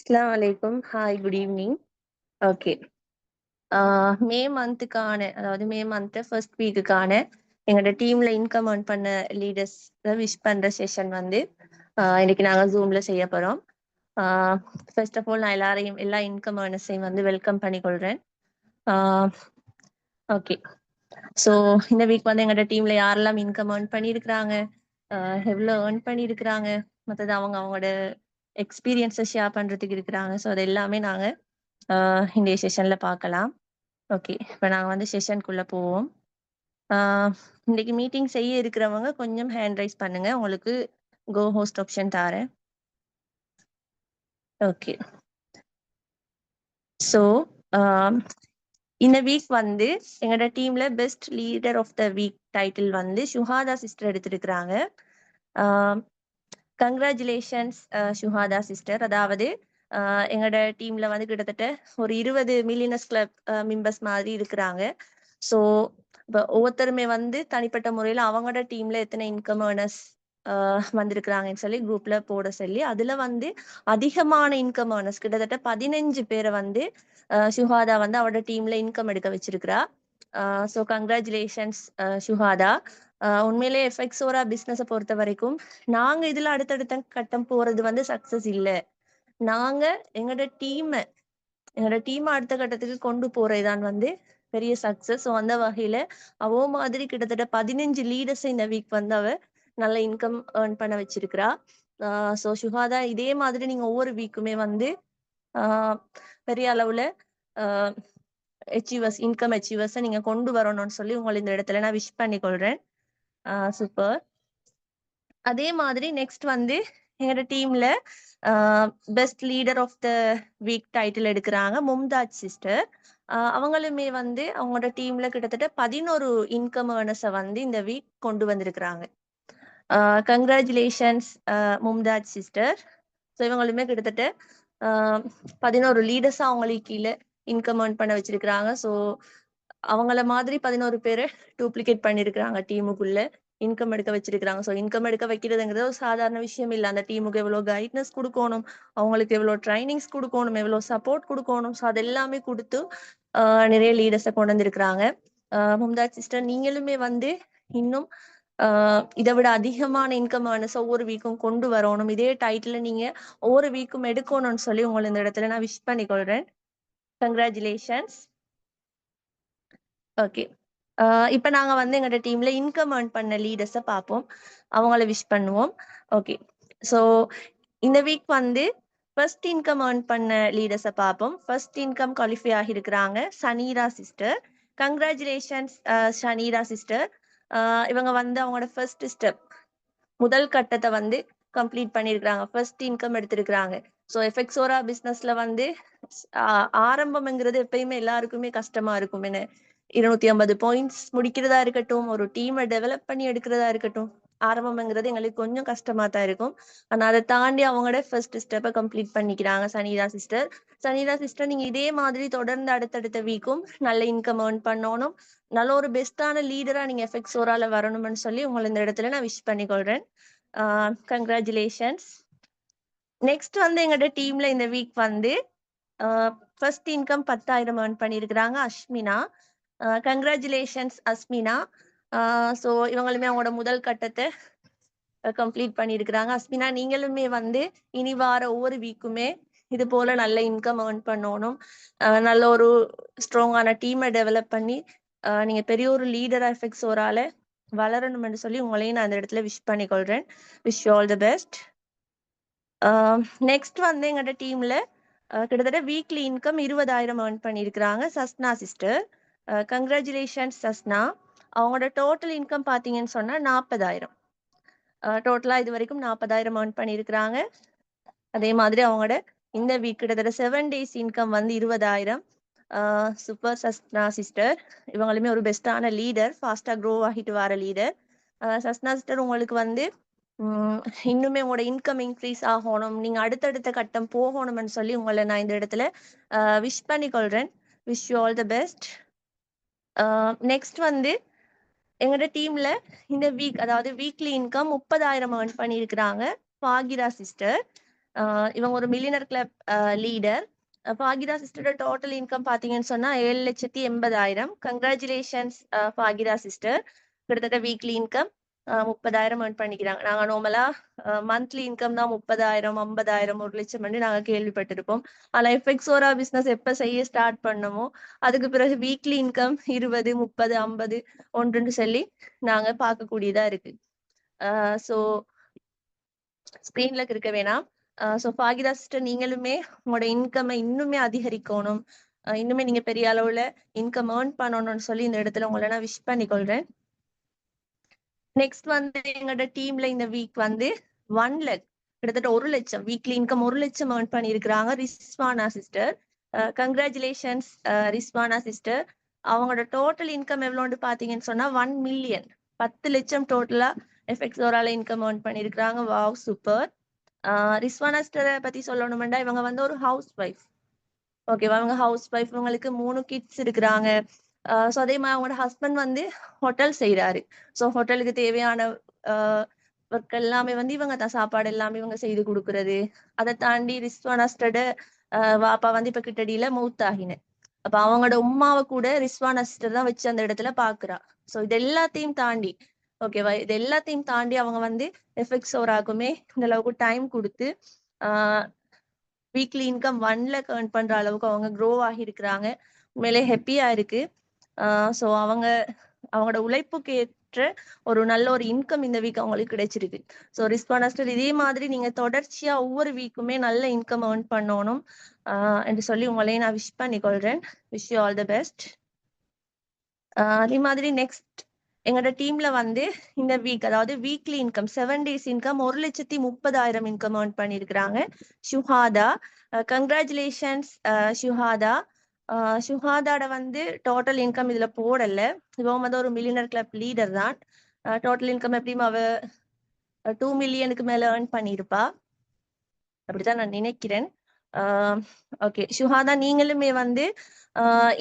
Assalamu alaikum. Hi, good evening. Okay. மே மந்த்துக்கான அதாவது May month first வீக்குக்கான எங்களோட டீம்ல இன்கம் earn பண்ண லீடர்ஸ் விஷ் பண்ற செஷன் வந்து இன்னைக்கு நாங்கள் ஜூம்ல செய்ய போறோம். ஃபர்ஸ்ட் ஆஃப் ஆல் நான் எல்லா இன்கம் ஏர்னர்ஸையும் வந்து வெல்கம் பண்ணிக்கொள்றேன். ஓகே. ஸோ இந்த வீக் வந்து எங்களோட டீம்ல யாரெல்லாம் இன்கம் earn பண்ணியிருக்கிறாங்க, எவ்வளோ earn பண்ணியிருக்கிறாங்க, மற்றது அவங்களோட எக்ஸ்பீரியன்ஸை ஷேர் பண்றதுக்கு இருக்கிறாங்க. ஸோ அது எல்லாமே நாங்கள் இந்த செஷன்ல பார்க்கலாம். ஓகே, இப்போ நாங்கள் வந்து செஷனுக்குள்ள போவோம். இன்னைக்கு மீட்டிங் செய்ய இருக்கிறவங்க கொஞ்சம் ஹேண்ட் ரைஸ் பண்ணுங்க, உங்களுக்கு கோ ஹோஸ்ட் ஆப்ஷன் தாரேன். ஓகே, ஸோ இந்த வீக் வந்து எங்களோட டீம்ல best leader of the week title வந்து சுஹாதா சிஸ்டர் எடுத்திருக்கிறாங்க. Congratulations Suhada sister. அதாவது எங்களோட டீம்ல வந்து கிட்டத்தட்ட ஒரு 20 மில்லியனர்ஸ் கிளப் மெம்பர்ஸ் மாதிரி இருக்கிறாங்க. ஸோ இப்போ ஒவ்வொருத்தருமே வந்து தனிப்பட்ட முறையில் அவங்களோட டீம்ல எத்தனை இன்கம் ஏர்னர்ஸ் வந்திருக்கிறாங்கன்னு சொல்லி குரூப்ல போட சொல்லி அதுல வந்து அதிகமான இன்கம் ஏர்னர்ஸ் கிட்டத்தட்ட 15 பேரை வந்து சுஹாதா வந்து அவரோட டீம்ல இன்கம் எடுக்க வச்சிருக்கிறா. So congratulations சுஹாதா. உண்மையிலே எஃப்எக்ஸோரா பிஸ்னஸை பொறுத்த வரைக்கும் நாங்க இதுல அடுத்தடுத்த கட்டம் போறது வந்து சக்சஸ் இல்லை. நாங்க எங்களோட டீமை அடுத்த கட்டத்துக்கு கொண்டு போறதுதான் வந்து பெரிய சக்சஸ். ஸோ அந்த வகையில அவ மாதிரி கிட்டத்தட்ட 15 லீடர்ஸ் இந்த வீக் வந்து அவ நல்ல இன்கம் ஏர்ன் பண்ண வச்சிருக்கிறா. ஸோ சுகாதா, இதே மாதிரி நீங்க ஒவ்வொரு வீக்குமே வந்து பெரிய அளவுல இன்கம் அச்சீவர்ஸை நீங்க கொண்டு வரணும்னு சொல்லி உங்களை இந்த இடத்துல நான் விஷ் பண்ணிக்கொள்றேன். சூப்பர். அதே மாதிரி நெக்ஸ்ட் வந்து எங்களோட டீம்ல best leader of the week title எடுக்கிறாங்க மும்தாஜ் சிஸ்டர். அவங்களுமே வந்து அவங்களோட டீம்ல கிட்டத்தட்ட 11 இன்கம் ஏர்னர்ஸை வந்து இந்த வீக் கொண்டு வந்திருக்கிறாங்க. Congratulations Mumtaz sister. ஸோ இவங்களுமே கிட்டத்தட்ட 11 லீடர்ஸா அவங்களுக்கு கீழே இன்கம் ஏர்ன் பண்ண வச்சிருக்கிறாங்க. ஸோ அவங்கள மாதிரி 11 பேரை டூப்ளிகேட் பண்ணிருக்கிறாங்க, டீமுக்குள்ள இன்கம் எடுக்க வச்சிருக்கிறாங்க. ஸோ இன்கம் எடுக்க வைக்கிறதுங்கிறது ஒரு சாதாரண விஷயம் இல்லை. அந்த டீமுக்கு எவ்வளோ கைட்னஸ் கொடுக்கணும், அவங்களுக்கு எவ்வளோ ட்ரைனிங்ஸ் கொடுக்கணும், எவ்வளோ சப்போர்ட் கொடுக்கணும். ஸோ அது எல்லாமே கொடுத்து நிறைய லீடர்ஸை கொண்டு வந்திருக்கிறாங்க. மும்தாஜ் சிஸ்டர், நீங்களுமே வந்து இன்னும் இதை விட அதிகமான இன்கம் ஏர்னர்ஸ் ஒவ்வொரு வீக்கும் கொண்டு வரணும், இதே டைட்டில் நீங்க ஒவ்வொரு வீக்கும் எடுக்கணும்னு சொல்லி உங்களை இந்த இடத்துல நான் விஷ் பண்ணிக்கொள்றேன். கங்க்ராச்சுலேஷன்ஸ். ஓகே, இப்போ நாங்க வந்து எங்களோட டீம்ல இன்கம் ஏர்ன் பண்ண லீடர்ஸை பார்ப்போம், அவங்கள விஷ் பண்ணுவோம். ஓகே, ஸோ இந்த வீக் வந்து ஃபர்ஸ்ட் இன்கம் ஏர்ன் பண்ண லீடர்ஸை பார்ப்போம். ஃபர்ஸ்ட் இன்கம் குவாலிஃபை ஆகியிருக்கிறாங்க Saneera sister. Congratulations Saneera sister. இவங்க வந்து அவங்களோட ஃபர்ஸ்ட் ஸ்டெப் முதல் கட்டத்தை வந்து கம்ப்ளீட் பண்ணியிருக்கிறாங்க, ஃபர்ஸ்ட் இன்கம் எடுத்திருக்கிறாங்க. ஸோ எஃப்எக்ஸோரா பிஸ்னஸ்ல வந்து ஆரம்பம்ங்கிறது எப்பயுமே எல்லாருக்குமே கஷ்டமா இருக்கும். என்ன 250 பாயிண்ட்ஸ் முடிக்கிறதா இருக்கட்டும், ஒரு டீமை டெவலப் பண்ணி எடுக்கிறதா இருக்கட்டும், ஆரம்பம்ங்கிறது எங்களுக்கு கொஞ்சம் கஷ்டமா தான் இருக்கும். ஆனா அதை தாண்டி அவங்களோட ஃபர்ஸ்ட் ஸ்டெப்பை கம்ப்ளீட் பண்ணிக்கிறாங்க சனீரா சிஸ்டர். சனீரா சிஸ்டர், நீங்க இதே மாதிரி தொடர்ந்து அடுத்தடுத்த வீக்கும் நல்ல இன்கம் ஏர்ன் பண்ணணும், நல்ல ஒரு பெஸ்டான லீடரா நீங்க எஃப்எக்ஸோரால வரணும்னு சொல்லி உங்களை இந்த இடத்துல நான் விஷ் பண்ணிக்கொள்றேன். கங்க்ராச்சுலேஷன்ஸ். நெக்ஸ்ட் வந்து எங்களோட டீம்ல இந்த வீக் வந்து ஃபர்ஸ்ட் இன்கம் 10,000 ஏர்ன் பண்ணியிருக்கிறாங்க அஸ்மினா. கங்க்ராச்சுலேஷன்ஸ் அஸ்மினா. ஸோ இவங்களுமே அவங்களோட முதல் கட்டத்தை கம்ப்ளீட் பண்ணியிருக்கிறாங்க. அஸ்மினா, நீங்களுமே வந்து இனி வார ஒவ்வொரு வீக்குமே இது போல நல்ல இன்கம் ஏர்ன் பண்ணணும், நல்ல ஒரு ஸ்ட்ராங்கான டீமை டெவலப் பண்ணி நீங்க பெரிய ஒரு லீடர் எஃப்எக்ஸோரால வளரணும்னு சொல்லி உங்களையும் நான் அந்த இடத்துல விஷ் பண்ணிக்கொள்றேன். Wish you all the best. Next வந்து எங்களோட டீம்ல கிட்டத்தட்ட வீக்லி இன்கம் 20,000 ஏர்ன் பண்ணியிருக்கிறாங்க சஸ்னா சிஸ்டர். கங்க்ராச்சுலேஷன்ஸ் சஸ்னா. அவங்களோட டோட்டல் இன்கம் பார்த்தீங்கன்னு சொன்னா 40,000. டோட்டலா இது வரைக்கும் 40,000 ஏர்ன் பண்ணியிருக்கிறாங்க. அதே மாதிரி அவங்களோட இந்த வீக் கிட்டத்தட்ட 7 days இன்கம் வந்து 20,000. Super சஸ்னா sister. இவங்களுமே ஒரு பெஸ்டான லீடர், ஃபாஸ்டா க்ரோ ஆகிட்டு வர லீடர். சஸ்னா சிஸ்டர், உங்களுக்கு வந்து இன்னுமே உங்களோட இன்கம் இன்க்ரீஸ் ஆகணும், நீங்க அடுத்தடுத்த கட்டம் போகணும்னு சொல்லி உங்களை நான் இந்த இடத்துல விஷ் பண்ணிக்கொள்றேன். Wish you all the best. Next வந்து எங்களோட டீம்ல இந்த வீக் அதாவது வீக்லி இன்கம் 30,000 ஏர்ன் பண்ணியிருக்கிறாங்க ஃபாகிரா சிஸ்டர். இவங்க ஒரு மில்லியனர் கிளப் லீடர். ஃபாகிதா சிஸ்டரோட டோட்டல் இன்கம் பாத்தீங்கன்னு சொன்னா 7,80,000. Congratulations Fakitha sister. கிட்டத்தட்ட வீக்லி இன்கம் 30,000 earn பண்ணிக்கிறாங்க. நாங்க நார்மலா மந்த்லி இன்கம் தான் 30,000, 50,000, 1,00,000 நாங்க கேள்விப்பட்டிருப்போம். ஆனா எஃப்எக்ஸோரா பிசினஸ் எப்ப செய்ய ஸ்டார்ட் பண்ணமோ அதுக்கு பிறகு வீக்லி இன்கம் 20, 30, 50 ஒன்றுன்னு சொல்லி நாங்க பார்க்கக்கூடியதா இருக்கு. ஸோ ஸ்கிரீன்ல இருக்க வேணாம். ஸோ ஃபாகிதா சிஸ்டர், நீங்களுமே உங்களோட இன்கம் இன்னுமே அதிகரிக்கணும், இன்னுமே நீங்க பெரிய அளவுல இன்கம் ஏர்ன் பண்ணணும்னு சொல்லி இந்த இடத்துல உங்களை நான் விஷ் பண்ணிக்கொள்றேன். நெக்ஸ்ட் வந்து எங்களோட டீம்ல இந்த வீக் வந்து 1 lakh, கிட்டத்தட்ட 1 லட்சம் வீக்லி இன்கம் 1 லட்சம் ஏர்ன் பண்ணியிருக்கிறாங்க Rizwana sister. Congratulations Rizwana sister. அவங்களோட டோட்டல் இன்கம் எவ்வளோன்னு பாத்தீங்கன்னு சொன்னா 1 மில்லியன், 10 லட்சம் டோட்டலா எஃப்எக்ஸோரால இன்கம் ஏர்ன் பண்ணியிருக்கிறாங்க. Wow, super. ரிஸ்வானா சிஸ்டரை பத்தி சொல்லணும்னா இவங்க வந்து ஒரு ஹவுஸ் ஒய்ஃப். ஓகேவா, அவங்க ஹவுஸ் ஒய்ஃப், இவங்களுக்கு 3 கிட்ஸ் இருக்கிறாங்க. ஸோ அதே மாதிரி அவங்களோட ஹஸ்பண்ட் வந்து ஹோட்டல் செய்யறாரு. ஸோ ஹோட்டலுக்கு தேவையான ஒர்க் எல்லாமே வந்து இவங்க தான், சாப்பாடு எல்லாமே இவங்க செய்து கொடுக்கறது. அதை தாண்டி ரிஸ்வானா சிஸ்டரோட வாப்பா வந்து இப்ப கிட்டடியில மௌத்தாகின. அப்ப அவங்களோட உம்மாவை கூட ரிஸ்வானா சிஸ்டர் தான் வச்சு அந்த இடத்துல பாக்குறா. ஸோ இது எல்லாத்தையும் தாண்டி, ஓகேவா, இது எல்லாத்தையும் தாண்டி அவங்க வந்து எஃப்எக்ஸோராக்குமே இந்த அளவுக்கு டைம் கொடுத்து வீக்லி இன்கம் 1 lakh earn பண்ற அளவுக்கு அவங்க க்ரோ ஆகி இருக்கிறாங்க. உண்மையிலே ஹாப்பியா இருக்கு. ஸோ அவங்களோட உழைப்புக்கு ஏற்ற ஒரு நல்ல ஒரு இன்கம் இந்த வீக் அவங்களுக்கு கிடைச்சிருக்கு. ஸோ ரிஸ்பான்ஸ்டர், இதே மாதிரி நீங்க தொடர்ச்சியா ஒவ்வொரு வீக்குமே நல்ல இன்கம் ஏர்ன் பண்ணணும் என்று சொல்லி உங்களையும் நான் விஷ் பண்ணிக்கொள்றேன். Wish you all the best. அதே மாதிரி நெக்ஸ்ட் எங்களோட டீம்ல வந்து இந்த வீக், அதாவது weekly income 7 days income 1,30,000 income earn பண்ணியிருக்கிறாங்க ஷுஹாதா. கங்க்ராச்சுலேஷன்ஸ் ஷுஹாதா. ஷுஹாதாட வந்து டோட்டல் இன்கம் இதுல போடல. இவங்க வந்து ஒரு மில்லியனர் கிளப் லீடர் தான். டோட்டல் இன்கம் எப்படியும் அவ 2 மில்லியனுக்கு மேல ஏர்ன் பண்ணியிருப்பா, அப்படிதான் நான் நினைக்கிறேன். ஓகே ஷுஹாதா, நீங்களுமே வந்து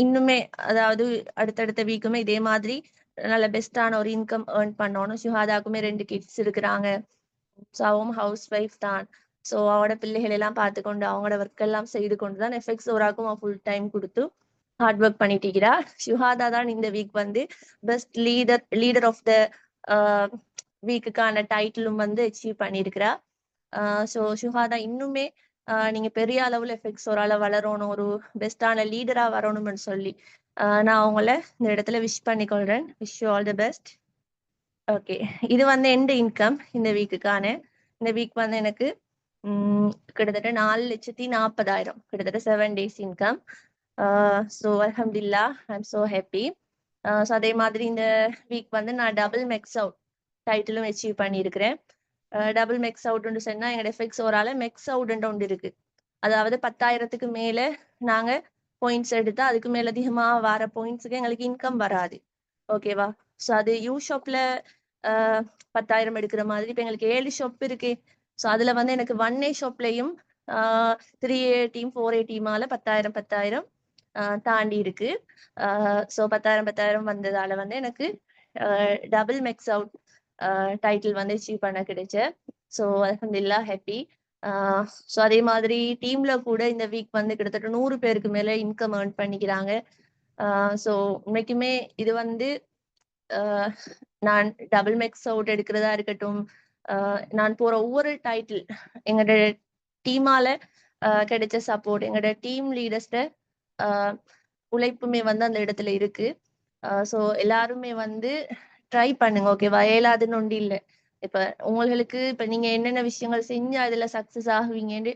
இன்னுமே, அதாவது அடுத்தடுத்த வீக்குமே இதே மாதிரி நல்ல பெஸ்டான ஒரு இன்கம் ஏர்ன் பண்ணணும். ஷுஹாதாக்குமே 2 கிட்ஸ் இருக்கிறாங்க. ஸோ அவங்க ஹவுஸ் ஒய்ஃப் தான். ஸோ அவரோட பிள்ளைகள் எல்லாம் பார்த்துக்கொண்டு அவங்களோட ஒர்க் எல்லாம் செய்து கொண்டு தான் எஃப்எக்ஸோராக்கும் ஃபுல் டைம் கொடுத்து ஹார்ட் ஒர்க் பண்ணிட்டு இருக்கிறா. ஷுஹாதா தான் இந்த வீக் வந்து பெஸ்ட் லீடர் ஆஃப் த வீக்குக்கான டைட்டிலும் வந்து அச்சீவ் பண்ணியிருக்கிறா. ஸோ ஷுஹாதா, இன்னுமே நீங்க பெரிய அளவுல எஃப்எக்ஸோரால வளரணும், ஒரு பெஸ்டான லீடரா வரணும்னு சொல்லி நான் அவங்கள இந்த இடத்துல விஷ் பண்ணிக்கொள்றேன். Wish you all the best. Okay, இது வந்து எண்ட் இன்கம் இந்த வீக்குக்கான. இந்த வீக் வந்து எனக்கு கிட்டத்தட்ட 4,40,000, கிட்டத்தட்ட 7 days இன்கம். ஸோ அல்ஹம்துலில்லாஹ், I am so happy. So அதே மாதிரி இந்த வீக் வந்து நான் டபுள் மெக்ஸ் அவுட் டைட்டிலும் அச்சீவ் பண்ணியிருக்கிறேன். டபுள் மெக்ஸ் அவுட்னு சொன்னா எங்களோட எஃப்எக்ஸோரால மெக்ஸ் அவுட்ன்ற ஒன்று இருக்கு. அதாவது 10,000க்கு மேல நாங்க பாயிண்ட்ஸ் எடுத்தா அதுக்கு மேல அதிகமா வர பாயிண்ட்ஸுக்கு எங்களுக்கு இன்கம் வராது. ஓகேவா, ஸோ அது யூ ஷாப்ல 10,000 எடுக்கிற மாதிரி இப்ப எங்களுக்கு 7 ஷாப் இருக்கு. ஸோ அதுல வந்து எனக்கு 1A ஷாப்லயும் 3A டீம் 4A டீமால 10,000 தாண்டி இருக்கு. ஸோ 10,000 வந்ததால வந்து எனக்கு டபுள் மெக்ஸ் அவுட் டைட்டில் வந்து அச்சீவ் பண்ண கிடைச்ச. ஸோ அல்ஹம்துலில்லாஹ் ஹாப்பி. ஸோ அதே மாதிரி டீம்ல கூட இந்த வீக் வந்து கிட்டத்தட்ட 100 பேருக்கு மேல இன்கம் ஏர்ன் பண்ணிக்கிறாங்க. ஸோ உண்மைக்குமே இது வந்து நான் டபுள் மெக்ஸ் அவுட் எடுக்கிறதா இருக்கட்டும், நான் போற ஒவ்வொரு டைட்டில், எங்களோட டீமால கிடைச்ச சப்போர்ட், எங்களோட டீம் லீடர்ஸ்ட உழைப்புமே வந்து அந்த இடத்துல இருக்கு. ஸோ எல்லாருமே வந்து ட்ரை பண்ணுங்க, ஓகேவா, இயலாதுன்னு ஒன்று இல்லை. இப்ப உங்களுக்கு இப்ப நீங்க என்னென்ன விஷயங்கள் செஞ்சு அதுல சக்சஸ் ஆகுவீங்கன்னு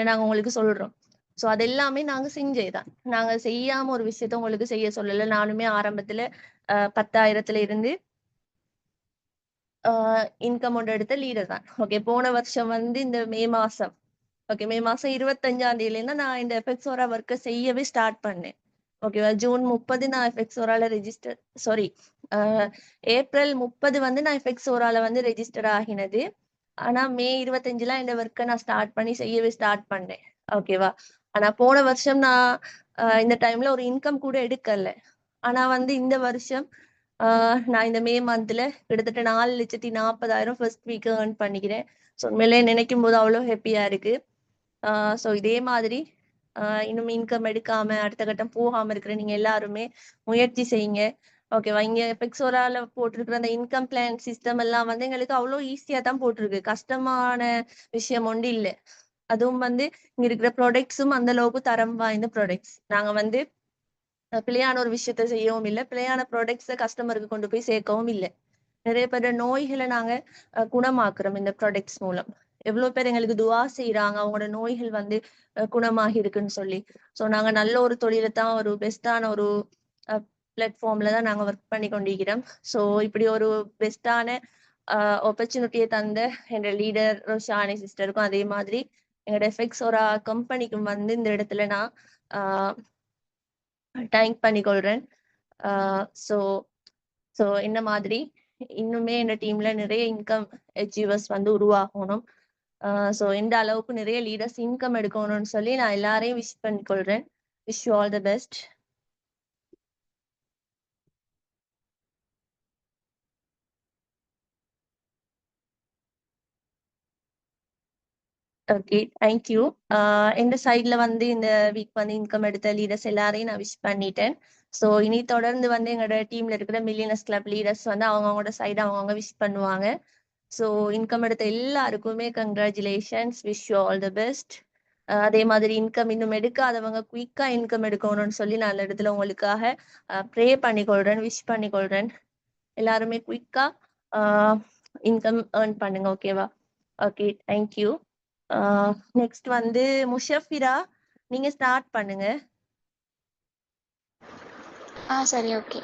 நாங்க உங்களுக்கு சொல்றோம். ஸோ அது எல்லாமே நாங்க செஞ்சேதான். நாங்க செய்யாம ஒரு விஷயத்த உங்களுக்கு செய்ய சொல்லல. நானுமே ஆரம்பத்துல 10,000ல இருந்து இன்கம் ஒன்று எடுத்த லீடர் தான். ஓகே, போன வருஷம் வந்து இந்த மே மாசம் 25ஆம் தேதியில நான் இந்த எஃப்எக்ஸோரா ஒர்க்கை செய்யவே ஸ்டார்ட் பண்ணேன். ஓகேவா, ஜூன் 30 நான் எஃப்எக்ஸோரால ரெஜிஸ்டர், சாரி, ஏப்ரல் 30 வந்து நான் எஃப்எக்ஸோரால வந்து ரெஜிஸ்டர் ஆகினது. ஆனா மே 25ல இந்த ஒர்க்கை நான் ஸ்டார்ட் பண்ணி செய்யவே ஸ்டார்ட் பண்ணேன். ஓகேவா, ஆனா போன வருஷம் நான் இந்த டைம்ல ஒரு இன்கம் கூட எடுக்கல. ஆனா வந்து இந்த வருஷம் நான் இந்த மே மந்த்ல கிட்டத்தட்ட 4,40,000 ஃபர்ஸ்ட் வீக் ஏர்ன் பண்ணிக்கிறேன். ஸோ உண்மையிலே நினைக்கும் போது அவ்வளோ ஹாப்பியா இருக்கு. ஸோ இதே மாதிரி இன்னும் இன்கம் எடுக்காம அடுத்த கட்டம் போகாம இருக்கிற நீங்க எல்லாருமே முயற்சி செய்யுங்க. ஓகேவா? இங்க பெக்ஸோரால போட்டிருக்கிற அந்த இன்கம் பிளான் சிஸ்டம் எல்லாம் வந்து எங்களுக்கு அவ்வளோ ஈஸியா தான் போட்டிருக்கு. கஷ்டமான விஷயம் ஒண்டி இல்ல. அதுவும் வந்து இங்க இருக்கிற ப்ராடக்ட்ஸும் அந்த அளவுக்கு தரம் வாய்ந்த ப்ராடக்ட்ஸ். நாங்க வந்து பிழையான ஒரு விஷயத்த செய்யவும் இல்ல. பிழையான ப்ராடக்ட்ஸ கஸ்டமருக்கு கொண்டு போய் சேர்க்கவும் இல்ல. நிறைய பேர் நோய்கள நாங்க குணமாக்குறோம் இந்த ப்ராடக்ட்ஸ் மூலம். எவ்வளோ பேர் எங்களுக்கு துவா செய்றாங்க. அவங்களோட நோய்கள் வந்து குணமாகி இருக்குன்னு சொல்லி. ஸோ நாங்க நல்ல ஒரு தொழில தான் ஒரு பெஸ்ட்டான ஒரு அ பிளாட்ஃபார்ம்ல தான் நாங்க ஒர்க் பண்ணி கொண்டிருக்கிறோம். ஸோ இப்படி ஒரு பெஸ்ட்டான ஆப்பர்ச்சுனிட்டிய தந்த எங்க லீடர் ரோஷானி சிஸ்டருக்கும், அதே மாதிரி எங்களோட எஃபெக்ட்ஸோரா கம்பெனிக்கும் வந்து இந்த இடத்துல நான் அ தேங்க் பண்ணிக்கொள்றேன். அ ஸோ ஸோ இந்த மாதிரி இன்னுமே எங்க டீம்ல நிறைய இன்கம் அச்சீவர்ஸ் வந்து உருவாகணும். ஸோ இந்த அளவுக்கு நிறைய லீடர்ஸ் இன்கம் எடுக்கணும்னு சொல்லி நான் எல்லாரையும் விஷ் பண்ணிக்கொள்றேன். Wish you all the best. Okay, thank you. எந்த சைட்ல வந்து இந்த வீக் வந்து இன்கம் எடுத்த லீடர்ஸ் எல்லாரையும் நான் விஷ் பண்ணிட்டேன். ஸோ இனி தொடர்ந்து வந்து எங்களோட டீம்ல இருக்கிற மில்லியனர்ஸ் கிளப் லீடர்ஸ் வந்து அவங்கவங்களோட சைடு அவங்கவங்க விஷ் பண்ணுவாங்க. ஸோ இன்கம் எடுத்த எல்லாருக்குமே congratulations, wish you all the best. அதே மாதிரி இன்கம் இன்னும் எடுக்காதவங்க குயிக்கா இன்கம் எடுக்கணும்னு சொல்லி நான் அந்த இடத்துல உங்களுக்காக ப்ரே பண்ணிக்கொள்றேன், விஷ் பண்ணிக்கொள்றேன். எல்லாருமே குயிக்கா இன்கம் ஏர்ன் பண்ணுங்க. ஓகேவா? Okay, thank you. நெக்ஸ்ட் வந்து முஷஃபிரா, நீங்க ஸ்டார்ட் பண்ணுங்க. சரி, ஓகே.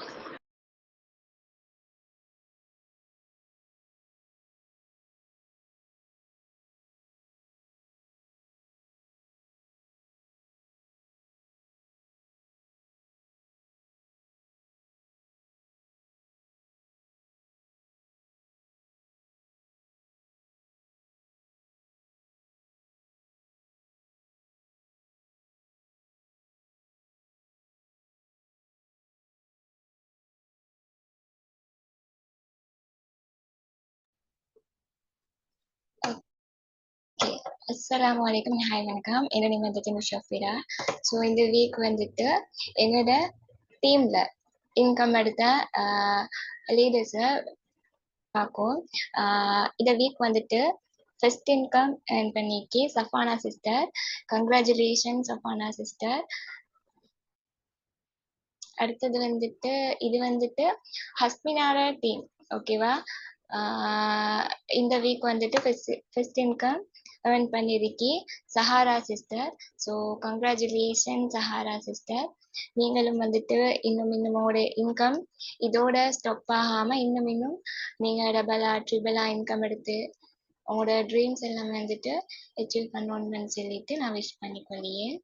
ஓகே. அஸ்ஸலாமு அலைக்கும். ஹாய், வணக்கம். என்னோட நேம் வந்துட்டு முஷஃபிரா. ஸோ இந்த வீக் வந்துட்டு எங்களோட டீமில் இன்கம் எடுத்த லீடர்ஸை பார்க்கும். இந்த வீக் வந்துட்டு ஃபர்ஸ்ட் இன்கம் ஏர்ன் பண்ணிக்கி Safana sister. Congratulation Safana sister. அடுத்தது வந்துட்டு இது வந்துட்டு ஹஸ்பினார டீம். ஓகேவா? இந்த வீக் வந்துட்டு ஃபர்ஸ்ட் இன்கம் ஏர்ன் பண்ணியிருக்கி Sahara sister. So congratulation Sahara sister. நீங்களும் வந்துட்டு இன்னும் உங்களோட இன்கம் இதோட ஸ்டாப் ஆகாமல் இன்னும் நீங்கள் டபுளா ட்ரிபிளா இன்கம் எடுத்து உங்களோட ட்ரீம்ஸ் எல்லாம் வந்துட்டு அச்சீவ் பண்ணணும்னு சொல்லிட்டு நான் விஷ் பண்ணிக்கொள்ளியேன்.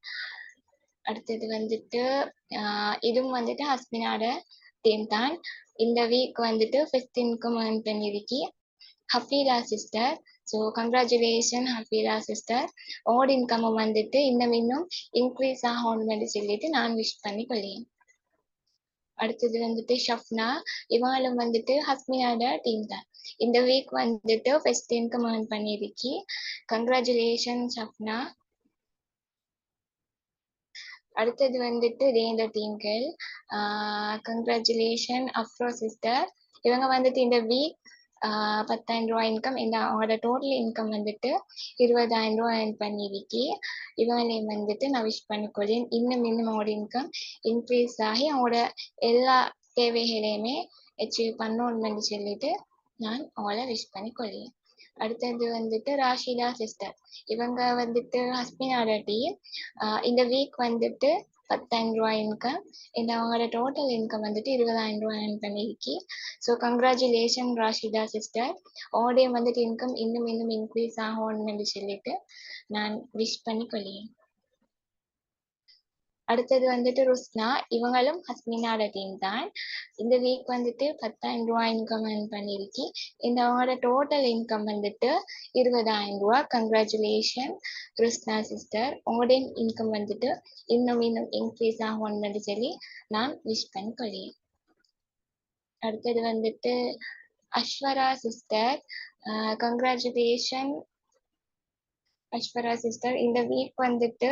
அடுத்தது வந்துட்டு இதுவும் வந்துட்டு ஹஸ்பினோட டீம் தான். இந்த வீக் வந்துட்டு ஃபர்ஸ்ட் இன்கம் ஏர்ன் பண்ணியிருக்கி Hafeera sister. So congratulation Hafeera sister. உங்களோட இன்கமும் வந்துட்டு இன்னும் இன்க்ரீஸ் ஆகணும்னு சொல்லிட்டு நான் விஷ் பண்ணி கொள்ளியேன். அடுத்தது வந்துட்டு ஷஃப்னா. இவங்களும் வந்துட்டு ஹஸ்பினோட டீம் தான். இந்த வீக் வந்துட்டு ஃபர்ஸ்ட் இன்கம் ஏர்ன் பண்ணியிருக்கி. கங்க்ராச்சுலேஷன் ஷஃப்னா. அடுத்தது வந்துட்டு ரேந்த டீம்கள். Congratulation அஃப்ரோ sister. இவங்க வந்துட்டு இந்த வீக் 10,000 ரூபா இன்கம். இந்த அவங்களோட டோட்டல் இன்கம் வந்துட்டு 20,000 ரூபா ஏர்ன் பண்ணியிருக்கி. இவங்களையும் வந்துட்டு நான் விஷ் பண்ணிக்கொள்கிறேன். இன்னும் அவங்களோட இன்கம் இன்க்ரீஸ் ஆகி அவங்களோட எல்லா தேவைகளையுமே அச்சீவ் பண்ணணும்னு சொல்லிட்டு நான் அவங்கள விஷ் பண்ணிக்கொள்கிறேன். அடுத்தது வந்துட்டு ராஷிதா சிஸ்டர். இவங்க வந்துட்டு ஹஸ்பினோட டீம். இந்த வீக் வந்துட்டு 10,000 ரூபா இன்கம். இந்த அவங்களோட டோட்டல் இன்கம் வந்துட்டு 20,000 ரூபா ஏர்ன் பண்ணியிருக்கி. So congratulation Rashida sister. உங்களுடைய வந்துட்டு இன்கம் இன்னும் இன்க்ரீஸ் ஆகணும்னு சொல்லிட்டு நான் விஷ் பண்ணி கொள்கிறேன். அடுத்தது வந்துட்டு ருஸ்னா. இவங்களும் ஹஸ்பினோட டீம் தான். இந்த வீக் வந்துட்டு 10,000 ரூபா இன்கம் ஏர்ன் பண்ணியிருக்கி. இந்த அவங்களோட டோட்டல் இன்கம் வந்துட்டு 20,000 ரூபா. Congratulation Rusna sister. உங்களுடைய இன்கம் வந்துட்டு இன்னும் இன்க்ரீஸ் ஆகணும்னு சொல்லி நான் விஷ் பண்ணி கொள்கிறேன். அடுத்தது வந்துட்டு அஸ்வரா சிஸ்டர். கங்க்ராச்சுலேஷன் அஸ்வரா சிஸ்டர் இந்த வீக் வந்துட்டு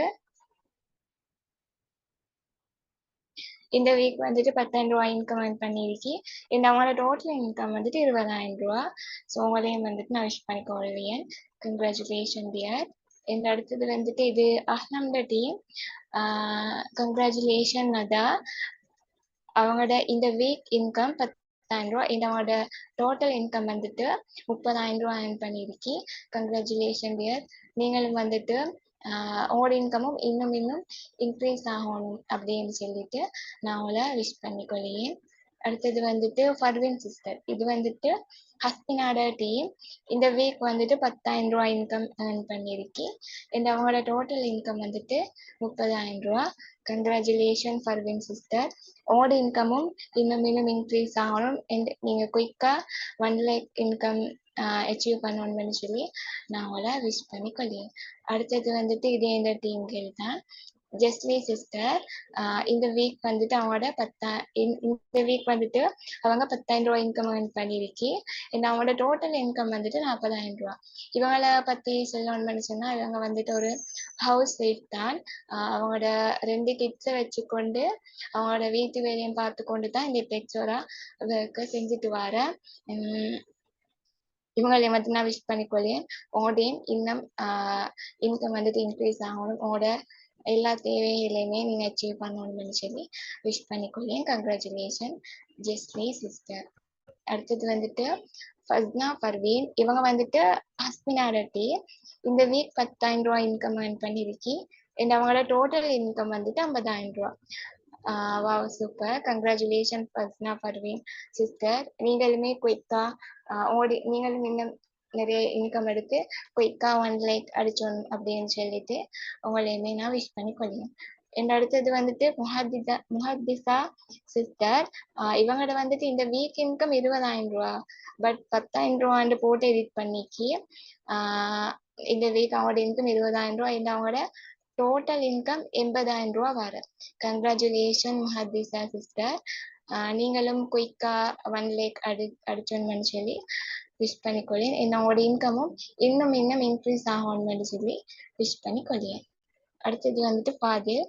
10,000 ரூபாய் இன்கம் earn பண்ணியிருக்கி. அவங்களோட டோட்டல் இன்கம் வந்துட்டு 20,000 ரூபாய். ஸோ உங்களையும் வந்துட்டு நான் விஷ் பண்ணிக்கொள்வேன். Congratulation dear. இந்த அடுத்தது வந்துட்டு இது அஹ்னம்ட டீம். கங்க்ராச்சுலேஷன் அதா. அவங்களோட இந்த வீக் இன்கம் 10,000 ரூபாய். அவங்களோட டோட்டல் இன்கம் வந்துட்டு 30,000 ரூபாய் earn பண்ணியிருக்கி. Congratulation dear. நீங்களும் வந்துட்டு உங்களோட இன்கமும் இன்னும் இன்க்ரீஸ் ஆகணும் அப்படின்னு சொல்லிட்டு நான் உங்களை விஷ் பண்ணிக்கொள்கிறேன். அடுத்தது வந்துட்டு ஃபர்வின் சிஸ்டர். இது வந்துட்டு ஹஸ்பினாட டீம். இந்த வீக் வந்துட்டு 10,000 ரூபாய் இன்கம் earn பண்ணியிருக்கி. அவங்களோட டோட்டல் இன்கம் வந்துட்டு 30,000 ரூபாய். Congratulation Farvin sister. உங்களோட இன்கமும் இன்னும் இன்க்ரீஸ் ஆகணும். நீங்க குயிக்கா 1 lakh இன்கம் அச்சீவ் பண்ணணும்னு சொல்லி நான் உங்களை விஷ் பண்ணிக்கொள்கிறேன். அடுத்தது வந்துட்டு இதே இந்த டீம்கள் தான். ஜெஸ்லி சிஸ்டர். இந்த வீக் வந்துட்டு அவங்களோட இந்த வீக் வந்துட்டு அவங்க 10,000 ரூபாய் இன்கம் earn பண்ணியிருக்கி. அவங்களோட டோட்டல் இன்கம் வந்துட்டு 40,000 ரூபாய். இவங்களை பத்தி சொல்லணும்னு சொன்னா இவங்க வந்துட்டு ஒரு ஹவுஸ் ஒய்ஃப் தான். அவங்களோட 2 கிட்ஸை வச்சுக்கொண்டு அவங்களோட வீட்டு வேலையும் பார்த்து கொண்டு தான் இந்த பெட்ஸோட ஒர்க்கை செஞ்சுட்டு வர. இவங்களை மட்டும் நான் விஷ் பண்ணிக்கொள்ளேன். உங்களோடையும் இன்னும் இன்கம் வந்துட்டு இன்க்ரீஸ் ஆகணும். உங்களோட எல்லா தேவைகளையுமே நீங்க அச்சீவ் பண்ணணும்னு சொல்லி விஷ் பண்ணிக்கொள்ளேன். கங்க்ராச்சுலேஷன் ஜெஸ்லி சிஸ்டர். அடுத்தது வந்துட்டு ஃபஸ்னா பர்வீன். இவங்க வந்துட்டு ஹஸ்பினாட டீம். இந்த வீக் 10,000 ரூபாய் இன்கம் earn பண்ணியிருக்கி. அவங்களோட டோட்டல் இன்கம் வந்துட்டு 50,000 ரூபாய். Wow super. Congratulation Fasna Parveen sister. நீங்களுமே குயிக்கா நீங்களும் இன்னும் நிறைய இன்கம் எடுத்து குயிக்கா 1 lakh அடிச்சோம் அப்படின்னு சொல்லிட்டு உங்களையுமே நான் விஷ் பண்ணி கொள்கிறேன். அடுத்தது வந்துட்டு முஹத்திசா சிஸ்டர். இவங்களோட வந்துட்டு இந்த வீக் இன்கம் 20,000 ரூபாய். பட் 10,000 ரூபான்னு போட்டு எடிட் பண்ணிக்கி. இந்த வீக் அவங்களோட இன்கம் 20,000 ரூபாய். அவங்களோட டோட்டல் இன்கம் 80,000 ரூபாய் வர. Congratulation Muhathisa sister. நீங்களும் குயிக்கா 1 lakh அடிச்சோன்னு சொல்லி விஷ் பண்ணிக்கொள்ளேன். அவங்களோட இன்கமும் இன்னும் இன்க்ரீஸ் ஆகணும்னு சொல்லி விஷ் பண்ணிக்கொள்ளேன். அடுத்தது வந்துட்டு ஃபாதில்.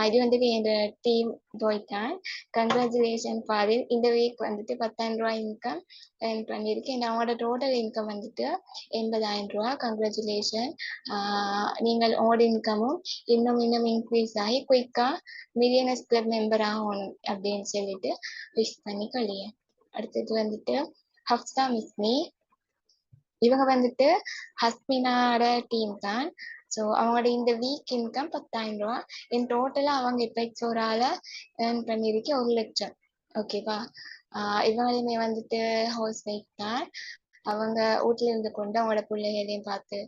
இது வந்துட்டு என் டீம் பாய் தான். கங்க்ராச்சுலேஷன் ஃபாதில். இந்த வீக் வந்துட்டு 10,000 ரூபாய் இன்கம் earn பண்ணியிருக்கேன். அவங்களோட டோட்டல் இன்கம் வந்துட்டு 80,000 ரூபாய். கங்க்ராச்சுலேஷன். நீங்கள் உங்களோட இன்கமும் இன்னும் இன்க்ரீஸ் ஆகி குயிக்கா மில்லியனர்ஸ் கிளப் மெம்பர் ஆகணும் அப்படின்னு சொல்லிட்டு விஷ் பண்ணிக்கொள்ளேன். அடுத்தது வந்துட்டு ஹப்சா மிஸ்மி. இவங்க வந்துட்டு ஹஸ்மினாட டீம் தான். ஸோ அவங்களோட இந்த வீக் இன்கம் 10,000 ரூபாய். டோட்டலாக அவங்க எபெக்ஸோரால ஏர்ன் பண்ணியிருக்கி 1 லட்சம். ஓகேவா. இவங்களுமே வந்துட்டு ஹவுஸ் ஒய்ஃப் தான். அவங்க வீட்டில் இருந்து கொண்டு அவங்களோட பிள்ளைகளையும் பார்த்து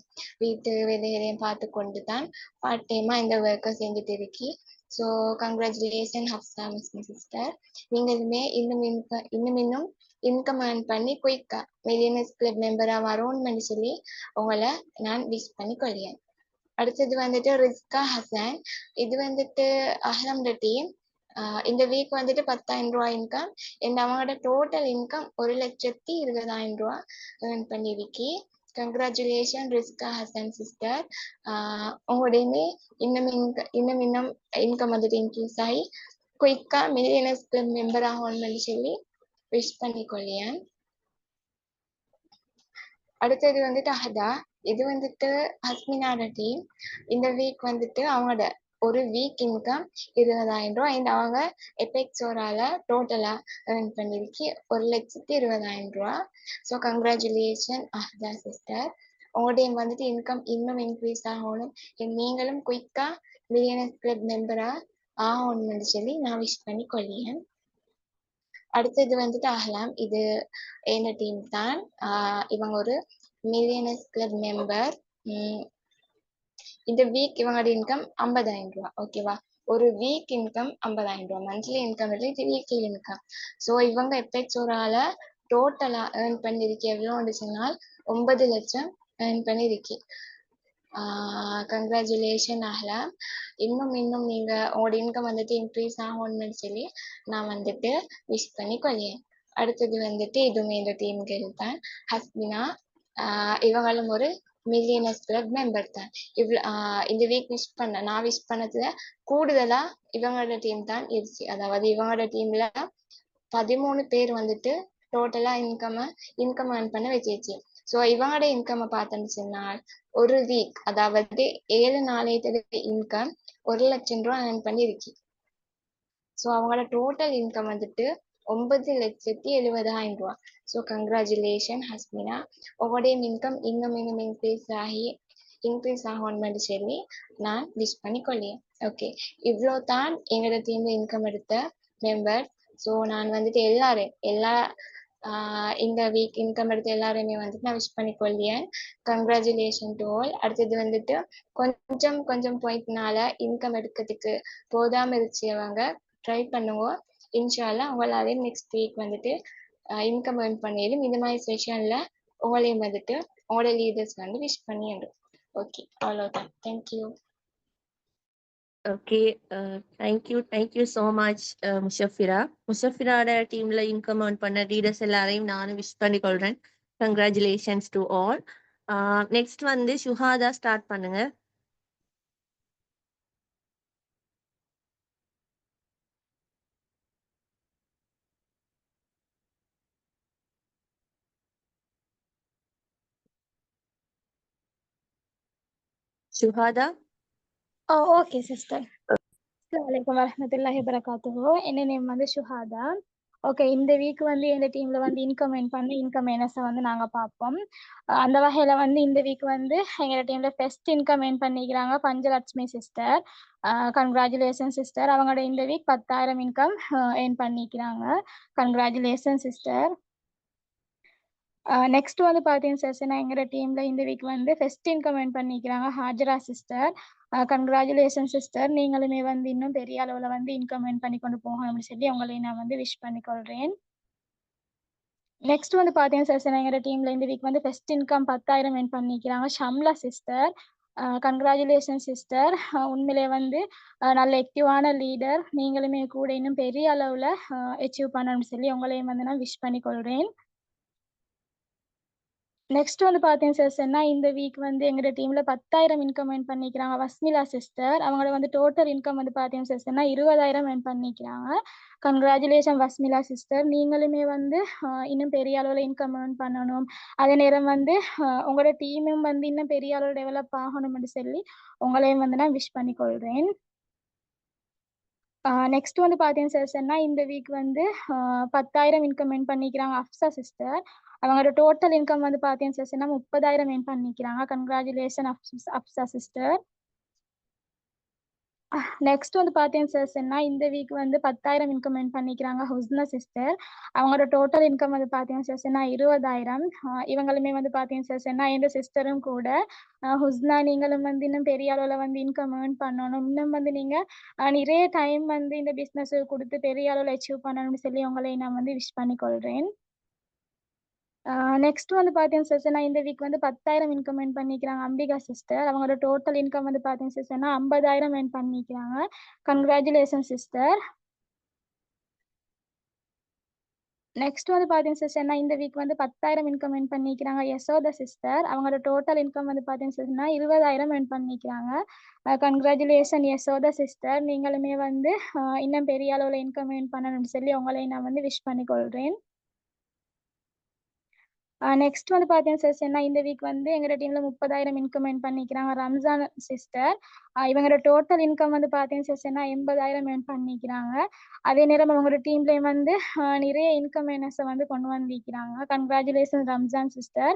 வீட்டு வேலைகளையும் பார்த்து கொண்டு தான் பார்ட் டைமாக இந்த ஒர்க்கை செஞ்சுட்டு இருக்கி. So congratulation Hafsa மிஸ்மி sister. நீங்களுமே இன்னும் இன்கம் earn பண்ணி குயிக்கா மில்லியனர்ஸ் கிளப் மெம்பராக வரணும்னு சொல்லி உங்களை நான் விஷ் பண்ணி கொள்கிறேன். அடுத்தது வந்துட்டு ரிஸ்கா ஹசன். இது வந்துட்டு அஹ்லம்ட டீம். இந்த வீக் வந்துட்டு 10,000 ரூபாய் இன்கம். அவங்களோட டோட்டல் இன்கம் 1,20,000 ரூபாய் earn பண்ணியிருக்கி. Congratulation Rizka Hasan sister. உங்களுடையுமே இன்னும் இன்கம் வந்துட்டு இன்க்ரீஸ் ஆகி குயிக்கா மில்லியனர்ஸ் கிளப் மெம்பர் ஆகணும்னு சொல்லி விஷ் பண்ணிக்கொள்ளேன். அடுத்தது வந்துட்டு அஹதா. இது வந்துட்டு ஹஸ்மினாட டீம். இந்த வீக் வந்துட்டு அவங்களோட ஒரு வீக் இன்கம் 20,000 ரூபாய். அவங்க எபெக்ஸோரால டோட்டலா earn பண்ணியிருக்கி 1,20,000 ரூபாய். So congratulation Ahada sister. உங்களுடைய வந்துட்டு இன்கம் இன்னும் இன்க்ரீஸ் ஆகணும். நீங்களும் குயிக்கா மில்லியனர்ஸ் கிளப் மெம்பரா ஆகணும்னு சொல்லி நான் விஷ் பண்ணி கொள்கிறேன். அடுத்தது வந்துட்டு அஹ்லாம். இது என்ன டீம் தான். இவங்க ஒரு மில்லியனர்ஸ் கிளப் மெம்பர். இந்த வீக் இவங்களோட இன்கம் 50,000 ரூபாய். ஓகேவா. ஒரு வீக் இன்கம் 50,000 ரூபாய். மந்த்லி இன்கம் இல்லை, இது வீக்லி இன்கம். ஸோ இவங்க எபெக்ஸோரால டோட்டலா ஏர்ன் பண்ணியிருக்கி எவ்வளோன்னு சொன்னால் 9 லட்சம் ஏர்ன் பண்ணியிருக்கி. கங்க்ராச்சுலேஷன் அஹ்லாம். இன்னும் நீங்க உங்களோட இன்கம் வந்துட்டு இன்க்ரீஸ் ஆகணும்னு சொல்லி நான் வந்துட்டு விஷ் பண்ணி கொள்கிறேன். அடுத்தது வந்துட்டு இதுவுமே இந்த டீம்கள் தான். ஹஸ்பினா. இவங்களும் ஒரு மில்லியனர்ஸ் கிளப் மெம்பர் தான். இந்த வீக் நான் விஷ் பண்ணதுல கூடுதலா இவங்களோட டீம் தான் இருந்துச்சு. அதாவது இவங்களோட டீம்ல 13 பேர் வந்துட்டு டோட்டலா இன்கம் ஏர்ன் பண்ண வச்சிருச்சு. ஸோ இவங்களோட இன்கம் பார்த்தோம்னு சொன்னால் ஒரு வீக் அதாவது 7 நாளையத்துல இன்கம் 1 லட்சம் ரூபாய் ஏர்ன் பண்ணி இருக்கு. ஸோ அவங்களோட டோட்டல் இன்கம் வந்துட்டு 9,70,000 ரூபாய். ஸோ கங்க்ராச்சுலேஷன் ஹஸ்மினா, உங்களுடைய இன்கம் இன்னும் இன்க்ரீஸ் ஆகணும்னு சொல்லி நான் விஷ் பண்ணி கொள்ளியேன். ஓகே, இவ்வளோ தான் எங்களோட டீம்ல இன்கம் எடுத்த மெம்பர். ஸோ நான் வந்துட்டு இந்த வீக் இன்கம் எடுத்த எல்லாருமே வந்துட்டு நான் விஷ் பண்ணி கொள்ளியேன். Congratulation to all. அடுத்தது வந்துட்டு கொஞ்சம் பாயிண்ட்னால இன்கம் எடுக்கிறதுக்கு போதாம இருந்துச்சவங்க ட்ரை பண்ணுங்க. இன்ஷால்லா உங்களாலே நெக்ஸ்ட் வீக் வந்துட்டு இன்கம் ஏர்ன் பண்ணிடும். இந்த மாதிரி செஷன்ல உங்களையும் வந்துட்டு உங்களோட லீடர்ஸ் வந்து விஷ் பண்ணிடும். ஓகே, அவ்வளோதான். Thank you. Okay, thank you so much Mushafira. முஷஃபிராட டீம்ல இன்கம் ஏர்ன் பண்ண லீடர்ஸ் எல்லாரையும் நானும் விஷ் பண்ணி கொள்றேன். Congratulations to all. நெக்ஸ்ட் வந்து ஷுஹாதா ஸ்டார்ட் பண்ணுங்க. ஷுஹாதா. Okay sister. அஸ்ஸலாமு வரஹ்மத்துல்லாஹி வபரகாத்துஹு. என்ன நேம் வந்து ஷுஹாதா. ஓகே, இந்த வீக் வந்து எங்க டீம்ல வந்து இன்கம் ஏர்னர்ஸை வந்து நாங்க பார்ப்போம். அந்த வகையில வந்து இந்த வீக் வந்து எங்க டீம்ல ஃபர்ஸ்ட் இன்கம் ஏர்ன் பண்ணிக்கிறாங்க பஞ்சலட்சுமி சிஸ்டர். Congratulation sister. அவங்களோட இந்த வீக் 10,000 இன்கம் ஏர்ன் பண்ணிக்கிறாங்க. Congratulation sister. நெக்ஸ்ட் வந்து பார்த்தீங்கன்னு சிஸ்டர், எங்களோட டீம்ல இந்த வீக் வந்து ஃபர்ஸ்ட் இன்கம் ஏர்ன் பண்ணிக்கிறாங்க ஹாஜரா சிஸ்டர். Congratulation sister. நீங்களுமே வந்து இன்னும் பெரிய அளவில் வந்து இன்கம் ஏர்ன் பண்ணி கொண்டு போகணும் அப்படின்னு சொல்லி உங்களையும் நான் வந்து விஷ் பண்ணிக்கொள்கிறேன். நெக்ஸ்ட் வந்து பார்த்தீங்கன்னா சிஸ்டர், எங்களோட டீம்ல இந்த வீக் வந்து ஃபர்ஸ்ட் இன்கம் 10,000 ஏர்ன் பண்ணிக்கிறாங்க ஷம்லா சிஸ்டர். Congratulation sister. உண்மையிலே வந்து நல்ல ஆக்டிவான லீடர். நீங்களுமே கூட இன்னும் பெரிய அளவில் அச்சீவ் பண்ணணும்னு சொல்லி உங்களையும் வந்து நான் விஷ் பண்ணிக்கொள்கிறேன். நெக்ஸ்ட் வந்து பார்த்தீங்கன்னா சிஸ்டர்னா இந்த வீக் வந்து எங்களோட டீம்ல 10,000 இன்கம் ஏர்ன் பண்ணிக்கிறாங்க வஸ்மிலா சிஸ்டர். அவங்களோட வந்து டோட்டல் இன்கம் வந்து பார்த்தீங்கன்னா சிஸ்டர்னா 20,000 ஏர்ன் பண்ணிக்கிறாங்க. Congratulation Wasmila sister. நீங்களுமே வந்து இன்னும் பெரிய அளவில் இன்கம் ஏர்ன் பண்ணணும். அதே நேரம் வந்து உங்களோட டீமும் வந்து இன்னும் பெரிய அளவில் டெவலப் ஆகணும்னு சொல்லி உங்களையும் வந்து நான் விஷ் பண்ணிக்கொள்கிறேன். நெக்ஸ்ட் வந்து பார்த்தீங்கன்னா சிஸ்டர்னா இந்த வீக் வந்து 10,000 இன்கம் ஏர்ன் பண்ணிக்கிறாங்க அஃப்சா சிஸ்டர். அவங்களோட டோட்டல் இன்கம் வந்து பார்த்தீங்கன்னா சிஸ்டர்னா 30,000 ஏர்ன் பண்ணிக்கிறாங்க. Congratulation Afsa sister. நெக்ஸ்ட் வந்து பார்த்தீங்கன்னா சிஸ்டர்னா இந்த வீக் வந்து 10,000 இன்கம் ஏர்ன் பண்ணிக்கிறாங்க ஹுஸ்னா சிஸ்டர். அவங்களோட டோட்டல் இன்கம் வந்து பார்த்தீங்கன்னா சிஸ்டர்னா 20,000. இவங்களுமே வந்து பார்த்தீங்கன்னா சிஸ்டர்னா எந்த சிஸ்டரும் கூட ஹுஸ்னா நீங்களும் வந்து இன்னும் பெரிய அளவில் வந்து இன்கம் ஏர்ன் பண்ணணும். இன்னும் வந்து நீங்கள் நிறைய டைம் வந்து இந்த பிஸ்னஸ் கொடுத்து பெரிய அளவில் அச்சீவ் பண்ணணும்னு சொல்லி உங்களை நான் வந்து விஷ் பண்ணிக்கொள்கிறேன். நெக்ஸ்ட் வந்து பார்த்தீங்கன்னா சிஸ்டர்னா இந்த வீக் வந்து 10,000 இன்கம் ஏர்ன் பண்ணிக்கிறாங்க அம்பிகா சிஸ்டர். அவங்களோட டோட்டல் இன்கம் வந்து பார்த்தீங்கன்னா சிஸ்டர்னா 50,000 ஏர்ன் பண்ணிக்கிறாங்க. Congratulation sister. நெக்ஸ்ட் வந்து பார்த்தீங்கன்னா சிஸ்டர்னா இந்த வீக் வந்து 10,000 இன்கம் ஏர்ன் பண்ணிக்கிறாங்க யசோதா சிஸ்டர். அவங்களோட டோட்டல் இன்கம் வந்து பார்த்தீங்கன்னா சிஸ்டர்னா 20,000 ஏர்ன் பண்ணிக்கிறாங்க. Congratulation Yashoda sister. நீங்களுமே வந்து இன்னும் பெரிய அளவில் இன்கம் ஏர்ன் பண்ணணும்னு சொல்லி உங்களை நான் வந்து விஷ் பண்ணிக்கொள்கிறேன். நெக்ஸ்ட் வந்து பார்த்தீங்கன்னா சிஸ்டர்னா இந்த வீக் வந்து எங்களோட டீம்ல 30,000 இன்கம் ஏர்ன் பண்ணிக்கிறாங்க ரம்ஜான் சிஸ்டர். இவங்களோட டோட்டல் இன்கம் வந்து பார்த்தீங்கன்னா சிஸ்டர்னா 80,000 ஏர்ன் பண்ணிக்கிறாங்க. அதே நேரம் அவங்களோட டீம்லேயும் வந்து நிறைய இன்கம் ஏர்னர்ஸை வந்து கொண்டு வந்திருக்கிறாங்க. Congratulation Ramzan sister.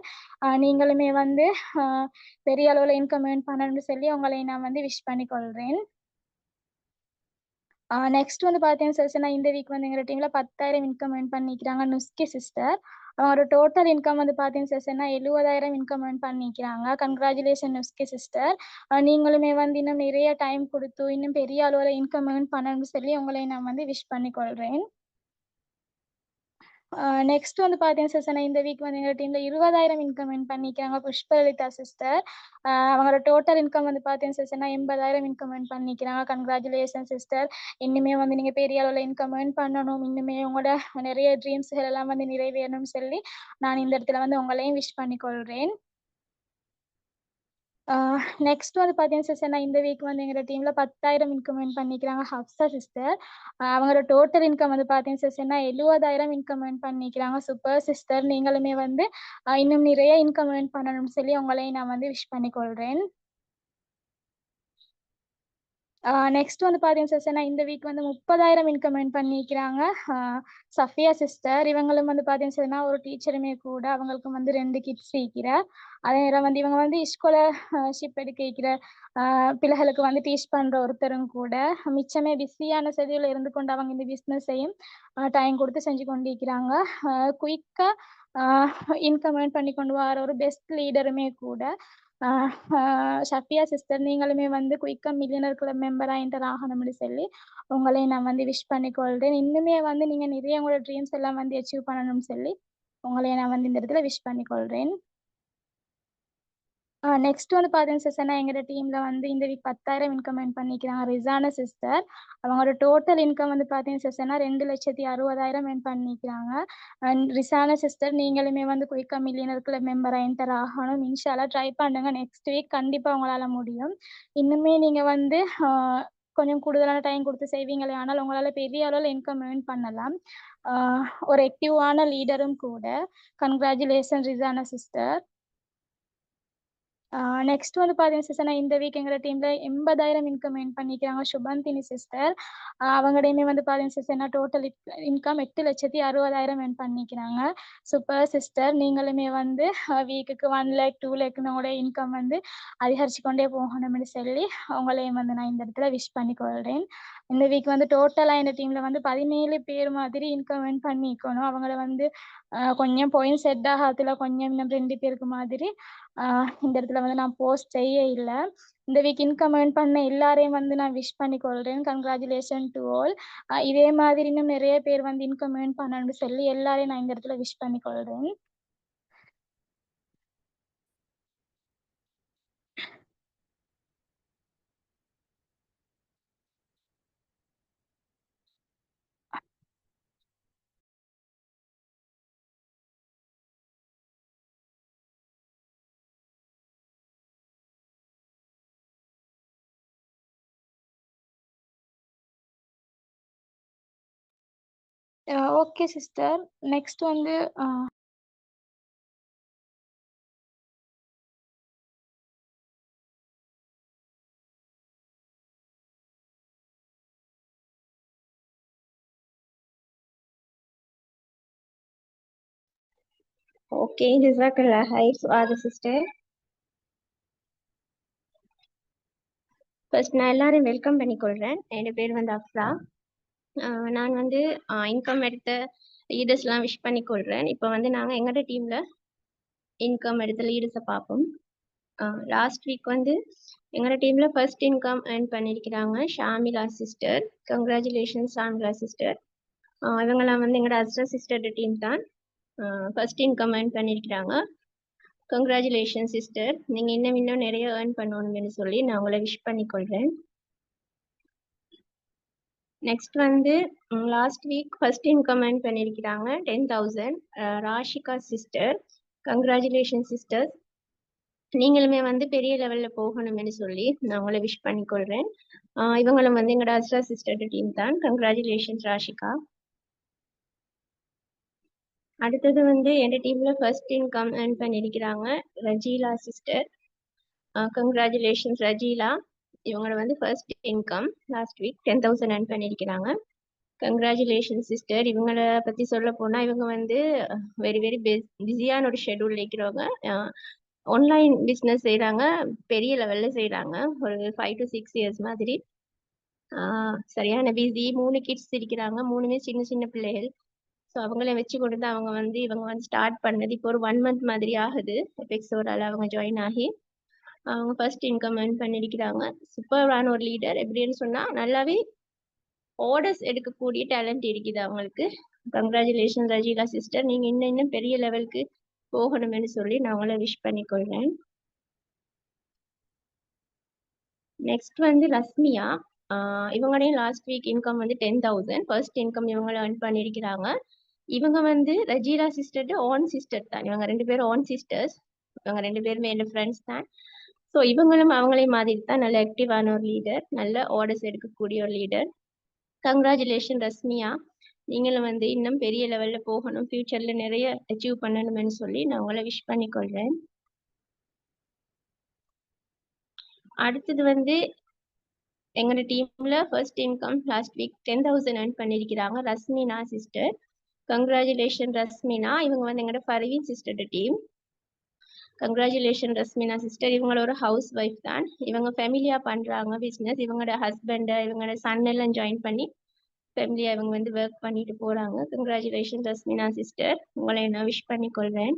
நீங்களுமே வந்து பெரிய அளவில் இன்கம் ஏர்ன் பண்ணணும்னு சொல்லி உங்களை நான் வந்து விஷ் பண்ணிக்கொள்கிறேன். நெக்ஸ்ட் வந்து பார்த்தீங்கன்னா சிஸ்டர்னா இந்த வீக் வந்து எங்களோட டீம்ல 10,000 இன்கம் ஏர்ன் பண்ணிக்கிறாங்க நுஸ்கி சிஸ்டர். அவங்களோட டோட்டல் இன்கம் வந்து பார்த்தீங்கன்னா சிஸ்டர்னா 70,000 இன்கம் ஏர்ன் பண்ணிக்கிறாங்க. Congratulation Nuski sister. நீங்களுமே வந்து இன்னும் நிறைய டைம் கொடுத்து இன்னும் பெரிய அளவில் இன்கம் ஏர்ன் பண்ணணும்னு சொல்லி உங்களை நான் வந்து விஷ் பண்ணிக்கொள்கிறேன். நெக்ஸ்ட் வந்து பார்த்தீங்கன்னா சிஸ்டர்னா இந்த வீக் வந்து எங்கள் டீம்ல 20,000 இன்கம் ஏர்ன் பண்ணிக்கிறாங்க புஷ்பலலிதா சிஸ்டர். அவங்களோட டோட்டல் இன்கம் வந்து பார்த்தீங்கன்னா சிஸ்டர்னா 80,000 இன்கம் ஏர்ன் பண்ணிக்கிறாங்க. Congratulation sister. இன்னுமே வந்து நீங்கள் பெரிய அளவில் இன்கம் ஏர்ன் பண்ணணும். இன்னுமே உங்களோட நிறைய ட்ரீம்ஸ்கள் எல்லாம் வந்து நிறைவேறணும்னு சொல்லி நான் இந்த இடத்துல வந்து உங்களையும் விஷ் பண்ணிக்கொள்கிறேன். நெக்ஸ்ட் வந்து பார்த்தீங்கன்னா சிஸ்டர், நான் இந்த வீக் வந்து எங்களோட டீம்ல 10,000 இன்கம் ஏர்ன் பண்ணிக்கிறாங்க ஹப்ஸா சிஸ்டர். அவங்களோட டோட்டல் இன்கம் வந்து பார்த்தீங்கன்னா சிஸ்டர்னா 70,000 இன்கம் ஏர்ன் பண்ணிக்கிறாங்க. Super sister. நீங்களுமே வந்து இன்னும் நிறைய இன்கம் ஏர்ன் பண்ணணும்னு சொல்லி உங்களையும் நான் வந்து விஷ் பண்ணிக்கொள்கிறேன். நெக்ஸ்ட் வந்து பார்த்தீங்கன்னா சிஸ்டர், நான் இந்த வீக் வந்து 30,000 இன்கம் ஏர்ன் பண்ணிக்கிறாங்க சஃபியா சிஸ்டர். இவங்களும் வந்து பார்த்தீங்கன்னா சிஸ்டர்னா ஒரு டீச்சருமே கூட. அவங்களுக்கும் வந்து 2 கிட்ஸ் இருக்கிற. அதே நேரம் வந்து இவங்க வந்து ஸ்காலர்ஷிப் எடுக்க இருக்கிற பிள்ளைகளுக்கு வந்து டீச் பண்ணுற ஒருத்தரும் கூட. மிச்சமே பிஸியான ஷெட்யூல் இருந்து கொண்டு அவங்க இந்த பிஸ்னஸையும் டைம் கொடுத்து செஞ்சு கொண்டிருக்கிறாங்க. குயிக்காக இன்கம் ஏர்ன் பண்ணி கொண்டு வர ஒரு பெஸ்ட் லீடருமே கூட. ஷஃபியா சிஸ்டர், நீங்களுமே வந்து குயிக்கா மில்லியனர் கிளப் மெம்பரா என்டர் ஆகணும்னு சொல்லி உங்களை நான் வந்து விஷ் பண்ணிக்கொள்கிறேன். இன்னுமே வந்து நீங்க நிறைய உங்களோட ட்ரீம்ஸ் எல்லாம் வந்து அச்சீவ் பண்ணணும்னு சொல்லி உங்களை நான் வந்து இந்த இடத்துல விஷ் பண்ணிக்கொள்கிறேன். நெக்ஸ்ட் வந்து பார்த்தீங்கன்னா சிஸ்டர், நான் எங்களோட டீம்ல வந்து இந்த வீக் 10,000 இன்கம் ஏர்ன் பண்ணிக்கிறாங்க ரிசானா சிஸ்டர். அவங்களோட டோட்டல் இன்கம் வந்து பார்த்தீங்கன்னா சிஸ்டர்னா 2,60,000 ஏர்ன் பண்ணிக்கிறாங்க. அண்ட் ரிசானா சிஸ்டர், நீங்களுமே வந்து குயிக்கா மில்லியனர் கிளப் மெம்பரா என்டர் ஆகணும். இன்ஷால்லா ட்ரை பண்ணுங்க. நெக்ஸ்ட் வீக் கண்டிப்பா உங்களால முடியும். இன்னுமே நீங்க வந்து கொஞ்சம் கூடுதலான டைம் கொடுத்து செய்வீங்களே, ஆனால் உங்களால பெரிய அளவில் இன்கம் ஏர்ன் பண்ணலாம். ஒரு ஆக்டிவான லீடரும் கூட. Congratulation Rizana sister. நெக்ஸ்ட் வந்து பார்த்தீங்கன்னா சிஸ்டர், நான் இந்த வீக் எங்களோட டீம்ல 80,000 இன்கம் ஏர்ன் பண்ணிக்கிறாங்க சுபந்தினி சிஸ்டர். அவங்கடையுமே வந்து பார்த்தீங்கன்னா சிஸ்டர்னா டோட்டல் இன்கம் 8,60,000 ஏர்ன் பண்ணிக்கிறாங்க. Super sister. நீங்களுமே வந்து வீக்குக்கு 1 lakh 2 lakhனோட இன்கம் வந்து அதிகரிச்சு கொண்டே போகணும்னு சொல்லி உங்களையும் வந்து நான் இந்த இடத்துல விஷ் பண்ணிக்கொள்கிறேன். இந்த வீக் வந்து டோட்டலாக இந்த டீம்ல வந்து 17 பேர் மாதிரி இன்கம் ஏர்ன் பண்ணிக்கணும். அவங்கள வந்து கொஞ்சம் பாயிண்ட் செட் ஆகாதுல, கொஞ்சம் இன்னும் 2 பேருக்கு மாதிரி இந்த இடத்துல வந்து நான் போஸ்ட் செய்ய இல்லை. இந்த வீக் இன்கம் ஏர்ன் பண்ண எல்லாரையும் வந்து நான் விஷ் பண்ணிக்கொள்கிறேன். Congratulation to all. இதே மாதிரி இன்னும் நிறைய பேர் வந்து இன்கம் ஏர்ன் பண்ணணும்னு சொல்லி எல்லாரையும் நான் இந்த இடத்துல விஷ் பண்ணிக்கொள்கிறேன். Okay sister. நெக்ஸ்ட் வந்து ஓகே, ஜஸாக்கல்லாஹ். Hi Suada sister. ஃபர்ஸ்ட் நான் எல்லாரையும் வெல்கம் பண்ணிக்கொள்கிறேன். என் பேர் வந்து அஃப்ரா. நான் வந்து இன்கம் எடுத்த லீடர்ஸ்லாம் விஷ் பண்ணிக்கொள்கிறேன். இப்போ வந்து நாங்கள் எங்களோட டீமில் இன்கம் எடுத்த லீடர்ஸை பார்ப்போம். லாஸ்ட் வீக் வந்து எங்களோட டீமில் ஃபர்ஸ்ட் இன்கம் ஏர்ன் பண்ணியிருக்கிறாங்க Shamila sister. Congratulation Shamila sister. இவங்கெல்லாம் வந்து எங்களோட அஸ்ரா சிஸ்டர் டீம் தான். ஃபர்ஸ்ட் இன்கம் ஏர்ன் பண்ணியிருக்கிறாங்க. Congratulation sister. நீங்கள் இன்னும் நிறைய ஏர்ன் பண்ணணும்னு சொல்லி நான் உங்களை விஷ் பண்ணிக்கொள்கிறேன். நெக்ஸ்ட் வந்து last week first income earn பண்ணியிருக்கிறாங்க 10,000 ராஷிகா சிஸ்டர். Congratulation sister. நீங்களுமே வந்து பெரிய லெவலில் போகணும்னு சொல்லி நான் உங்களை விஷ் பண்ணிக்கொள்கிறேன். இவங்களும் வந்து எங்களோட அஸ்ரா சிஸ்டர் டீம் தான். கங்க்ராச்சுலேஷன்ஸ் ராஷிகா. அடுத்தது வந்து என் டீமில் ஃபர்ஸ்ட் இன்கம் ஏர்ன் பண்ணியிருக்கிறாங்க ரஜீலா சிஸ்டர். கங்க்ராச்சுலேஷன்ஸ் ரஜீலா. இவங்களோட வந்து first income last week 10,000 earn பண்ணியிருக்கிறாங்க. Congratulation sister. இவங்களை பற்றி சொல்ல போனால் இவங்க வந்து வெரி வெரி பிஸியான ஒரு ஷெடியூல் இருக்கிறவங்க. ஆன்லைன் பிஸ்னஸ் செய்கிறாங்க, பெரிய லெவலில் செய்கிறாங்க. ஒரு 5 to 6 years மாதிரி. சரியான பிஸி. 3 கிட்ஸ் இருக்கிறாங்க, 3மே சின்ன சின்ன பிள்ளைகள். ஸோ அவங்கள வச்சு கொண்டு தான் இவங்க வந்து ஸ்டார்ட் பண்ணது. இப்போ ஒரு 1 month மாதிரி ஆகுது எபெக்ஸோடால அவங்க ஜாயின் ஆகி. அவங்க ஃபர்ஸ்ட் இன்கம் ஏர்ன் பண்ணியிருக்கிறாங்க. சூப்பரான ஒரு லீடர். எப்படின்னு சொன்னால் நல்லாவே ஆர்டர்ஸ் எடுக்கக்கூடிய டேலண்ட் இருக்குது அவங்களுக்கு. Congratulation Rajeela sister. நீங்கள் இன்னும் பெரிய லெவலுக்கு போகணும்னு சொல்லி நான் உங்களை விஷ் பண்ணிக்கொள்கிறேன். நெக்ஸ்ட் வந்து லஸ்மியா. இவங்களையும் லாஸ்ட் வீக் இன்கம் வந்து 10,000 ஃபர்ஸ்ட் இன்கம் இவங்களை ஏர்ன் பண்ணியிருக்கிறாங்க. இவங்க வந்து ரஜீலா சிஸ்டர் ஓன் சிஸ்டர் தான். இவங்க 2 பேரும் ஓன் சிஸ்டர்ஸ். இவங்க 2 பேருமே என் ஃப்ரெண்ட்ஸ் தான். ஸோ இவங்களும் அவங்களே மாதிரி தான் நல்ல ஆக்டிவான ஒரு லீடர், நல்ல ஆர்டர்ஸ் எடுக்கக்கூடிய ஒரு லீடர். கங்க்ராச்சுலேஷன் ரஸ்மியா, நீங்களும் வந்து இன்னும் பெரிய லெவல்ல போகணும், ஃபியூச்சர்ல நிறைய அச்சீவ் பண்ணணும்னு சொல்லி நான் உங்களை விஷ் பண்ணிக்கொள்றேன். அடுத்தது வந்து எங்களோட டீம்ல first income last week 10,000 earn பண்ணியிருக்கிறாங்க ரஸ்மினா சிஸ்டர். கங்க்ராச்சுலேஷன் ரஸ்மினா. இவங்க வந்து எங்களோட ஃபர்வீன் சிஸ்டரோட டீம். Congratulation Rasmina sister. இவங்களோட ஒரு ஹவுஸ் ஒய்ஃப் தான். இவங்க ஃபேமிலியா பண்றாங்க பிசினஸ். இவங்களோட ஹஸ்பண்ட் இவங்களோட சன் எல்லாம் ஜாயின் பண்ணி ஃபேமிலியா இவங்க வந்து ஒர்க் பண்ணிட்டு போறாங்க. கங்க்ராச்சுலேஷன் ரஸ்மினா சிஸ்டர், உங்களை நான் விஷ் பண்ணிக்கொள்றேன்.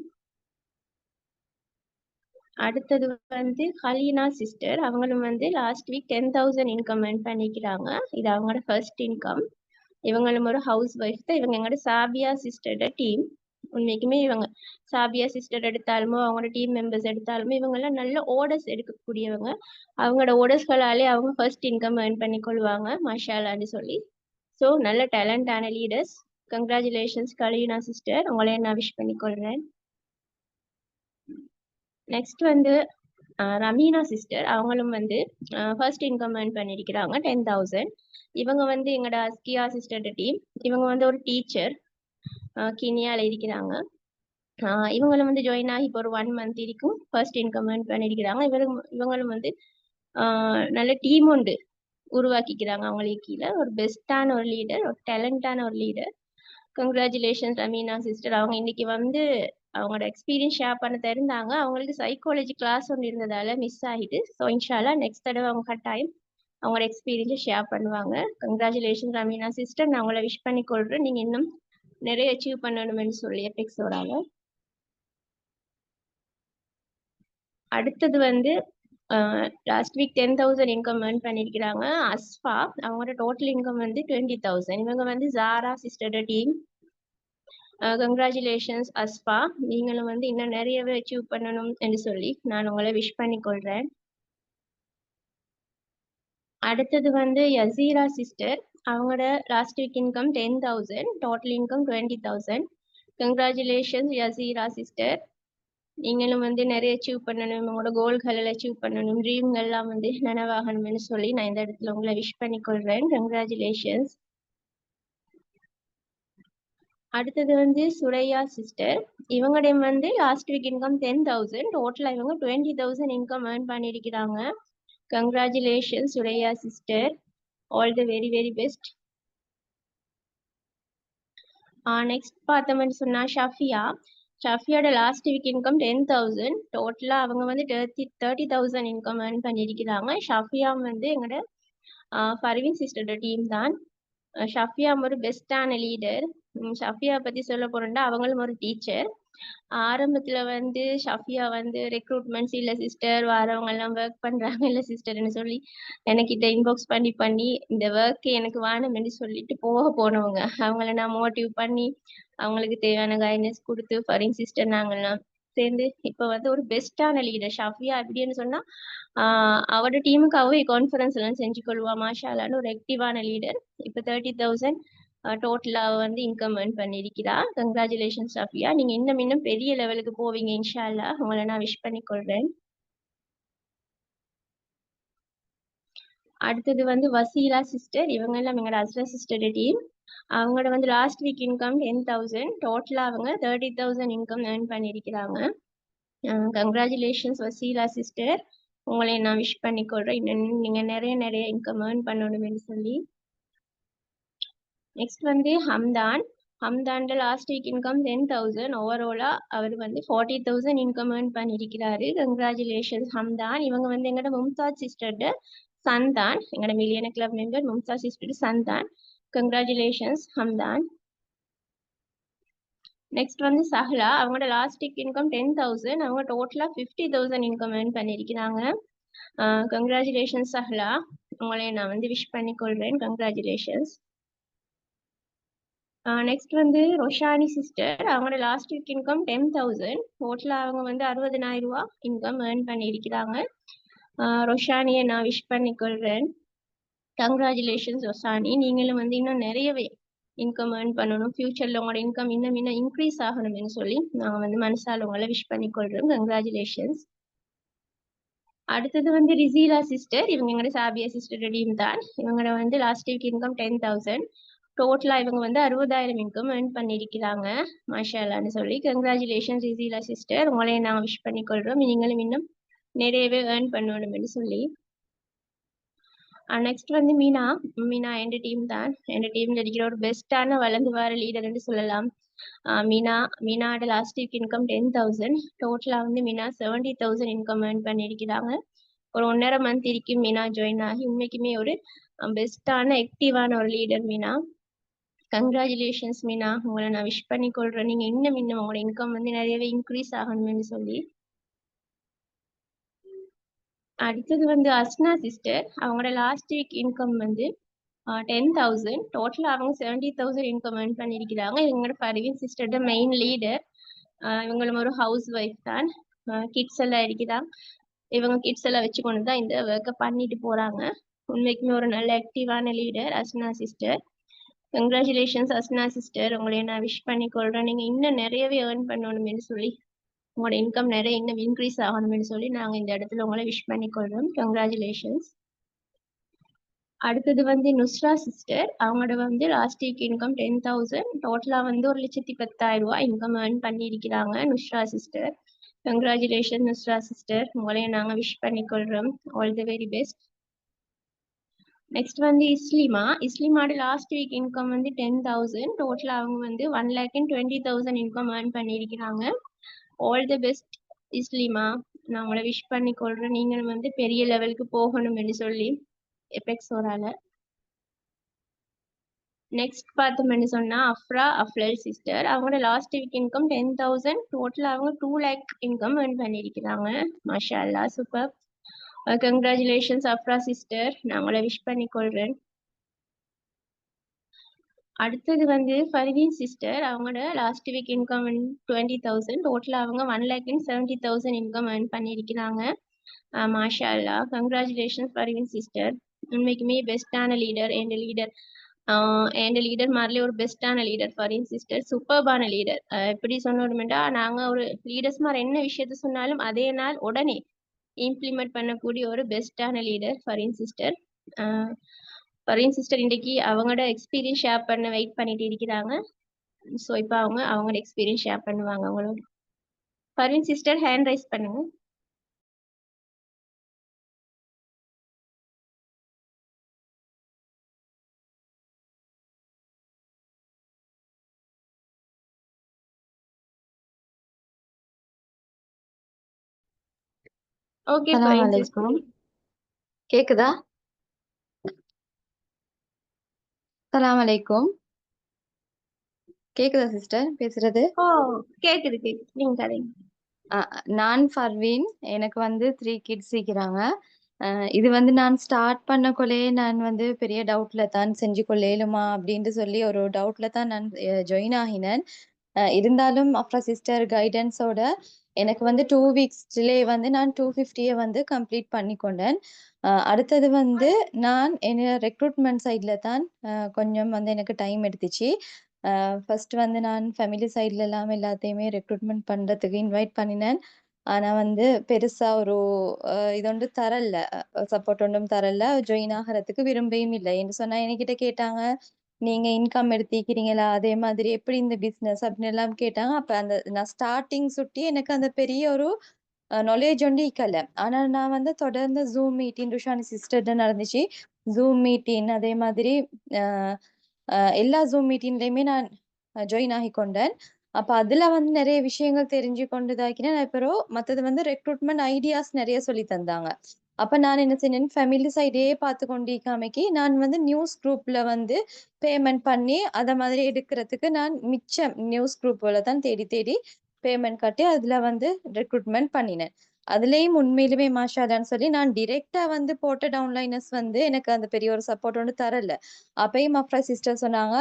அடுத்தது வந்து ஹலீனா சிஸ்டர். அவங்களும் வந்து லாஸ்ட் வீக் 10,000 இன்கம் earn பண்ணிக்கிறாங்க. இது அவங்களோட ஃபர்ஸ்ட் இன்கம். இவங்களும் ஒரு ஹவுஸ் ஒய்ஃப் தான். இவங்க எங்களோட சாபியா சிஸ்டரோட டீம். உண்மைக்குமே இவங்க சாபியா சிஸ்டர் எடுத்தாலுமோ அவங்களோட டீம் மெம்பர்ஸ் எடுத்தாலுமோ இவங்க எல்லாம் நல்ல ஓர்டர்ஸ் எடுக்கக்கூடியவங்க. அவங்களோட ஓர்டர்ஸ்களாலே அவங்க ஃபர்ஸ்ட் இன்கம் earn பண்ணிக்கொள்வாங்க மாஷாலான்னு சொல்லி. ஸோ நல்ல டேலண்டான லீடர்ஸ். கங்க்ராச்சுலேஷன்ஸ் கலீனா சிஸ்டர், உங்களை நான் விஷ் பண்ணிக்கொள்றேன். நெக்ஸ்ட் வந்து ரமீனா சிஸ்டர். அவங்களும் வந்து ஃபர்ஸ்ட் இன்கம் earn பண்ணியிருக்கிறாங்க 10,000. இவங்க வந்து எங்களோட அஸ்கியா சிஸ்டர் டீம். இவங்க வந்து ஒரு டீச்சர், கினியால இருக்கிறாங்க. இவங்களும் வந்து ஜாயின் ஆகி இப்போ ஒரு 1 month இருக்கும் ஃபர்ஸ்ட் இன்கம் earn பண்ணியிருக்கிறாங்க. இவங்களும் வந்து நல்ல டீம் உண்டு உருவாக்கிக்கிறாங்க. அவங்களுக்கு கீழே ஒரு பெஸ்டான ஒரு லீடர், ஒரு டேலண்டான ஒரு லீடர். Congratulations ரமீனா sister. அவங்க இன்னைக்கு வந்து அவங்களோட எக்ஸ்பீரியன்ஸ் ஷேர் பண்ண தெரிந்தாங்க. அவங்களுக்கு சைக்காலஜி கிளாஸ் ஒன்று இருந்ததால மிஸ் ஆகிட்டு. ஸோ இன்ஷால்லா நெக்ஸ்ட் தடவை அவங்க கட்டாயம் அவங்களோட எக்ஸ்பீரியன்ஸை ஷேர் பண்ணுவாங்க. கங்க்ராச்சுலேஷன் ரமீனா சிஸ்டர், நான் உங்களை விஷ் பண்ணிக்கொள்றேன். நீங்க இன்னும் நிறைய அச்சீவ் பண்ணணும்னு சொல்லி எபிக்ஸோடால. அடுத்தது வந்து லாஸ்ட் வீக் 10,000 இன்கம் earn பண்ணியிருக்கிறாங்க அஸ்ஃபா. அவங்களோட டோட்டல் இன்கம் வந்து 20,000. இவங்க வந்து ஜாரா சிஸ்டரோட டீம். கங்க்ராச்சுலேஷன்ஸ் அஸ்ஃபா, நீங்களும் வந்து இன்னும் நிறையவே அச்சீவ் பண்ணணும் என்று சொல்லி நான் உங்களை விஷ் பண்ணிக்கொள்றேன். அடுத்தது வந்து யசீரா சிஸ்டர். அவங்களோட last week income 10,000, total income 20,000. Congratulations Yaseera sister, நீங்களும் வந்து நிறைய அச்சீவ் பண்ணணும், உங்களோட கோல்கள் எல்லாம் அச்சீவ் பண்ணணும், ட்ரீம்கள் எல்லாம் வந்து நனவாகணும்னு சொல்லி நான் இந்த இடத்துல உங்களை விஷ் பண்ணிக்கொள்றேன். கங்க்ராச்சுலேஷன்ஸ். அடுத்தது வந்து சுரையா சிஸ்டர். இவங்களுடைய வந்து லாஸ்ட் வீக் இன்கம் 10,000, டோட்டலா இவங்க 20,000 இன்கம் earn பண்ணியிருக்கிறாங்க. Congratulation சுரையா sister, all the very very best. Next பார்த்தோம்னு சொன்னா ஷஃபியா. ஷஃபியோட லாஸ்ட் வீக் இன்கம் 10,000, டோட்டலா அவங்க வந்து 30,000 இன்கம் earn பண்ணியிருக்கிறாங்க. ஷஃபியா வந்து எங்களோட ஃபர்வீன் சிஸ்டரோட டீம் தான். ஷஃபியா ஒரு பெஸ்டான லீடர். ஷஃபியா பத்தி சொல்ல போறோம்னா அவங்களும் ஒரு டீச்சர். ஆரம்பத்துல வந்து ஷஃபியா வந்து ரெக்ரூட்மெண்ட்ஸ் இல்ல சிஸ்டர், வரவங்க எல்லாம் ஒர்க் பண்றாங்க இல்ல சிஸ்டர்னு சொல்லி எனக்கிட்ட இன்பாக்ஸ் பண்ணி இந்த ஒர்க் எனக்கு வேணும்னு சொல்லிட்டு போனவங்க. அவங்கள நான் மோட்டிவ் பண்ணி அவங்களுக்கு தேவையான கைட்னஸ் கொடுத்து ஃபரின் சிஸ்டர் நாங்கெல்லாம் சேர்ந்து இப்ப வந்து ஒரு பெஸ்டான லீடர் ஷஃபியா. அப்படின்னு சொன்னா அவரோட டீமுக்கு அவே கான்ஃபரன்ஸ் எல்லாம் செஞ்சு கொள்வா. மாஷாலான்னு ஒரு ஆக்டிவான லீடர். இப்ப 30,000 டோட்டலா வந்து இன்கம் earn பண்ணியிருக்கிறா. கங்க்ராச்சுலேஷன் ஷஃபியா, நீங்க இன்னும் பெரிய லெவலுக்கு போவீங்க இன்ஷா அல்லாஹ், உங்களை நான் விஷ் பண்ணிக்கொள்றேன். அடுத்தது வந்து வசீலா சிஸ்டர். இவங்க எல்லாம் எங்களோட அஸ்ரா சிஸ்டர் டீம். அவங்களோட வந்து லாஸ்ட் வீக் இன்கம் 10,000, டோட்டலா அவங்க 30,000 இன்கம் earn பண்ணியிருக்கிறாங்க. கங்க்ராச்சுலேஷன்ஸ் வசீலா சிஸ்டர், உங்களை நான் விஷ் பண்ணிக்கொள்றேன். இன்னும் நீங்க நிறைய இன்கம் earn பண்ணணும்னு சொல்லி. நெக்ஸ்ட் வந்து ஹம்தான். ஹம்தான்ல லாஸ்ட் வீக் இன்கம் 10,000, ஓவராலா அவர் வந்து 40,000 இன்கம் earn பண்ணியிருக்கிறாரு. கங்க்ராச்சுலேஷன்ஸ் ஹம்தான். இவங்க வந்து எங்களோட மும்தாஜ் சிஸ்டர்ட சன் தான், எங்களோட millionaire club member Mumtaj sister son தான். கங்க்ராச்சுலேஷன்ஸ் ஹம்தான். நெக்ஸ்ட் வந்து சஹ்லா. அவங்களோட லாஸ்ட் வீக் இன்கம் 10,000, அவங்க டோட்டலா 50,000 இன்கம் earn பண்ணியிருக்கிறாங்க. கங்க்ராச்சுலேஷன்ஸ் சஹ்லா, உங்களை நான் வந்து விஷ் பண்ணிக்கொள்றேன். கங்க்ராச்சுலேஷன்ஸ். நெக்ஸ்ட் வந்து ரொஷானி சிஸ்டர். அவங்களோட லாஸ்ட் வீக் இன்கம் 10,000, டோட்டலா அவங்க வந்து 60,000 ரூபாய் இன்கம் earn பண்ணியிருக்கிறாங்க. ரொஷானியை நான் விஷ் பண்ணிக்கொள்றேன். கங்க்ராச்சுலேஷன்ஸ் ரொஷானி, நீங்களும் வந்து இன்னும் நிறையவே இன்கம் earn பண்ணணும், ஃபியூச்சர்ல உங்களோட இன்கம் இன்னும் இன்க்ரீஸ் ஆகணும்னு சொல்லி நான் வந்து மனசால உங்களை விஷ் பண்ணிக்கொள்றேன். கங்க்ராச்சுலேஷன்ஸ். அடுத்தது வந்து ரிசீலா சிஸ்டர், இவங்க எங்களோட சாபியா சிஸ்டர் டீம் தான். இவங்களோட வந்து லாஸ்ட் வீக் இன்கம் 10,000. டோட்டலா இவங்க வந்து 60,000 இன்கம் earn பண்ணியிருக்கிறாங்க. மாஷா அல்லான்னு சொல்லி கங்க்ராச்சுலேஷன் ரிசீலா சிஸ்டர், உங்களையும் நாங்கள் விஷ் பண்ணிக்கொள்றோம். நீங்களும் இன்னும் நிறையவே ஏர்ன் பண்ணணும்னு சொல்லி. நெக்ஸ்ட் வந்து மீனா. மீனா எந்த டீம் தான். எந்த டீம்ல இருக்கிற ஒரு பெஸ்டான வளர்ந்து வர லீடர்னு சொல்லலாம். மீனாவோட லாஸ்ட் வீக் இன்கம் 10,000. டோட்டலா வந்து மீனா 70,000 இன்கம் earn பண்ணியிருக்கிறாங்க. ஒரு 1.5 மந்த் இருக்கும் மீனா ஜாயின் ஆகி. உண்மைக்குமே ஒரு பெஸ்டான ஆக்டிவான ஒரு லீடர் மீனா. கங்க்ராச்சுலேஷன்ஸ் மீனா, உங்களை நான் விஷ் பண்ணிக்கொள்றேன். நீங்க இன்னும் உங்களோட இன்கம் வந்து நிறையவே இன்க்ரீஸ் ஆகணும்னு சொல்லி. அடுத்தது வந்து அஸ்னா சிஸ்டர், அவங்களோட லாஸ்ட் வீக் இன்கம் வந்து 10,000. டோட்டலா அவங்க 70,000 இன்கம் earn பண்ணியிருக்கிறாங்க. இவங்களோட பர்வீன் சிஸ்டரோட மெயின் லீடர். இவங்களும் ஒரு ஹவுஸ் ஒய்ஃப் தான். கிட்ஸ் எல்லாம் இருக்கிறாங்க. இவங்க கிட்ஸ் எல்லாம் வச்சு கொண்டு தான் இந்த ஒர்க்கை பண்ணிட்டு போறாங்க. உண்மைக்குமே ஒரு நல்ல ஆக்டிவான லீடர் அஸ்னா சிஸ்டர். கங்க்ராச்சுலேஷன்ஸ் அஸ்னா சிஸ்டர், உங்களை நான் விஷ் பண்ணிக்கொள்றேன். நீங்க இன்னும் நிறையவே ஏர்ன் பண்ணணும்னு சொல்லி, உங்களோட இன்கம் நிறைய இன்னும் இன்க்ரீஸ் ஆகணும்னு சொல்லி நாங்க இந்த இடத்துல உங்களை விஷ் பண்ணிக்கொள்றோம். கங்க்ராச்சுலேஷன்ஸ். அடுத்தது வந்து நுஸ்ரா சிஸ்டர், அவங்களோட வந்து லாஸ்ட் வீக் இன்கம் 10,000. டோட்டலா வந்து 1,10,000 ரூபாய் இன்கம் earn பண்ணியிருக்கிறாங்க Nusra sister. Congratulation Nusra sister, உங்களையும் நாங்க விஷ் பண்ணிக்கொள்றோம். All the very best. Next வந்து இஸ்லிமாவோட லாஸ்ட் வீக் இன்கம் வந்து 10,000. டோட்டலா அவங்க வந்து 1,20,000 இன்கம் earn பண்ணியிருக்கிறாங்க. ஆல் தி பெஸ்ட் இஸ்லிமா, நான் உங்களை விஷ் பண்ணிக்கொள்றேன். நீங்களும் வந்து பெரிய லெவலுக்கு போகணும்னு சொல்லி எபெக்ஸோரால. நெக்ஸ்ட் பார்த்தோம்னு சொன்னா அஃப்லல் சிஸ்டர், அவங்களோட லாஸ்ட் வீக் இன்கம் 10,000. டோட்டலா அவங்க 2 lakh இன்கம் earn பண்ணியிருக்கிறாங்க. மாஷா அல்லாஹ், சூப்பர். கங்க்ராச்சுலேஷன்ஸ் அஃப்ரா சிஸ்டர், நான் உங்களை விஷ் பண்ணிக்கொள்றேன். அடுத்தது வந்து ஃபர்வீன் சிஸ்டர், அவங்களோட லாஸ்ட் வீக் இன்கம் 20,000. டோட்டலா அவங்க 1,70,000 இன்கம் earn பண்ணியிருக்கிறாங்க. மாஷா அல்லாஹ், கங்க்ராச்சுலேஷன்ஸ் ஃபர்வீன் சிஸ்டர், உண்மைக்குமே பெஸ்டான லீடர். என் லீடர் மாதிரிலே ஒரு பெஸ்டான லீடர் ஃபர்வீன் சிஸ்டர், சூப்பர்பான லீடர். எப்படி சொன்னோம்னா, நாங்க ஒரு லீடர்ஸ் மாதிரி என்ன விஷயத்த சொன்னாலும் அதே நாள் உடனே இம்ப்ளிமெண்ட் பண்ணக்கூடிய ஒரு பெஸ்டான leader Farveen sister. Farveen sister இன்றைக்கு அவங்களோட எக்ஸ்பீரியன்ஸ் ஷேர் பண்ண வெயிட் பண்ணிட்டு இருக்கிறாங்க. ஸோ இப்போ அவங்களோட எக்ஸ்பீரியன்ஸ் ஷேர் பண்ணுவாங்க அவங்களோட. ஃபர்வீன் சிஸ்டர் ஹேண்ட் ரைஸ் பண்ணுங்க. Okay Farveen sister. அலைக்கும். கேக்குதா? சலாம் அலைக்கும். கேக்குதா சிஸ்டர் பேசுறது? ஓ, கேக்குது. நீங்க கதைங்க. நான் ஃபர்வீன். எனக்கு வந்து 3 கிட்ஸ் இருக்கிறாங்க. இது வந்து நான் ஸ்டார்ட் பண்ணக்குள்ளே நான் வந்து பெரிய டவுட்ல தான் செஞ்சு கொள்ளேலுமா அப்படின்ட்டு சொல்லி ஒரு டவுட்ல தான் நான் ஜாயின் ஆகினேன். இருந்தாலும் அப்ரா சிஸ்டர் கைடன்ஸோட எனக்கு வந்து 2 வீக்ஸ்லேயே வந்து நான் 250 வந்து கம்ப்ளீட் பண்ணி கொண்டேன். அடுத்தது வந்து நான் என்ன ரெக்ரூட்மெண்ட் சைட்ல தான் கொஞ்சம் வந்து எனக்கு டைம் எடுத்துச்சு. ஃபர்ஸ்ட் வந்து நான் ஃபேமிலி சைட்ல எல்லாம் எல்லாத்தையுமே ரெக்ரூட்மெண்ட் பண்றதுக்கு இன்வைட் பண்ணினேன். ஆனா வந்து பெருசா ஒரு இதொண்டு தரல, சப்போர்ட் ஒன்றும் தரல, ஜாயின் ஆகிறதுக்கு விரும்பியும் இல்லை என்று சொன்னா என்கிட்ட கேட்டாங்க, நீங்க இன்கம் எடுத்திக்கிறீங்களா, அதே மாதிரி எப்படி இந்த பிசினஸ் அப்படின்னு எல்லாம் கேட்டாங்க. அப்ப அந்த நான் ஸ்டார்டிங் சுட்டி எனக்கு அந்த பெரிய ஒரு நாலேஜ் ஒன்று இக்கல. ஆனா நான் வந்து தொடர்ந்து ஜூம் மீட்டிங் ருஷானி சிஸ்டர்ட நடந்துச்சு. ஜூம் மீட்டிங் அதே மாதிரி எல்லா ஜூம் மீட்டிங்லயுமே நான் ஜாயின் ஆகி கொண்டேன். அப்ப அதுல வந்து நிறைய விஷயங்கள் தெரிஞ்சு கொண்டுதாக்கினேன். அப்புறம் மத்தது வந்து ரெக்ரூட்மெண்ட் ஐடியாஸ் நிறைய சொல்லி தந்தாங்க. அப்ப நான் என்ன செஞ்சேன், ஃபேமிலி சைடே பார்த்து கொண்டிருக்காமைக்கு நான் வந்து நியூஸ் குரூப்ல வந்து பேமெண்ட் பண்ணி அத மாதிரி எடுக்கிறதுக்கு நான் மிச்சம் நியூஸ் குரூப்ல தான் தேடி தேடி பேமெண்ட் கட்டி அதுல வந்து ரெக்ரூட்மெண்ட் பண்ணினேன். அதுலயும் உண்மையிலுமே மாஷாதான்னு சொல்லி நான் டிரெக்டா வந்து போட்ட டவுன்லைனர்ஸ் வந்து எனக்கு அந்த பெரிய ஒரு சப்போர்ட் ஒன்று தரல. அப்பயும் அப்ரா சிஸ்டர் சொன்னாங்க,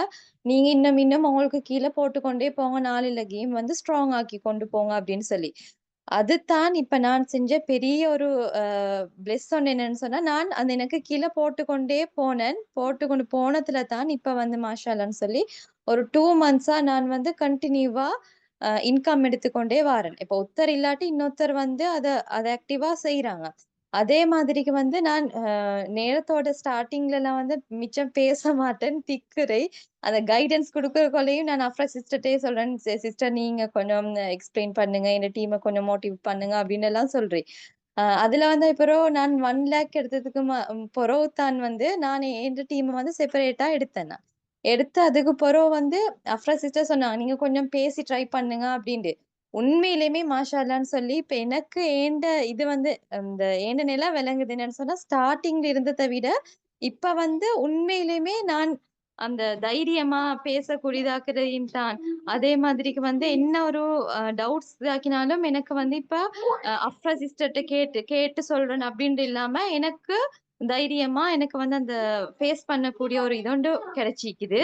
நீங்க இன்னும் உங்களுக்கு கீழே போட்டுக்கொண்டே போங்க, நாளில கேம் வந்து ஸ்ட்ராங் ஆக்கி கொண்டு போங்க அப்படின்னு சொல்லி. அதுதான் இப்ப நான் செஞ்ச பெரிய ஒரு பிளெஸ் ஒன்று என்னன்னு சொன்னா, நான் அந்த எனக்கு கீழே போட்டுக்கொண்டே போனேன். போட்டுக்கொண்டு போனதுல தான் இப்ப வந்து மாஷால்லான்னு சொல்லி ஒரு 2 மந்த்ஸா நான் வந்து கண்டினியூவா இன்கம் எடுத்துக்கொண்டே வாரேன். இப்ப ஒருத்தர் இல்லாட்டி இன்னொருத்தர் வந்து அதை ஆக்டிவா செய்யறாங்க. அதே மாதிரிக்கு வந்து நான் நேரத்தோட ஸ்டார்டிங்லலாம் வந்து மிச்சம் பேச மாட்டேன், திக்குறை. அந்த கைடன்ஸ் குடுக்கறக்குள்ளயும் நான் அஃப்ரா சிஸ்டர்ட்டயே சொல்றேன், சிஸ்டர் நீங்க கொஞ்சம் எக்ஸ்பிளைன் பண்ணுங்க, இந்த டீம கொஞ்சம் மோட்டிவ் பண்ணுங்க அப்படின்னு எல்லாம் சொல்றேன். அதுல வந்து பிறகு நான் 1 லேக் எடுத்ததுக்கு பிறகு தான் வந்து நான் எந்த டீமை வந்து செப்பரேட்டா எடுத்தேன் நான். எடுத்து அதுக்கு பிறகு வந்து அஃப்ரா சிஸ்டர் சொன்னாங்க, நீங்க கொஞ்சம் பேசி ட்ரை பண்ணுங்க அப்படின்ட்டு. உண்மையிலுமே மாஷா அல்லான்னு சொல்லி இப்ப எனக்கு இது வந்து அந்த ஏண்ட நிலை விளங்குது என்னன்னு சொன்னா ஸ்டார்டிங்ல இருந்ததை விட இப்ப வந்து உண்மையிலுமே நான் அந்த தைரியமா பேசக்கூடியதாக்குறதையும் தான் அதே மாதிரிக்கு வந்து என்ன ஒரு டவுட்ஸ் இதாக்கினாலும் எனக்கு வந்து இப்ப அஃப்ரா சிஸ்டர்ட்ட கேட்டு கேட்டு சொல்றேன் அப்படின்ட்டு இல்லாம எனக்கு தைரியமா எனக்கு வந்து அந்த ஃபேஸ் பண்ணக்கூடிய ஒரு இதொண்டு கிடைச்சிக்குது.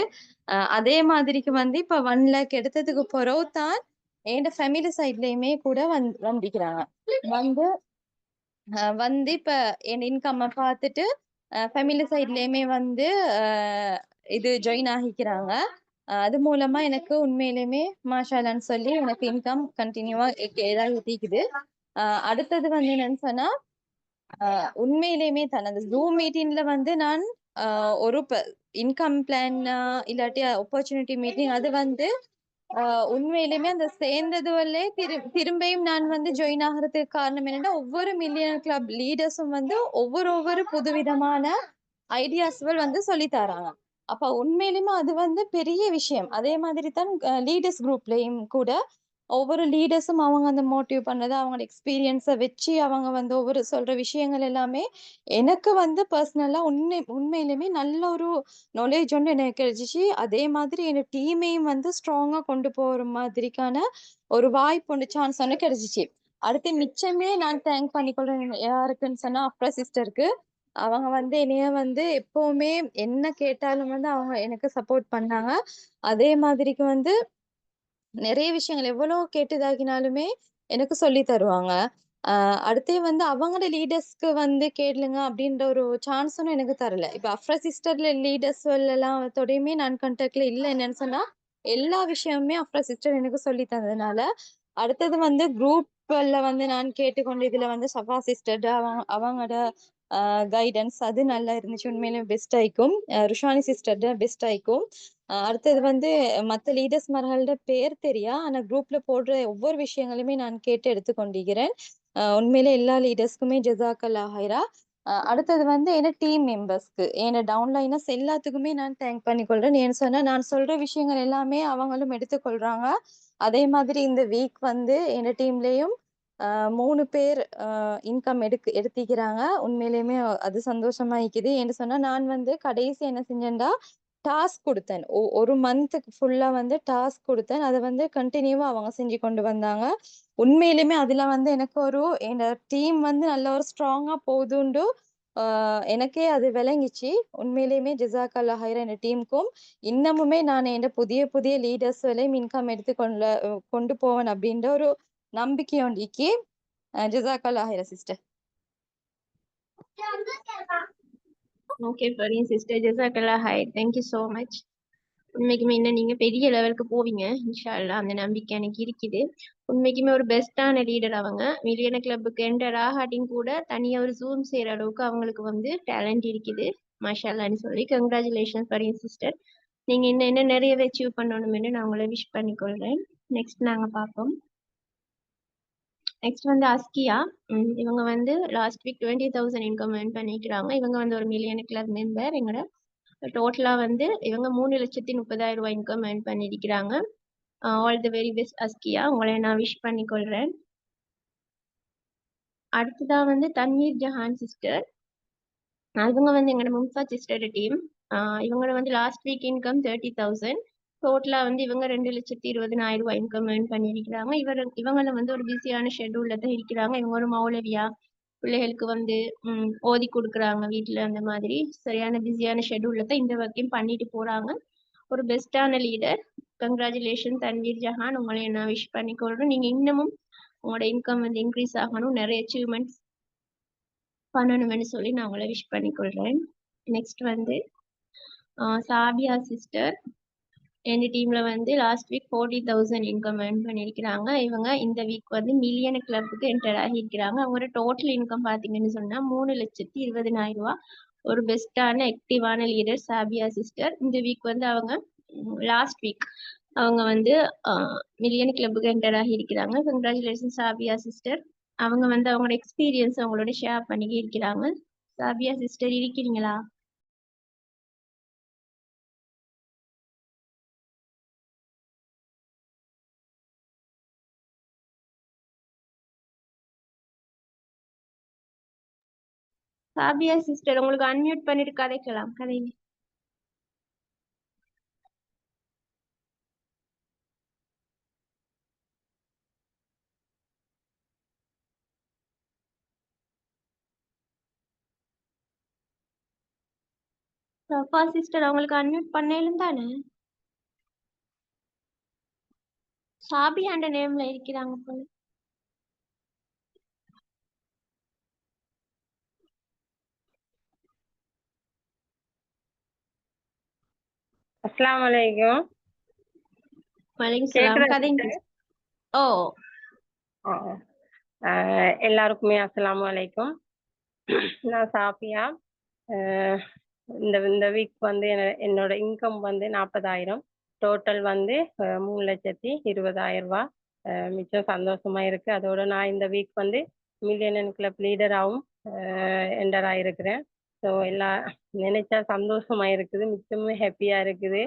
அதே மாதிரிக்கு வந்து இப்ப 1 லேக் எடுத்ததுக்கு பிறகு தான் என் ஃபேமிலி சைட்லயுமே கூட வந்திக்கிறாங்க. வந்து வந்து இப்ப என் இன்கம் பார்த்துட்டு ஃபேமிலி சைட்லயுமே வந்து இது ஜாயின் ஆகிக்கிறாங்க. அது மூலமா எனக்கு உண்மையிலுமே மாஷாலான்னு சொல்லி எனக்கு இன்கம் கண்டினியூவா இதாகிக்குது. அடுத்தது வந்து என்னன்னு சொன்னா உண்மையிலுமே தான் அந்த ஜூம் மீட்டிங்ல வந்து நான் ஒரு இன்கம் பிளான் இல்லாட்டி ஆப்பர்ச்சுனிட்டி மீட்டிங் அது வந்து உண்மையிலுமே அந்த சேர்ந்ததுவல்லே திரும்பியும் நான் வந்து ஜாயின் ஆகிறதுக்கு காரணம் என்னன்னா ஒவ்வொரு மில்லியனர் கிளப் லீடர்ஸும் வந்து ஒவ்வொரு புதுவிதமான ஐடியாஸ்கள் வந்து சொல்லி தராங்க. அப்ப உண்மையிலுமே அது வந்து பெரிய விஷயம். அதே மாதிரி தான் லீடர்ஸ் குரூப்லயும் கூட ஒவ்வொரு லீடர்ஸும் அவங்க அந்த மோட்டிவ் பண்ணது அவங்களோட எக்ஸ்பீரியன்ஸை வச்சு அவங்க வந்து ஒவ்வொரு சொல்ற விஷயங்கள் எல்லாமே எனக்கு வந்து பர்சனலா உண்மையிலுமே நல்ல ஒரு நாலேஜ் ஒன்று எனக்கு கிடைச்சிச்சு. அதே மாதிரி என் டீமையும் வந்து ஸ்ட்ராங்கா கொண்டு போற மாதிரிக்கான ஒரு வாய்ப்பு ஒன்று சான்ஸ் ஒன்று கிடைச்சிச்சு. அடுத்து மிச்சமே நான் தேங்க் பண்ணிக்கொள்றேன் யாருக்குன்னு சொன்னா அப்ரா சிஸ்டருக்கு. அவங்க வந்து என்னைய வந்து எப்பவுமே என்ன கேட்டாலும் வந்து அவங்க எனக்கு சப்போர்ட் பண்ணாங்க. அதே மாதிரிக்கு வந்து நிறைய விஷயங்கள் எவ்வளவு கேட்டதாகினாலுமே எனக்கு சொல்லி தருவாங்க. அடுத்தே வந்து அவங்களோட லீடர்ஸ்க்கு வந்து கேளுங்க அப்படின்ற ஒரு சான்ஸும் எனக்கு தரல. இப்ப அஃப்ரா சிஸ்டர்ல லீடர்ஸ் எல்லாம் தொடையுமே நான் கான்டாக்ட்ல இல்ல. என்னன்னு சொன்னா எல்லா விஷயமுமே அஃப்ரா சிஸ்டர் எனக்கு சொல்லி தந்ததுனால அடுத்தது வந்து குரூப்ல வந்து நான் கேட்டுக்கொண்டு இதுல வந்து சஃபா சிஸ்டர் அவங்களோட கைடன்ஸ் அது நல்லா இருந்துச்சு. உண்மையிலுமே பெஸ்ட் ஆயிக்கும். ருஷானி சிஸ்டர் பெஸ்ட் ஆயிக்கும். அடுத்தது வந்து மத்த லீடர்ஸ் மார்களோட பேர் தெரியா, ஆனா குரூப்ல போடுற ஒவ்வொரு விஷயங்களுமே நான் கேட்டு எடுத்துக்கொண்டிருக்கிறேன். உண்மையிலே எல்லா லீடர்ஸ்க்குமே ஜஸாக்கல்லா ஹைரா. அடுத்தது வந்து என்ன டீம் மெம்பர்ஸ்க்கு என்ன டவுன்லைனர்ஸ் எல்லாத்துக்குமே நான் தேங்க் பண்ணிக்கொள்றேன். ஏன்னு சொன்னா நான் சொல்ற விஷயங்கள் எல்லாமே அவங்களும் எடுத்துக்கொள்றாங்க. அதே மாதிரி இந்த வீக் வந்து என் டீம்லயும் 3 பேர் இன்கம் எடுத்திக்கிறாங்க. உண்மையிலுமே அது சந்தோஷமா இருக்குது. ஏன்னு சொன்னா நான் வந்து கடைசி என்ன செஞ்சேன்டா டாஸ்க் கொடுத்தேன். ஒரு மந்த்துக்கு ஃபுல்லா வந்து டாஸ்க் கொடுத்தேன். அதை வந்து கண்டினியூவா அவங்க செஞ்சு கொண்டு வந்தாங்க. உண்மையிலுமே அதுல வந்து எனக்கு என் டீம் வந்து நல்ல ஒரு ஸ்ட்ராங்கா போகுதுண்டு எனக்கே அது விளங்கிச்சு. உண்மையிலுமே ஜஸாக்கல்லா ஹைரா என் டீமுக்கும் இன்னமுமே நான் என் புதிய லீடர்ஸ்களையும் இன்கம் கொண்டு போவேன் அப்படின்ற ஒரு நம்பிக்கை ஒன்றிக்கு. ஜஸாக்கல்லா ஹைரா சிஸ்டர். ஓகே ஃபரீன் சிஸ்டர், ஜஸாக்கல்லா ஹைர். Thank you so much. உண்மைக்குமே இன்னும் நீங்க பெரிய லெவலுக்கு போவீங்க இன்ஷா அல்லாஹ். அந்த நம்பிக்கை எனக்கு இருக்குது. உண்மைக்குமே ஒரு பெஸ்டான லீடர் அவங்க. மில்லியனர் கிளப்புக்கு என்டர் ஆகாட்டியும் கூட தனியா ஒரு ஜூம் செய்யற அளவுக்கு அவங்களுக்கு வந்து டேலண்ட் இருக்குது. மாஷா அல்லான்னு சொல்லி கங்க்ராச்சுலேஷன் ஃபரீன் சிஸ்டர். நீங்க என்ன நிறையவே அச்சீவ் பண்ணணும்னு நான் உங்களை விஷ் பண்ணிக்கொள்றேன். நெக்ஸ்ட் நாங்க பார்ப்போம். நெக்ஸ்ட் வந்து அஸ்கியா. இவங்க வந்து லாஸ்ட் வீக் 20,000 இன்கம் ஏர்ன் பண்ணிக்கிறாங்க. இவங்க வந்து ஒரு மில்லியனர் கிளப் மெம்பர். எங்களோட டோட்டலா வந்து இவங்க 3,30,000 ரூபாய் இன்கம் ஏர்ன் பண்ணியிருக்கிறாங்க. All the very best Askiya. உங்களை நான் விஷ் பண்ணிக்கொள்றேன். அடுத்ததா வந்து தன்வீர் ஜஹான் சிஸ்டர். இவங்க வந்து எங்களோட மும்தாஜ் சிஸ்டர் டீம். இவங்களோட வந்து லாஸ்ட் வீக் இன்கம் 30,000. டோட்டலா வந்து இவங்க 2,20,000 ரூபாய் இன்கம் ஏர்ன் பண்ணியிருக்கிறாங்க. இவங்கள வந்து ஒரு பிஸியான ஷெட்யூல்ல தான் இருக்கிறாங்க. இவங்க ஒரு மௌலவியா, பிள்ளைகளுக்கு வந்து ஓதி கொடுக்குறாங்க வீட்டுல. அந்த மாதிரி சரியான பிஸியான ஷெட்யூல்ல தான் இந்த ஒர்க்கையும் பண்ணிட்டு போறாங்க. ஒரு பெஸ்டான லீடர். கங்க்ராச்சுலேஷன் தன்வீர் ஜஹான். உங்களை நான் விஷ் பண்ணிக்கொள்றேன். நீங்க இன்னமும் உங்களோட இன்கம் வந்து இன்க்ரீஸ் ஆகணும், நிறைய அச்சீவ்மெண்ட்ஸ் பண்ணணும்னு சொல்லி நான் உங்களை விஷ் பண்ணிக்கொள்றேன். நெக்ஸ்ட் வந்து சாபியா சிஸ்டர். எங்க டீம்ல வந்து லாஸ்ட் வீக் 40,000 இன்கம் earn பண்ணியிருக்கிறாங்க. இவங்க இந்த வீக் வந்து மில்லியன் கிளப்புக்கு என்டர் ஆகியிருக்கிறாங்க. அவங்களோட டோட்டல் இன்கம் பார்த்தீங்கன்னு சொன்னா 3,20,000 ஒரு பெஸ்டான ஆக்டிவான லீடர் சாபியா சிஸ்டர். இந்த வீக் வந்து அவங்க லாஸ்ட் வீக் அவங்க வந்து மில்லியன் கிளப்புக்கு என்டர் ஆகியிருக்கிறாங்க. Congratulation Safiya sister. அவங்க வந்து அவங்களோட எக்ஸ்பீரியன்ஸ் அவங்களோட ஷேர் பண்ணிக்கி இருக்கிறாங்க. சாபியா சிஸ்டர் இருக்கிறீங்களா? சாபியா சிஸ்டர் உங்களுக்கு அன்மியூட் பண்ணிட்டு கதைக்கலாம். கதைங்க. சஃபா சிஸ்டர் அவங்களுக்கு அன்மியூட் பண்ணேலும் தானே? சாபியாண்ட நேம்ல இருக்கிறாங்க போல. அஸ்ஸலாமு அலைக்கும். வலைக்கும் கேக்குதா சலாம். கதைங்க. sister? ஓ ஆ, எல்லாருக்குமே அஸ்ஸலாமு அலைக்கும். நான் சாஃபியா. அஹ், இந்த வீக் வந்து என்னோட இன்கம் வந்து 40,000. டோட்டல் வந்து 3,20,000 ரூபாய். மிச்சம் சந்தோஷமா இருக்கு. அதோட நான் இந்த வீக் வந்து மில்லியன் கிளப் லீடராகவும் என்டர் ஆயிருக்கிறேன். ஸோ நினைச்சா சந்தோஷமா இருக்குது, மிச்சமும் ஹாப்பியா இருக்குது.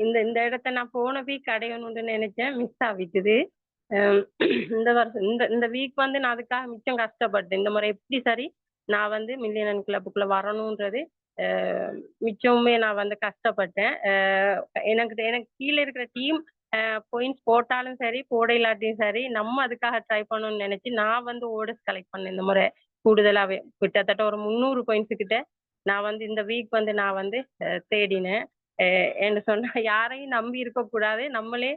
இந்த இந்த இடத்த நான் போன வீக் அடையணும்னு நினைச்சேன், மிஸ் ஆகிட்டுது. இந்த வருஷம் இந்த வீக் வந்து நான் அதுக்காக மிச்சம் கஷ்டப்பட்டேன். இந்த முறை எப்படி சரி நான் வந்து மில்லியன் கிளப்புக்குள்ள வரணுன்றது மிச்சமுமே நான் வந்து கஷ்டப்பட்டேன். எனக்கு கீழே இருக்கிற டீம் பாயிண்ட்ஸ் போட்டாலும் சரி போட இல்லாட்டியும் சரி, நம்ம அதுக்காக ட்ரை பண்ணணும்னு நினைச்சு நான் வந்து ஓடர்ஸ் கலெக்ட் பண்ணேன். இந்த முறை கூடுதலாவே கிட்டத்தட்ட ஒரு 300 பாயிண்ட்ஸ் கிட்ட நான் வந்து இந்த வீக் வந்து நான் வந்து தேடினேன். என்ன சொன்னா யாரையும் நம்பி இருக்கக்கூடாது, நம்மளே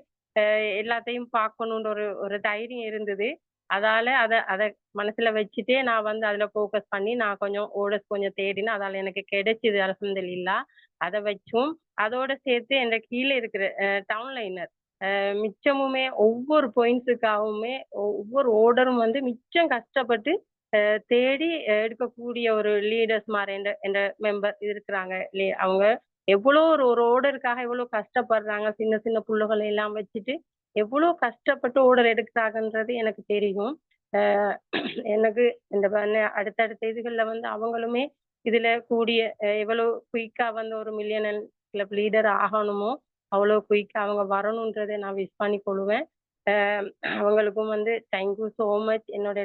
எல்லாத்தையும் பார்க்கணுன்ற ஒரு தைரியம் இருந்தது. அதால அதை மனசுல வச்சுட்டே நான் வந்து அதுல ஃபோக்கஸ் பண்ணி நான் கொஞ்சம் ஓடர்ஸ் கொஞ்சம் தேடினேன். அதால எனக்கு கிடைச்சது அல்ஹம்துலில்லாஹ். அதை வச்சும் அதோட சேர்த்து என்ற கீழே இருக்கிற டவுன் லைனர் மிச்சமுமே ஒவ்வொரு பாயிண்ட்ஸுக்காகவுமே ஒவ்வொரு ஓர்டரும் வந்து மிச்சம் கஷ்டப்பட்டு தேடி எடுக்கக்கூடிய ஒரு லீடர்ஸ் மாதிரி என்ற மெம்பர் இருக்கிறாங்க. அவங்க எவ்வளோ ஒரு ஓர்டருக்காக எவ்வளவு கஷ்டப்படுறாங்க, சின்ன சின்ன புள்ளுகளை எல்லாம் வச்சுட்டு எவ்வளவு கஷ்டப்பட்டு ஓர்டர் எடுக்கிறாங்கன்றது எனக்கு தெரியும். எனக்கு இந்த அடுத்தடுத்த இதுகள்ல வந்து அவங்களுமே இதுல கூடிய எவ்வளவு குயிக்கா வந்து ஒரு மில்லியன் கிளப் லீடர் ஆகணுமோ அவ்வளவு குயிக்கா அவங்க வரணுன்றதை நான் விஷ் பண்ணி கொள்வேன். அவங்களுக்கும் வந்து தேங்க்யூ ஸோ மச். என்னோட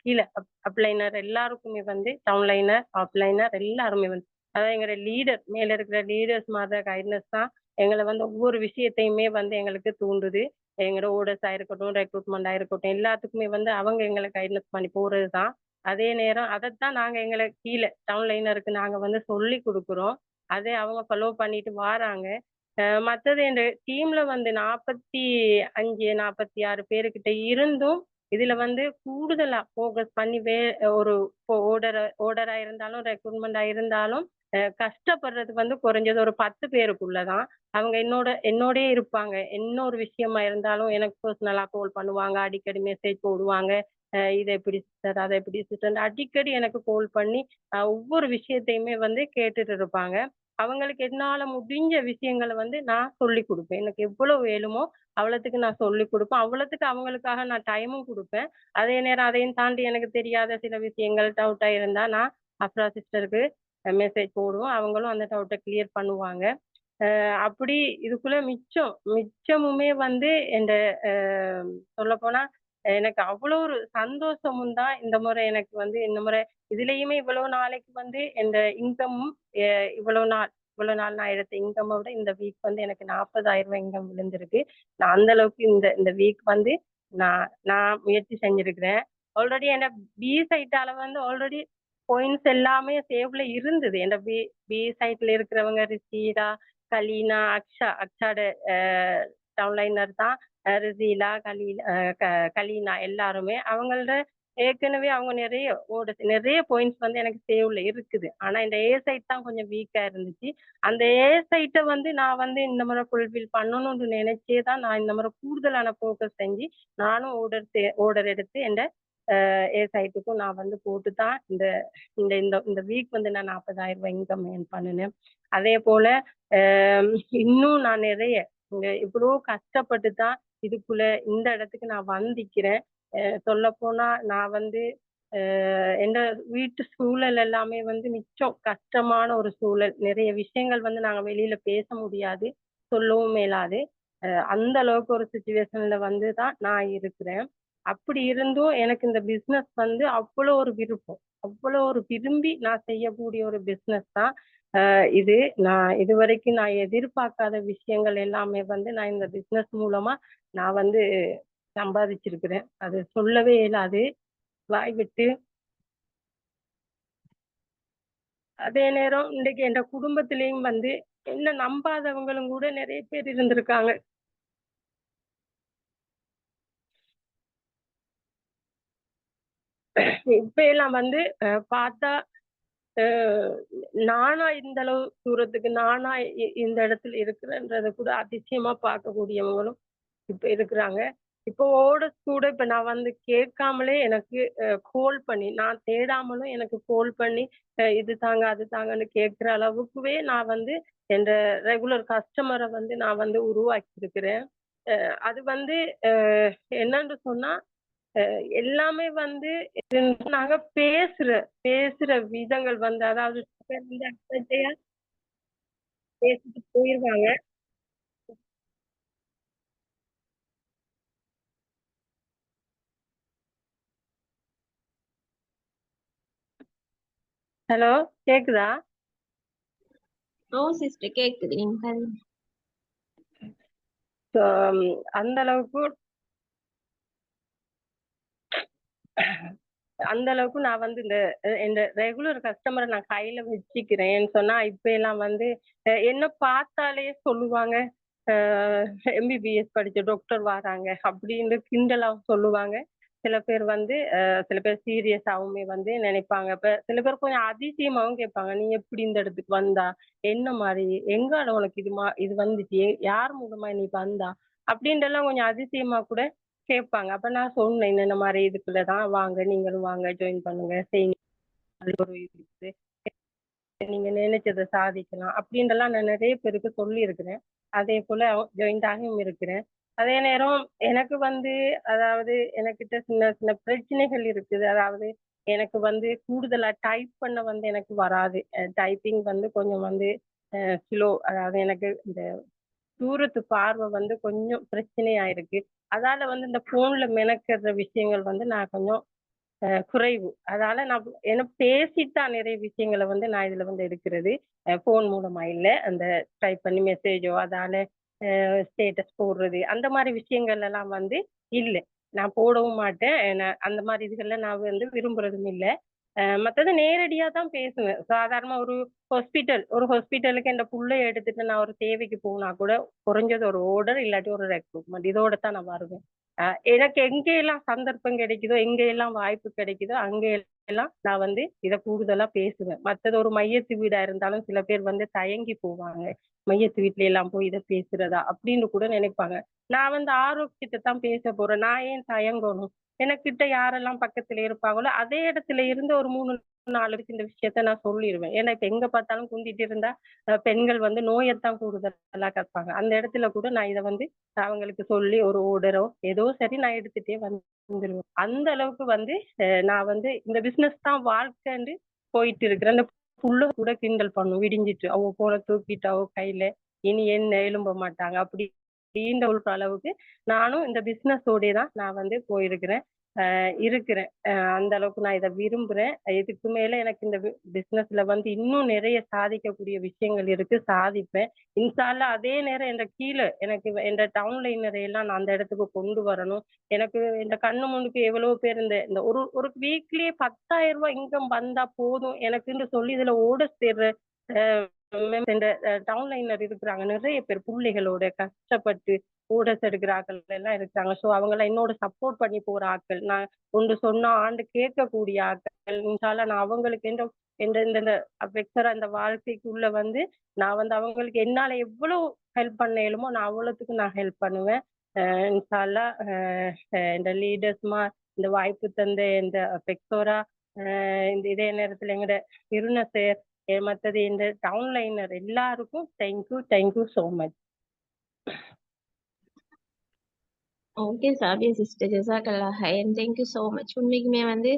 கீழே அப்லைனர் எல்லாருக்குமே வந்து டவுன் லைனர் அப்லைனர் எல்லாருமே வந்து அதாவது எங்களோட லீடர் மேல இருக்கிற லீடர்ஸ் மாதிரி கைட்னஸ் தான் எங்களை வந்து ஒவ்வொரு விஷயத்தையுமே வந்து எங்களுக்கு தூண்டுது. எங்களோட ஓடர்ஸ் ஆயிருக்கட்டும், ரெக்ரூட்மெண்ட் ஆயிருக்கட்டும், எல்லாத்துக்குமே வந்து அவங்க எங்களை கைட்னஸ் பண்ணி போறது தான். அதே நேரம் அதைத்தான் நாங்க எங்களை கீழே டவுன் லைனருக்கு நாங்க வந்து சொல்லி கொடுக்குறோம். அதே அவங்க ஃபாலோ பண்ணிட்டு வராங்க. மற்றது எங்க டீம்ல வந்து 45 46 பேருக்கிட்ட இருந்தும் இதுல வந்து கூடுதலா ஃபோக்கஸ் பண்ணி ஒரு ஓர்டரா இருந்தாலும் ரெக்ரூட்மெண்டா இருந்தாலும் கஷ்டப்படுறது வந்து குறைஞ்சது ஒரு 10 பேருக்குள்ளதான். அவங்க என்னோடயே இருப்பாங்க. இன்னொரு விஷயமா இருந்தாலும் எனக்கு பர்சனலா கால் பண்ணுவாங்க, அடிக்கடி மெசேஜ் போடுவாங்க. இதை எப்படி சிஸ்டர், அதை எப்படி சிஸ்டர் அடிக்கடி எனக்கு கால் பண்ணி ஒவ்வொரு விஷயத்தையுமே வந்து கேட்டுட்டு இருப்பாங்க. அவங்களுக்கு என்னால முடிஞ்ச விஷயங்களை வந்து நான் சொல்லி கொடுப்பேன். எனக்கு எவ்வளவு வேணுமோ அவ்வளவுக்கு நான் சொல்லி கொடுப்பேன். அவ்வளவுக்கு அவங்களுக்காக நான் டைமும் கொடுப்பேன். அதே நேரம் அதையும் தாண்டி எனக்கு தெரியாத சில விஷயங்கள் டவுட்டா இருந்தா நான் அப்ரா சிஸ்டருக்கு மெசேஜ் போடுவோம். அவங்களும் அந்த டவுட்டை கிளியர் பண்ணுவாங்க. அப்படி இதுக்குள்ள மிச்சமுமே வந்து இந்த சொல்ல போனா எனக்கு அவ்வளோ ஒரு சந்தோஷமும் தான். இந்த முறை எனக்கு வந்து இந்த முறை இதுலயுமே இவ்வளவு நாளைக்கு வந்து இந்த இன்கமும் இவ்வளவு நாள் நான் எடுத்த இன்கம் விட இந்த வீக் வந்து எனக்கு 40,000 இன்கம் விழுந்திருக்கு. நான் அந்த அளவுக்கு இந்த வீக் வந்து நான் முயற்சி செஞ்சிருக்கிறேன். ஆல்ரெடி என்ன பி சைட்டால வந்து ஆல்ரெடி பாயிண்ட்ஸ் எல்லாமே சேவ்ல இருந்தது. என் பி சைட்ல இருக்கிறவங்க ரிஷீடா, கலீனா, அக்ஷாட டவுன்லைனர் தான். ரிசீலா, கலீனா எல்லாருமே அவங்களோட ஏற்கனவே அவங்க நிறைய பாயிண்ட்ஸ் வந்து எனக்கு சேவ்ல இருக்குது. ஆனா இந்த ஏ சைட் தான் கொஞ்சம் வீக்கா இருந்துச்சு. அந்த ஏ சைட்டை வந்து நான் வந்து இந்த முறை ஃபுல்ஃபில் பண்ணணும்னு நினைச்சே தான் நான் இந்த முறை கூடுதலான ஃபோக்கஸ் செஞ்சு நானும் ஆர்டர் எடுத்து என் ஏ சைட்டுக்கும் நான் வந்து போட்டு தான் இந்த இந்த இந்த இந்த வீக் வந்து நான் 40,000 ரூபாய் இன்கம் ஏர்ன் பண்ணினேன். அதே போல இன்னும் நான் நிறைய இவ்வளோ கஷ்டப்பட்டு தான் இதுக்குள்ள இந்த இடத்துக்கு நான் வந்திக்கிறேன். சொல்ல போனா நான் வந்து எங்க வீட்டு சூழல் எல்லாமே வந்து மிச்சம் கஷ்டமான ஒரு சூழல். நிறைய விஷயங்கள் வந்து நாங்க வெளியில பேச முடியாது, சொல்லவும் மேலாது. அந்த அளவுக்கு ஒரு சுச்சுவேஷன்ல வந்து தான் நான் இருக்கிறேன். அப்படி இருந்தும் எனக்கு இந்த பிசினஸ் வந்து அவ்வளோ ஒரு விருப்பம், அவ்வளோ ஒரு விரும்பி நான் செய்யக்கூடிய ஒரு பிசினஸ் தான். இது நான் இதுவரைக்கும் நான் எதிர்பார்க்காத விஷயங்கள் எல்லாமே வந்து நான் இந்த பிசினஸ் மூலமா நான் வந்து சம்பாதிச்சிருக்கிறேன். அது சொல்லவே இயலாது வாய் விட்டு. அதே நேரம் இன்னைக்கு என் குடும்பத்திலயும் வந்து என்ன நம்பாதவங்களும் கூட நிறைய பேர் இருந்திருக்காங்க. இப்ப எல்லாம் வந்து பார்த்தா நானா இந்த அளவு தூரத்துக்கு நானா இந்த இடத்துல இருக்கிறேன்றத கூட அதிசயமா பார்க்கக்கூடியவங்களும் இப்ப இருக்கிறாங்க. இப்போ கூட இப்ப நான் வந்து கேட்காமலே எனக்கு கால் பண்ணி, நான் தேடாமலும் எனக்கு கால் பண்ணி இது தாங்க அது தாங்கன்னு கேட்கிற அளவுக்குவே நான் வந்து என்ற ரெகுலர் கஸ்டமரை வந்து நான் வந்து உருவாக்கி இருக்கிறேன். அது வந்து என்னன்னு சொன்னா எல்லாமே வந்து நாங்க பேசுற பேசுற விதங்கள் வந்து அதாவது வந்து அசட்டையா பேசிட்டு போயிருவாங்க. ஹலோ, கேக்குதா? ஓ சிஸ்டர் கேக்குது, நீங்க பாருங்க. So, அந்த அளவுக்கு அந்த அளவுக்கு நான் வந்து இந்த ரெகுலர் கஸ்டமரை நான் கையில வச்சுக்கிறேன்னு சொன்னா இப்ப எல்லாம் வந்து என்ன பார்த்தாலே சொல்லுவாங்க எம்பிபிஎஸ் படிச்ச டாக்டர் வராங்க அப்படின்னு கிண்டலா சொல்லுவாங்க. சில பேர் வந்து சில பேர் சீரியஸாவுமே வந்து நினைப்பாங்க. இப்ப சில பேர் கொஞ்சம் அதிசயமாவும் கேட்பாங்க, நீ எப்படி இந்த இடத்துக்கு வந்தா, என்ன மாதிரி, எங்கால உனக்கு இது வந்துச்சு, யார் மூலமா நீ வந்தா அப்படின்றலாம் கொஞ்சம் அதிசயமா கூட கேட்பாங்க. அப்ப நான் சொன்னேன், இந்த மாதிரி இதுக்குள்ளதான் வாங்க, நீங்களும் வாங்க, ஜாயின் பண்ணுங்க, செய்யுங்க, அது ஒரு இது இருக்குது, நீங்க நினைச்சதை சாதிக்கலாம் அப்படின்றலாம் நான் நிறைய பேருக்கு சொல்லி இருக்கிறேன். அதே போல ஜாயின்ட் ஆகியும் இருக்கிறேன். அதே நேரம் எனக்கு வந்து அதாவது எனக்கிட்ட சின்ன சின்ன பிரச்சனைகள் இருக்குது. அதாவது எனக்கு வந்து கூடுதலா டைப் பண்ண வந்து எனக்கு வராது. டைப்பிங் வந்து கொஞ்சம் வந்து ஸ்லோ. அதாவது எனக்கு இந்த தூரத்து பார்வை வந்து கொஞ்சம் பிரச்சனையா இருக்கு. அதால வந்து இந்த போன்ல மெனக்கிற விஷயங்கள் வந்து நான் கொஞ்சம் குறைவு. அதனால நான் ஏன்னா பேசித்தான் நிறைய விஷயங்களை வந்து நான் இதுல வந்து எடுக்கிறது. போன் மூலமா இல்ல. அந்த டைப் பண்ணி மெசேஜோ அதால ஸ்டேட்டஸ் போடுறது அந்த மாதிரி விஷயங்கள் எல்லாம் வந்து இல்ல. நான் போடவும் மாட்டேன். அந்த மாதிரி இதுகள்ல நான் வந்து விரும்புறதும் இல்ல. மத்தது நேரடியா தான் பேசுவேன். சாதாரணமா ஒரு ஹாஸ்பிட்டலுக்கு என் புள்ளைய எடுத்துட்டு நான் ஒரு தேவைக்கு போனா கூட குறைஞ்சது ஒரு ஆர்டர் இல்லாட்டி ஒரு ரெக்ரூட்மெண்ட் இதோட தான் நான் வருவேன். எனக்கு எங்கெல்லாம் சந்தர்ப்பம் கிடைக்குதோ, எங்கெல்லாம் வாய்ப்பு கிடைக்குதோ, அங்க எல்லாம் நான் வந்து இத கூடுதலா பேசுவேன். மத்தது ஒரு மையத்து வீடா இருந்தாலும் சில பேர் வந்து தயங்கி போவாங்க. மையத்து வீட்ல எல்லாம் போய் இத பேசுறதா அப்படின்னு கூட நினைப்பாங்க. நான் வந்து ஆரோக்கியத்தை தான் பேச போறேன். நான் ஏன் தயங்கணும்? எனக்கிட்ட யாரெல்லாம் பக்கத்துல இருப்பாங்களோ அதே இடத்துல இருந்து ஒரு 3, 4 பேருக்கு இந்த விஷயத்த நான் சொல்லிருவேன். ஏன்னா இப்ப எங்க பார்த்தாலும் குந்திட்டு இருந்தா பெண்கள் வந்து நோயத்தான் கூடுதலா கற்பாங்க. அந்த இடத்துல கூட நான் இத வந்து அவங்களுக்கு சொல்லி ஒரு ஆர்டரோ ஏதோ சரி நான் எடுத்துட்டே வந்துருவேன். அந்த அளவுக்கு வந்து நான் வந்து இந்த பிசினஸ் தான் வாழ்க்கைன்னு போயிட்டு இருக்கிறேன். அந்த புள்ள கூட கிண்டல் பண்ணும் விடிஞ்சிட்டு. அவ போன தூக்கிட்டாவோ கையில, இனி என்ன எழும்ப மாட்டாங்க அப்படி அப்படின்ற ஒரு அளவுக்கு நானும் இந்த பிசினஸோடயே தான் நான் வந்து போயிருக்கிறேன். இருக்கிறேன். அந்த அளவுக்கு நான் இத விரும்புறேன். இதுக்கு மேல எனக்கு இந்த பிசினஸ்ல வந்து இன்னும் நிறைய சாதிக்கக்கூடிய விஷயங்கள் இருக்கு. சாதிப்பேன். இன்ஷா அல்லாஹ். அதே நேரம் கீழ எனக்கு என்ற டவுன்லைனரை எல்லாம் நான் அந்த இடத்துக்கு கொண்டு வரணும். எனக்கு இந்த கண்ணு முன்னுக்கு எவ்வளவு பேர் இந்த இந்த ஒரு ஒரு வீக்லயே 10,000 ரூபாய் இன்கம் வந்தா போதும் எனக்குன்னு சொல்லி இதுல ஓட சேர்ற இந்த டவுன் லைனர் இருக்கிறாங்க நிறைய பேர் பிள்ளைகளோட கஷ்டப்பட்டு ஓடஸ் எடுக்கிற ஆட்கள் எல்லாம் இருக்கிறாங்க. ஸோ அவங்களாம் என்னோட சப்போர்ட் பண்ணி போற ஆட்கள், நான் ஒன்று சொன்னா ஆண்டு கேட்கக்கூடிய ஆட்கள். இன்ஷால்லா நான் அவங்களுக்கு இந்த வெக்டரா இந்த வாழ்க்கைக்குள்ள வந்து நான் வந்து அவங்களுக்கு என்னால எவ்வளவு ஹெல்ப் பண்ண இயலுமோ நான் அவ்வளவுக்கு நான் ஹெல்ப் பண்ணுவேன். இன்ஷால்லா இந்த லீடர்ஸ்மா இந்த வாய்ப்பு தந்த இந்த பெக்டோரா இந்த இதே நேரத்துல எங்கட இருநசேர் மற்றது இந்த டவுன் லைனர் எல்லாருக்கும் thank you so much. Okay Safiya sister, ஜஸாக்கல்லா ஹைர், தேங்க்யூ ஸோ மச். உண்மைக்குமே வந்து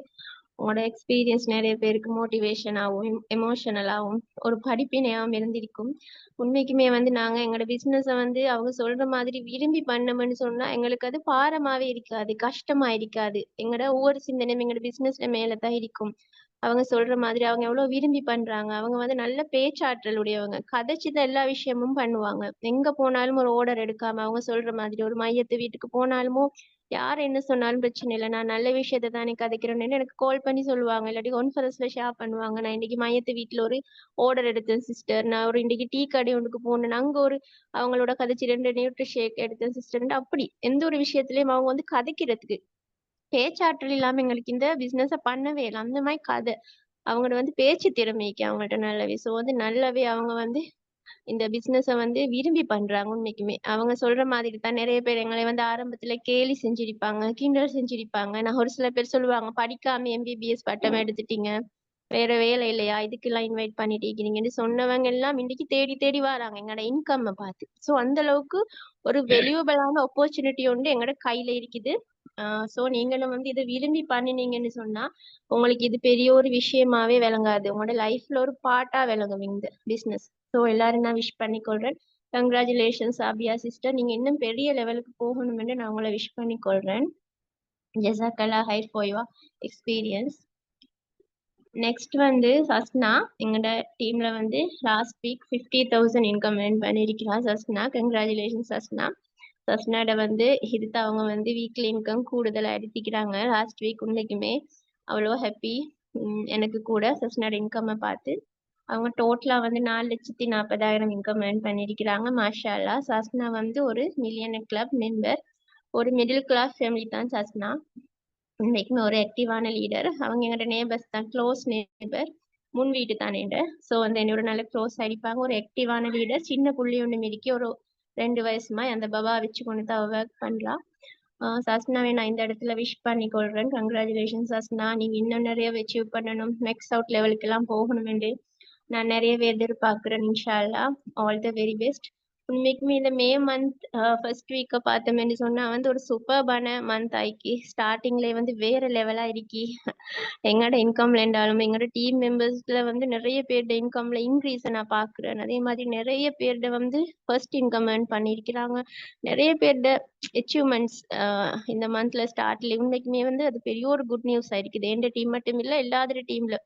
உங்களோட எக்ஸ்பீரியன்ஸ் நிறைய பேருக்கு மோட்டிவேஷனாகவும் எமோஷனலாகவும் ஒரு படிப்பினையாகவும் இருந்திருக்கும். உண்மைக்குமே வந்து நாங்க எங்களோட பிசினஸை வந்து அவங்க சொல்ற மாதிரி விரும்பி பண்ணோம்னு சொன்னா எங்களுக்கு அது பாரமாவே இருக்காது, கஷ்டமா இருக்காது. எங்களோட ஒவ்வொரு சிந்தனையும் எங்களோட பிசினஸ்ல மேலதான் இருக்கும். அவங்க சொல்ற மாதிரி அவங்க எவ்வளவு விரும்பி பண்றாங்க. அவங்க வந்து நல்ல பேச்சாற்றல் உடையவங்க, கதைச்சுதான் எல்லா விஷயமும் பண்ணுவாங்க. எங்க போனாலும் ஒரு ஆர்டர் எடுக்காம அவங்க சொல்ற மாதிரி ஒரு மையத்து வீட்டுக்கு போனாலுமோ யார் என்ன சொன்னாலும் பிரச்சனை இல்லை, நான் நல்ல விஷயத்தை தானே கதைக்கிறேன்னு எனக்கு கால் பண்ணி சொல்லுவாங்க, இல்லாட்டி கான்ஃபரன்ஸ்ல ஷேர் பண்ணுவாங்க. நான் இன்னைக்கு மையத்து வீட்டுல ஒரு ஆர்டர் எடுத்தேன் சிஸ்டர், நான் ஒரு இன்னைக்கு டீ கடை ஒன்றுக்கு போனேன், அங்க ஒரு அவங்களோட கதைச்சு 2 நியூட்ரி ஷேக் எடுத்தேன் சிஸ்டர். அப்படி எந்த ஒரு விஷயத்திலயும் அவங்க வந்து கதைக்கிறதுக்கு பேச்சாற்றல் இல்லாம எங்களுக்கு இந்த பிசினஸ பண்ணவே இல்லை. அந்த மாதிரி கதை அவங்களோட வந்து பேச்சு திறமைக்கு அவங்கள்ட்ட நல்லாவே. ஸோ வந்து நல்லாவே அவங்க வந்து இந்த பிசினஸ வந்து விரும்பி பண்றாங்க. உண்மைக்குமே அவங்க சொல்ற மாதிரி தான் நிறைய பேர் எங்களை வந்து ஆரம்பத்துல கேலி செஞ்சிருப்பாங்க, கிண்டல் செஞ்சிருப்பாங்க. நான் ஒரு சில பேர் சொல்லுவாங்க, படிக்காம எம்பிபிஎஸ் பட்டம் எடுத்துட்டீங்க, வேற வேலை இல்லையா, இதுக்கெல்லாம் இன்வைட் பண்ணிட்டு இருக்கீங்கன்னு சொன்னவங்க எல்லாம் இன்னைக்கு தேடி தேடி வராங்க எங்களோட இன்கம் பார்த்து. ஸோ அந்த அளவுக்கு ஒரு வெல்யூபிளான ஆப்பர்ச்சுனிட்டி ஒன்று எங்களோட கையில இருக்குது. ஸோ நீங்களும் வந்து இதை விரும்பி பண்ணினீங்கன்னு சொன்னா உங்களுக்கு இது பெரிய ஒரு விஷயமாவே விளங்காது, உங்களோட லைஃப்ல ஒரு பார்ட்டா விளங்கும் இந்த பிசினஸ். ஸோ எல்லாரும் நான் விஷ் பண்ணிக்கொள்றேன். கங்க்ராச்சுலேஷன்ஸ் ஆபியா சிஸ்டர், நீங்க இன்னும் பெரிய லெவலுக்கு போகணும்னு நான் உங்களை விஷ் பண்ணிக்கொள்றேன். ஜஸாக்கல்லா ஹைர் ஃபார் யுவர் எக்ஸ்பீரியன்ஸ். நெக்ஸ்ட் வந்து சஸ்னா, எங்களோட டீம்ல வந்து லாஸ்ட் வீக் 50,000 இன்கம் ஏர்ன் பண்ணியிருக்கிறா சஸ்னா. கங்க்ராச்சுலேஷன் சஸ்னா. சஸ்னாட வந்து இதுக்கு அவங்க வந்து வீக்லி இன்கம் கூடுதலாக எடுத்துக்கிறாங்க லாஸ்ட் வீக். உண்மைக்குமே அவ்வளோ ஹாப்பி எனக்கு கூட சஸ்னாட இன்கம்மை பார்த்து. அவங்க டோட்டலா வந்து 4,40,000 இன்கம் ஏர்ன் பண்ணியிருக்கிறாங்க. மாஷா அல்லா. சஸ்னா வந்து ஒரு மில்லியனர் கிளப் மெம்பர், ஒரு மிடில் கிளாஸ் ஃபேமிலி தான் சஸ்னா. இன்னைக்குமே ஒரு ஆக்டிவான லீடர். அவங்க எங்களோட நேபர்ஸ் தான், க்ளோஸ் நேபர், முன் வீட்டு தானே. ஸோ வந்து என்னோட நல்ல க்ளோஸ் ஆகிப்பாங்க. ஒரு ஆக்டிவான லீடர், சின்ன புள்ளி ஒன்று மிதிக்கி ஒரு 2 வயசுமா அந்த பபா வச்சு கொண்டு தான் ஒர்க் பண்றா. சஸ்னாவை நான் இந்த இடத்துல விஷ் பண்ணிக்கொள்றேன். கங்க்ராச்சுலேஷன் சஸ்னா, நீங்க இன்னும் நிறைய அச்சீவ் பண்ணணும், நெக்ஸ்ட் அவுட் லெவலுக்கு எல்லாம் போகணும் நான் நிறையவே எதிர்பார்க்கிறேன். இன்ஷா அல்லா, ஆல் த வெரி பெஸ்ட். உண்மைக்குமே இந்த மே மந்த் ஃபர்ஸ்ட் வீக்கை பார்த்தோம்னு சொன்னா வந்து ஒரு சூப்பர்பான மந்த் ஆயிக்கி. ஸ்டார்டிங்ல வந்து வேற லெவலா இருக்கி. எங்களோட இன்கம்ல இருந்தாலும் எங்களோட டீம் மெம்பர்ஸ்ல வந்து நிறைய பேரோட இன்கம்ல இன்க்ரீஸை நான் பாக்குறேன். அதே மாதிரி நிறைய பேரோட வந்து ஃபர்ஸ்ட் இன்கம் ஏர்ன் பண்ணியிருக்கிறாங்க. நிறைய பேரோட அச்சீவ்மெண்ட்ஸ் இந்த மந்த்ல ஸ்டார்ட்ல உண்மைக்குமே வந்து அது பெரிய ஒரு குட் நியூஸ் ஆயிருக்குது. எந்த டீம் மட்டும் இல்லை, எல்லாரோட டீம்ல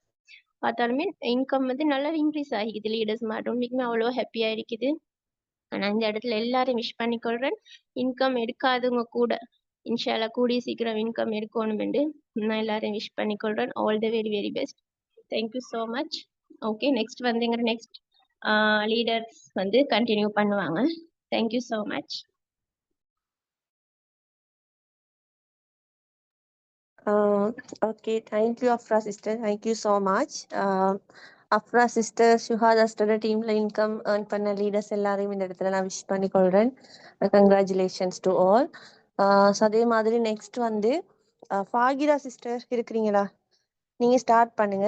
பார்த்தாலுமே இன்கம் வந்து நல்லா இன்க்ரீஸ் ஆகிக்குது. லீடர்ஸ் மட்டும் உண்மைக்குமே அவ்வளோ ஹாப்பியா இருக்குது. நான் இந்த இடத்துல எல்லாரும் விஷ் பண்ணிக்கொள்றேன். இன்கம் எடுக்காதவங்க கூட இன்ஷால்லா கூடிய சீக்கிரம் இன்கம் எடுக்கணும்னு நான் எல்லாரும் விஷ் பண்ணிக்கொள்றேன். All the very very best. Thank you so much. Okay, next வந்து எங்க நெக்ஸ்ட் லீடர்ஸ் வந்து கண்டினியூ பண்ணுவாங்க. Thank you so much. Okay, thank you Afra sister, thank you so much. Afra sister, Shuhada sister டீம்ல இன்கம் ஏர்ன் பண்ண லீடர்ஸ் எல்லாரையும் இந்த இடத்துல நான் விஷ் பண்ணிக்கொள்றேன். Congratulations to all. அதே மாதிரி நெக்ஸ்ட் வந்து ஃபாகிரா சிஸ்டர் இருக்கிறீங்களா? நீங்க ஸ்டார்ட் பண்ணுங்க.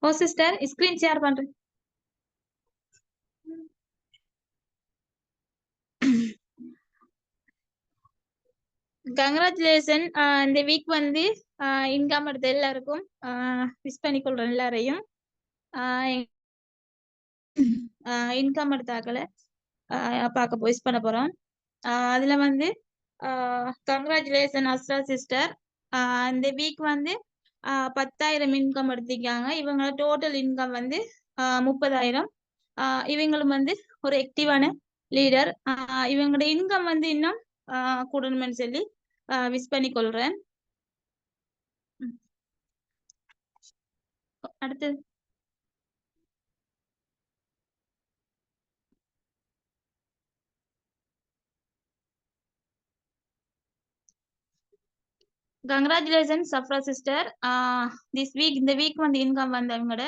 ஓ சிஸ்டர், ஸ்கிரீன் ஷேர் பண்றேன். கங்க்ராச்சுலேஷன். இந்த வீக் வந்து இன்கம் எடுத்த எல்லாருக்கும் விஷ் பண்ணிக்கொள்றேன் எல்லாரையும். இன்கம் எடுத்தாக்களை பார்க்க விஷ் பண்ண போறோம். அதுல வந்து கங்க்ராச்சுலேஷன் அஸ்ரா சிஸ்டர். இந்த வீக் வந்து 10,000 இன்கம் எடுத்திருக்காங்க. இவங்க டோட்டல் இன்கம் வந்து 30,000. இவங்களும் வந்து ஒரு ஆக்டிவான லீடர். இவங்களோட இன்கம் வந்து இன்னும் கூடணும்னு சொல்லி விஷ் பண்ணி கொள்றேன். அடுத்தது கங்க்ராச்சுலேஷன் சஃப்ரா சிஸ்டர். இந்த வீக் வந்து இன்கம் வந்து இவங்களோட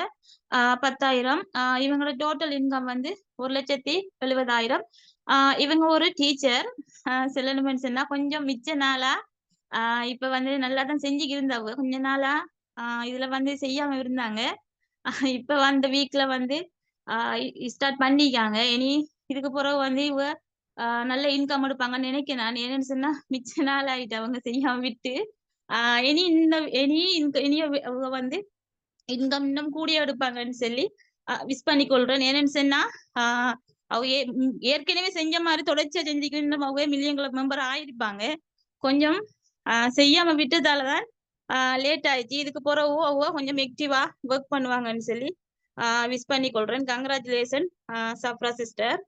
10,000. இவங்களோட டோட்டல் இன்கம் வந்து 1,70,70,000. இவங்க ஒரு டீச்சர். சொல்லணும்னு சொன்னா கொஞ்சம் மிச்ச நாளா இப்ப வந்து நல்லா தான் செஞ்சுக்கு இருந்தாங்க. கொஞ்ச நாளா இதுல வந்து செய்யாம இருந்தாங்க. இப்ப வந்த வீக்ல வந்து ஸ்டார்ட் பண்ணிக்காங்க. இனி இதுக்கு பிறகு வந்து இவ நல்ல இன்கம் எடுப்பாங்கன்னு நினைக்கிறேன். நான் என்னன்னு சொன்னா மிச்ச நாள் ஆயிட்டு அவங்க செய்யாம விட்டு இனி அவங்க வந்து இன்கம் இன்னும் கூடிய எடுப்பாங்கன்னு சொல்லி விஷ் பண்ணி கொள்றேன். என்னன்னு சொன்னா அவங்க ஏற்கனவே செஞ்ச மாதிரி தொடர்ச்சியா செஞ்சுக்கணும். அவங்க மில்லியன் கிளப் மெம்பர் ஆயிருப்பாங்க. கொஞ்சம் செய்யாம விட்டதாலதான் லேட் ஆயிடுச்சு. இதுக்கு பிறகு அவங்க கொஞ்சம் ஆக்டிவா ஒர்க் பண்ணுவாங்கன்னு சொல்லி விஷ் பண்ணி கொள்றேன். Congratulation Safra sister.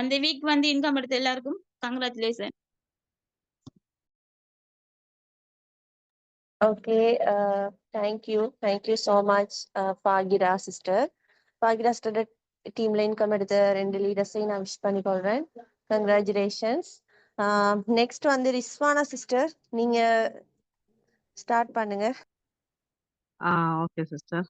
அந்த வீக் வந்து இன்கம் எடுத்த எல்லாருக்கும் congratulation. Okay, thank you so much, Fagira sister. Fagira sister டீம்ல இன்கம் எடுத்த 2 லீடர்ஸையும் நான் விஷ் பண்ணிக்கொள்றேன். கங்க்ராச்சுலேஷன்ஸ். நெக்ஸ்ட் வந்து ரிஸ்வானா சிஸ்டர், நீங்க ஸ்டார்ட் பண்ணுங்க. Okay sister.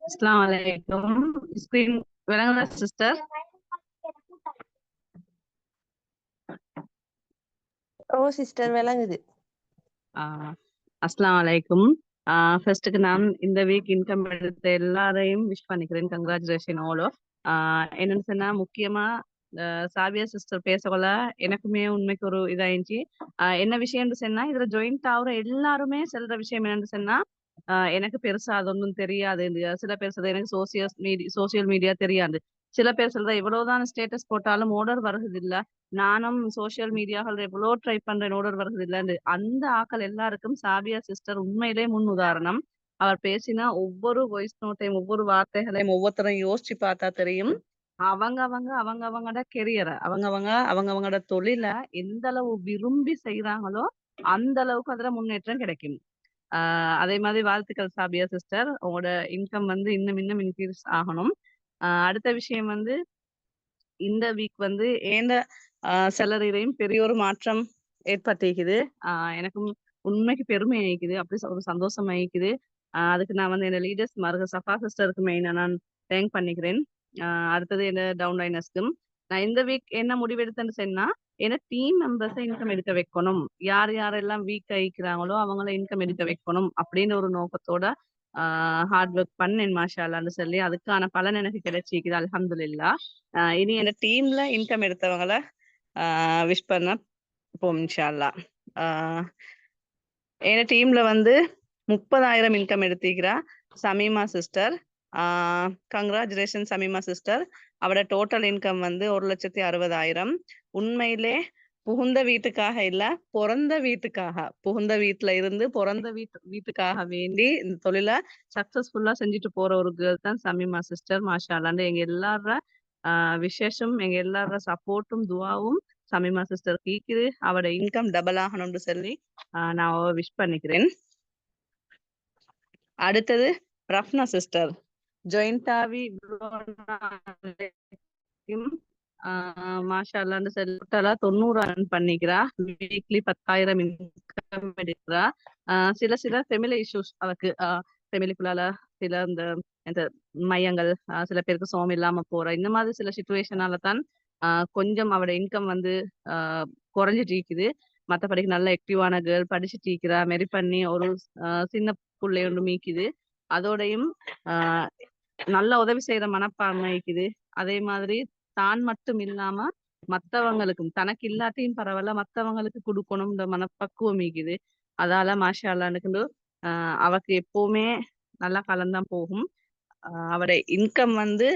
அஸ்ஸலாமு அலைக்கும். ஸ்கிரீன் விளங்குதா சிஸ்டர்? ஓ சிஸ்டர் விளங்குது. அஸ்ஸலாமு அலைக்கும். ஃபர்ஸ்ட்டுக்கு நான் இந்த வீக் இன்கம் எடுத்த எல்லாரையும் விஷ் பண்ணிக்கிறேன். Congratulation all of. என்னன்னு சொன்னா முக்கியமா சாவியா சிஸ்டர் பேசக்கொள்ள எனக்குமே உண்மைக்கு ஒரு இதாயிடுச்சு. என்ன விஷயம்னு சொன்னா இதுல ஜாயிண்ட் ஆகுற எல்லாருமே சொல்ற விஷயம் என்னன்னு சொன்னா எனக்கு பெருசா அது ஒன்றும் தெரியாது. சில பேர் சொல்றது எனக்கு சோசியல் மீடியா தெரியாது. சில பேர் சொல்ற எவ்வளவுதான் ஸ்டேட்டஸ் போட்டாலும் ஆர்டர் வருகிறது இல்ல. நானும் சோசியல் மீடியாக்கள் எவ்வளோ ட்ரை பண்றேன், ஆர்டர் வருகிறது இல்லன்னு. அந்த ஆக்கள் எல்லாருக்கும் சாவியா சிஸ்டர் உண்மையிலே முன் உதாரணம். அவர் பேசினா ஒவ்வொரு வாய்ஸ் நோட்டையும் ஒவ்வொரு வார்த்தைகளையும் ஒவ்வொருத்தரையும் யோசிச்சு பார்த்தா தெரியும். அவங்களோட கெரியரை அவங்களோட தொழிலை எந்த அளவு விரும்பி செய்யறாங்களோ அந்த அளவுக்கு அதுல முன்னேற்றம் கிடைக்கும். அதே மாதிரி வாழ்த்துக்கள் சாபியா சிஸ்டர். உங்களோட இன்கம் வந்து இன்னும் இன்க்ரீஸ் ஆகணும். அடுத்த விஷயம் வந்து இந்த வீக் வந்து ஏந்த சேலரியிலையும் பெரிய ஒரு மாற்றம் ஏற்பட்டிருக்குது. எனக்கும் உண்மைக்கு பெருமை ஆயிக்குது. அப்படி ஒரு சந்தோஷம் ஆயிக்குது. அதுக்கு நான் வந்து என்ன லீடர்ஸ் மருக சஃபா சிஸ்டருக்கு மெயினா நான் தேங்க் பண்ணிக்கிறேன். அடுத்தது என்ன டவுன் லைனர்ஸ்க்கும் நான் இந்த வீக் என்ன முடிவெடுத்தேன்னு சொன்னா ஏன்னா டீம் மெம்பர்ஸை இன்கம் எடுக்க வைக்கணும். யாரெல்லாம் வீக் ஆயிக்கிறாங்களோ அவங்கள இன்கம் எடுக்க வைக்கணும் அப்படின்னு ஒரு நோக்கத்தோட ஹார்ட் ஒர்க் பண்ணேன் மாஷா அல்லான்னு சொல்லி அதுக்கான பலன் எனக்கு கிடைச்சிக்குது அல்ஹம்துலில்லாஹ். இனி என் டீம்ல இன்கம் எடுத்தவங்கள விஷ் பண்ண போம் இன்ஷா அல்லாஹ். என் டீம்ல வந்து 30,000 இன்கம் எடுத்திக்கிறா Shamima sister. Congratulation Shamima sister. அவட டோட்டல் இன்கம் வந்து 1,60,000. உண்மையிலே புகுந்த வீட்டுக்காக இல்ல பிறந்த வீட்டுக்காக, புகுந்த வீட்டுல இருந்து பிறந்த வீட்டுக்காக வேண்டி இந்த தொழிலை சக்சஸ்ஃபுல்லா செஞ்சுட்டு போற ஒரு கேர்ள் தான் சமீமா சிஸ்டர். மாஷா அல்லாண்டு எங்க எல்லார விசேஷம் எங்க எல்லார சப்போர்ட்டும் துவாவும் சமீமா சிஸ்டர் கீக்குது. அவட இன்கம் டபுள் ஆகணும்னு சொல்லி நான் விஷ் பண்ணிக்கிறேன். அடுத்தது ரஃப்னா சிஸ்டர் ஜாயிண்டாவி மாஷா அல்லான்னு சொல்லி டோட்டலா 90 earn பண்ணிக்கிறா. வீக்லி 10,000 இன்கம் எடுக்கிறா. சில ஃபெமிலி இஷ்யூஸ் அவருக்கு ஃபெமிலிக்குள்ளால சில இந்த மையங்கள் சில பேருக்கு சோம் இல்லாம போற இந்த மாதிரி சில சுச்சுவேஷனால தான் கொஞ்சம் அவட இன்கம் வந்து குறைஞ்சிட்டு இருக்குது. மற்றபடிக்கு நல்ல ஆக்டிவான கேர்ள் படிச்சுட்டு இருக்கிறா. மெரி பண்ணி ஒரு சின்ன பிள்ளை ஒன்று மீக்குது. அதோடையும் நல்ல உதவி செய்யற மனப்பான்மை இருக்குது. அதே மாதிரி தான் மட்டும் இல்லாம மத்தவங்களுக்கும் தனக்கு இல்லாட்டியும் பரவாயில்ல மத்தவங்களுக்கு கொடுக்கணும்ன்ற மனப்பக்குவம் இருக்குது. அதால மாஷா அல்லான்னு அவக்கு எப்பவுமே நல்லா கலந்தான் போகும். அவட இன்கம் வந்து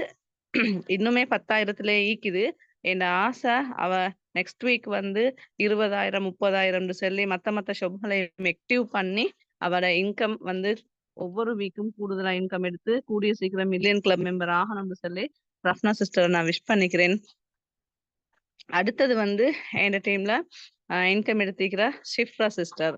இன்னுமே 10,000 ஈக்குது. என் ஆசை அவ நெக்ஸ்ட் வீக் வந்து 20,000 30,000 சொல்லி மத்த ஷொப்களை ஆக்டிவ் பண்ணி அவட இன்கம் வந்து ஒவ்வொரு வீக்கும் கூடுதலா இன்கம் எடுத்து கூடிய சீக்கிரம் மில்லியன் கிளப் மெம்பர் ஆகணும்னு சொல்லி ரஃப்னா சிஸ்டர் நான் விஷ் பண்ணிக்கிறேன். அடுத்தது வந்து என் டீம்ல இன்கம் எடுத்திருக்கிற ஷிஃப்ரா சிஸ்டர்.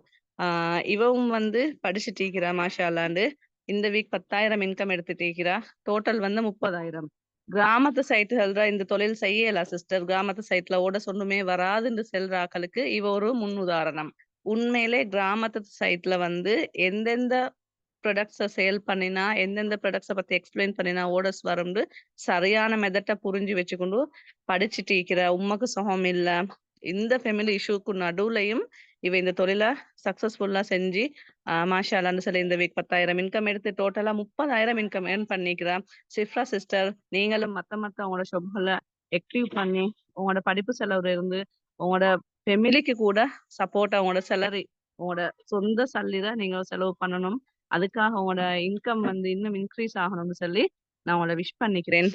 இவவும் வந்து படிச்சுட்டு இருக்கிறா மாஷா அல்லாண்டு. இந்த வீக் 10,000 இன்கம் எடுத்துட்டு இருக்கிறா. டோட்டல் வந்து 30,000. கிராமத்து சைட்டுகள்ல இந்த தொழில் செய்யல சிஸ்டர். கிராமத்து சைட்ல ஓட சொன்னுமே வராதுன்னு செல்ற ஆக்களுக்கு இவ ஒரு முன்னுதாரணம். உண்மையிலே கிராமத்து சைட்ல வந்து எந்தெந்த ப்ராடக்ட்ஸை சேல் பண்ணினா எந்தெந்த ப்ராடக்ட்ஸை பத்தி எக்ஸ்பிளைன் பண்ணினா ஓடர்ஸ் வரும்னு சரியான மெதட்டை புரிஞ்சு வச்சுக்கொண்டு படிச்சுட்டு இருக்கிற உமக்கு சுகம் இல்ல. இந்த ஃபேமிலி இஷ்யூக்கு நடுவுலையும் இவ இந்த தொழிலை சக்சஸ்ஃபுல்லா செஞ்சு மாஷா அல்லான்னு சொல்லி இந்த வீக் 10,000 இன்கம் எடுத்து டோட்டலா 30,000 இன்கம் ஏர்ன் பண்ணிக்கிறா. ஷிஃப்ரா சிஸ்டர், நீங்களும் மத்த உங்களோட ஷொப்களை ஆக்டிவ் பண்ணி உங்களோட படிப்பு செலவுல இருந்து உங்களோட ஃபெமிலிக்கு கூட சப்போர்ட்டா உங்களோட சேலரி உங்களோட சொந்த சல்லில நீங்க செலவு பண்ணணும். அதுக்காக உங்களோட இன்கம் வந்து இன்னும் இன்க்ரீஸ் ஆகணும்னு சொல்லி நான் உங்களை விஷ் பண்ணிக்கிறேன்.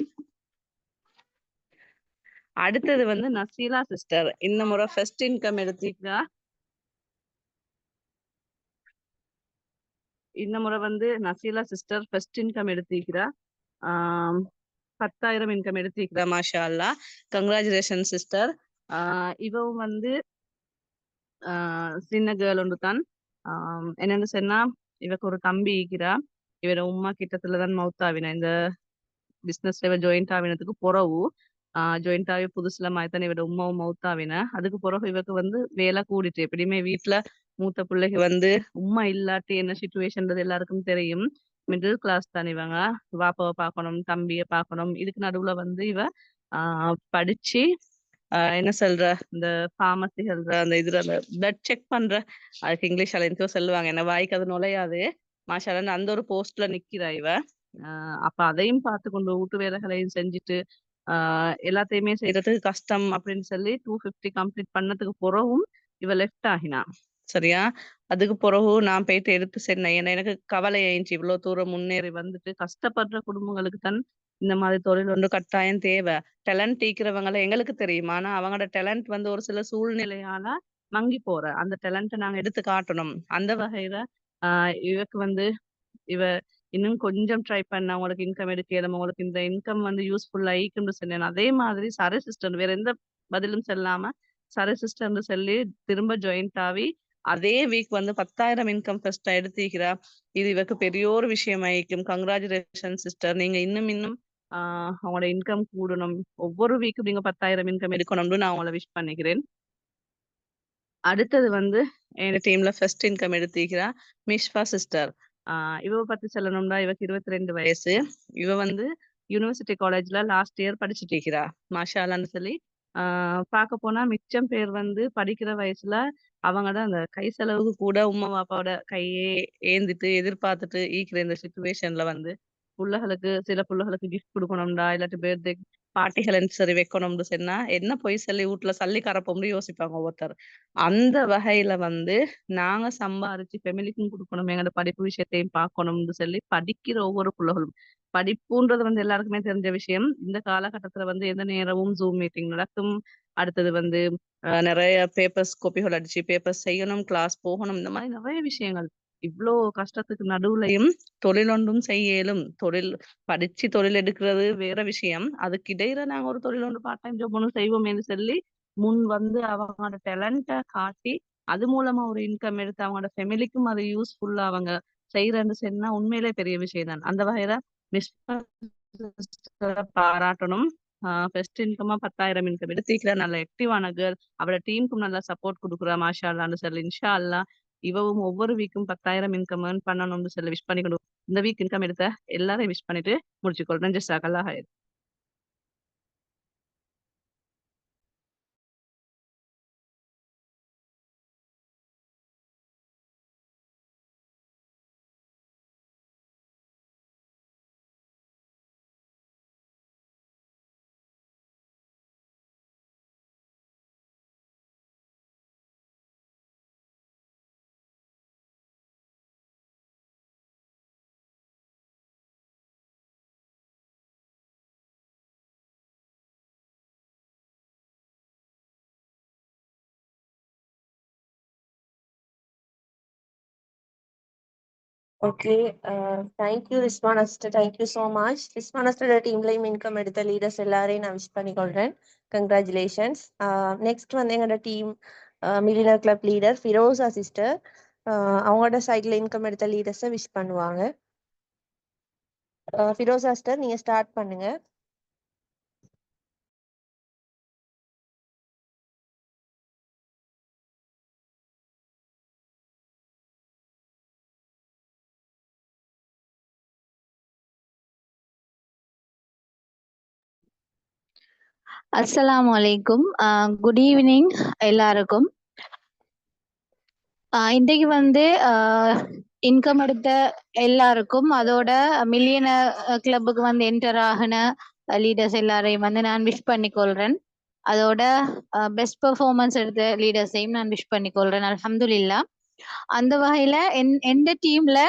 அடுத்தது வந்து நசீலா சிஸ்டர். இந்த முறை ஃபர்ஸ்ட் இன்கம் எடுத்தீங்கன்னா இந்த முறை வந்து நசீலா சிஸ்டர் ஃபர்ஸ்ட் இன்கம் எடுத்திருக்கிறா. 10,000 இன்கம் எடுத்திருக்கிறா மாஷா அல்லா. Congratulation sister. இவவும் வந்து சின்ன கேர்ள் ஒன்று தான். என்னன்னு சொன்னா இவக்கு ஒரு தம்பி இருக்கிறா. இவர உமா கிட்டத்துலதான் மவுத்தாவினா இந்த பிசினஸ்ல இவ ஜாயிண்ட் ஆவினதுக்கு பிறகு ஜாயிண்ட் ஆகி புதுசுல மாதிரி இவட உமாவும் மவுத்தாவினா. அதுக்கு பிறகு இவக்கு வந்து வேலை கூடிட்டு எப்படியுமே வீட்டுல மூத்த பிள்ளைக்கு வந்து உமா இல்லாட்டி என்ன சுச்சுவேஷன்றது எல்லாருக்கும் தெரியும். மிடில் கிளாஸ் தான் இவங்க. பாப்பாவை பார்க்கணும், தம்பியை பார்க்கணும். இதுக்கு நடுவுல வந்து இவ படிச்சு என்ன சொல்ற இந்த பார்மசிகள் அந்த இதுல அந்த பிளட் செக் பண்ற அதுக்கு இங்கிலீஷ்ல எந்தோ சொல்லுவாங்க, என்ன வாய்க்கு அது நுழையாது. மாஷாலா அந்த ஒரு போஸ்ட்ல நிக்கிறா இவ. அப்ப அதையும் பார்த்து கொண்டு வீட்டு வேலைகளையும் செஞ்சுட்டு எல்லாத்தையுமே செய்யறதுக்கு கஷ்டம் அப்படின்னு சொல்லி 250 கம்ப்ளீட் பண்ணதுக்கு பிறகும் இவ லெஃப்ட் ஆகினா. சரியா? அதுக்கு பிறகு நான் போயிட்டு எடுத்து சொன்னேன். ஏன்னா எனக்கு கவலை ஆயிடுச்சு, இவ்வளவு தூரம் முன்னேறி வந்துட்டு கஷ்டப்படுற குடும்பங்களுக்கு தான் இந்த மாதிரி தொழில் ஒன்று கட்டாயம் தேவை. டேலண்ட் ஈக்கிறவங்களை எங்களுக்கு தெரியும், ஆனா அவங்களோட டேலண்ட் வந்து ஒரு சில சூழ்நிலையால மங்கி போற அந்த டேலண்ட்டை நாங்க எடுத்து காட்டணும். அந்த வகையில இவக்கு வந்து இவ இன்னும் கொஞ்சம் ட்ரை பண்ண உங்களுக்கு இன்கம் எடுக்கணும், உங்களுக்கு இந்த இன்கம் வந்து யூஸ்ஃபுல்லா ஈக்குன்னு சொன்னேன். அதே மாதிரி சரி சிஸ்டர் வேற எந்த பதிலும் சொல்லாம சரி சிஸ்டர்னு சொல்லி திரும்ப ஜாயிண்ட் ஆகி அதே வீக் வந்து 10,000 இன்கம் ஃபர்ஸ்ட் எடுத்திருக்கிறா. இது இவக்கு பெரிய ஒரு விஷயம் ஆயிக்கும். Congratulation sister. நீங்க இன்னும் அவங்களோட இன்கம் கூடணும். ஒவ்வொரு வீக்கும் நீங்க 10,000 இன்கம் எடுக்கணும்னு நான் உங்களை விஷ் பண்ணிக்கிறேன். அடுத்தது வந்து எங்க டீம்ல ஃபர்ஸ்ட் இன்கம் எடுத்திருக்கிறா மிஷ்வா சிஸ்டர். இவ பத்தி சொல்லணும்னா இவக்கு 22 வயசு. இவ வந்து யூனிவர்சிட்டி காலேஜ்ல லாஸ்ட் இயர் படிச்சுட்டு இருக்கிறா. மாஷாலான்னு சொல்லி பார்க்க போனா மிச்சம் பேர் வந்து படிக்கிற வயசுல அவங்களோட அந்த கை செலவுக்கு கூட உமா பாப்பாவோட கையே ஏந்திட்டு எதிர்பார்த்துட்டு ஈக்கிற இந்த சுச்சுவேஷன்ல வந்து சில புள்ளைகளுக்கு கிஃப்ட் கொடுக்கணும்டா இல்லாட்டி பர்த்டே பார்ட்டிகள் சரி வைக்கணும்னு சொன்னா என்ன போய் சொல்லி வீட்டுல சல்லி கரப்போம்னு யோசிப்பாங்க ஒவ்வொருத்தர். அந்த வகையில வந்து நாங்க சம்பாரிச்சு ஃபெமிலிக்கும் கொடுக்கணும், எங்களோட படிப்பு விஷயத்தையும் பார்க்கணும்னு சொல்லி படிக்கிற ஒவ்வொரு பிள்ளைகளும் படிப்புன்றது வந்து எல்லாருக்குமே தெரிஞ்ச விஷயம். இந்த காலகட்டத்துல வந்து எந்த நேரமும் ஜூம் மீட்டிங் நடக்கும். அடுத்தது வந்து நிறைய பேப்பர்ஸ் கோப்பிகள் அடிச்சு பேப்பர்ஸ் செய்யணும், கிளாஸ் போகணும், இந்த மாதிரி நிறைய விஷயங்கள். இவ்வளோ கஷ்டத்துக்கு நடுவுலையும் தொழில் ஒன்றும் செய்யலும். படிச்சு தொழில் எடுக்கிறது வேற விஷயம். அதுக்கு இடையில நாங்க ஒரு தொழில் ஒன்று பார்ட் டைம் ஜாப் ஒன்று செய்வோம்னு சொல்லி முன் வந்து அவங்களோட டேலண்ட்டை காட்டி அது மூலமா ஒரு இன்கம் எடுத்து அவங்களோட ஃபெமிலிக்கும் அது யூஸ்ஃபுல்லா அவங்க செய்யறேன்னு சொன்னா உண்மையிலே பெரிய விஷயம் தான். அந்த வகையில மிஸ் பாராட்டணும். ஃபர்ஸ்ட் இன்கமா 10,000 இன்கம் எடுத்துக்கிற நல்ல ஆக்டிவான கேர்ள். அவளோட டீமுக்கும் நல்லா சப்போர்ட் கொடுக்குறா மாஷா அல்லான்னு சொல்லி இன்ஷா அல்லா இவவும் ஒவ்வொரு வீக்கும் 10,000 இன்கம் ஏர்ன் பண்ணணும்னு சொல்லி விஷ் பண்ணிக்கணும். இந்த வீக் இன்கம் எடுத்த எல்லாரையும் விஷ் பண்ணிட்டு முடிச்சுக்கொள்றேன். ஜஸாக்கல்லாஹ். Okay, thank you Rizwana sister, thank you so much. Rizwana sister டீம்லையும் இன்கம் எடுத்த லீடர்ஸ் எல்லாரையும் நான் விஷ் பண்ணிக்கொள்கிறேன். கங்க்ராச்சுலேஷன்ஸ். நெக்ஸ்ட் வந்து எங்களோட team millionaire club leader Firoza sister, அவங்களோட சைட்ல இன்கம் எடுத்த லீடர்ஸை விஷ் பண்ணுவாங்க. ஃபிரோசா சிஸ்டர், நீங்க ஸ்டார்ட் பண்ணுங்க. அஸ்ஸலாமு அலைக்கும். குட் ஈவினிங் எல்லாருக்கும். இன்றைக்கு வந்து இன்கம் எடுத்த எல்லாருக்கும் அதோட மில்லியனர் கிளப்புக்கு வந்து என்டர் ஆகின லீடர்ஸ் எல்லாரையும் வந்து நான் விஷ் பண்ணிக்கொள்றேன். அதோட பெஸ்ட் பெர்ஃபார்மன்ஸ் எடுத்த லீடர்ஸையும் நான் விஷ் பண்ணிக்கொள்றேன். அல்ஹம்துலில்லாஹ். அந்த வகையில எந்த டீம்ல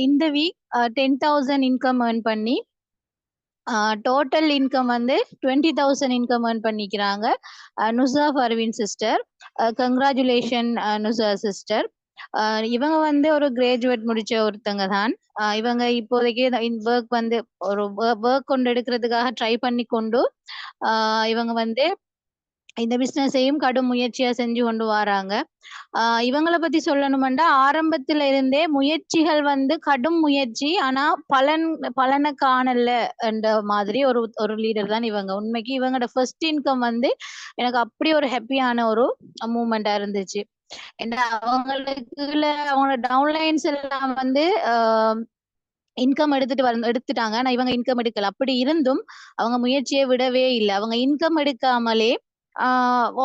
இந்த வீக் 10,000 இன்கம் ஏர்ன் பண்ணி டோட்டல் இன்கம் வந்து 20,000 இன்கம் ஏர்ன் பண்ணிக்கிறாங்க Nusa Parveen sister. Congratulation Nusa sister. இவங்க வந்து ஒரு கிராஜுவேட் முடிச்ச ஒருத்தங்க தான். இவங்க இப்போதைக்கு ஒர்க் வந்து ஒரு ஒர்க் கொண்டு எடுக்கிறதுக்காக ட்ரை பண்ணி கொண்டு இவங்க வந்து இந்த பிசினஸையும் கடும் முயற்சியா செஞ்சு கொண்டு வராங்க. இவங்களை பத்தி சொல்லணும்னா ஆரம்பத்துல இருந்தே முயற்சிகள் வந்து கடும் முயற்சி, ஆனா பலனை காணல என்ற மாதிரி ஒரு லீடர் தான் இவங்க. உண்மைக்கு இவங்களோட ஃபர்ஸ்ட் இன்கம் வந்து எனக்கு அப்படி ஒரு ஹாப்பியான ஒரு மூமெண்டா இருந்துச்சு. ஏன்னா அவங்களோட டவுன்லைன்ஸ் எல்லாம் வந்து இன்கம் எடுத்துட்டாங்க. ஆனா இவங்க இன்கம் எடுக்கல. அப்படி இருந்தும் அவங்க முயற்சியை விடவே இல்லை. அவங்க இன்கம் எடுக்காமலே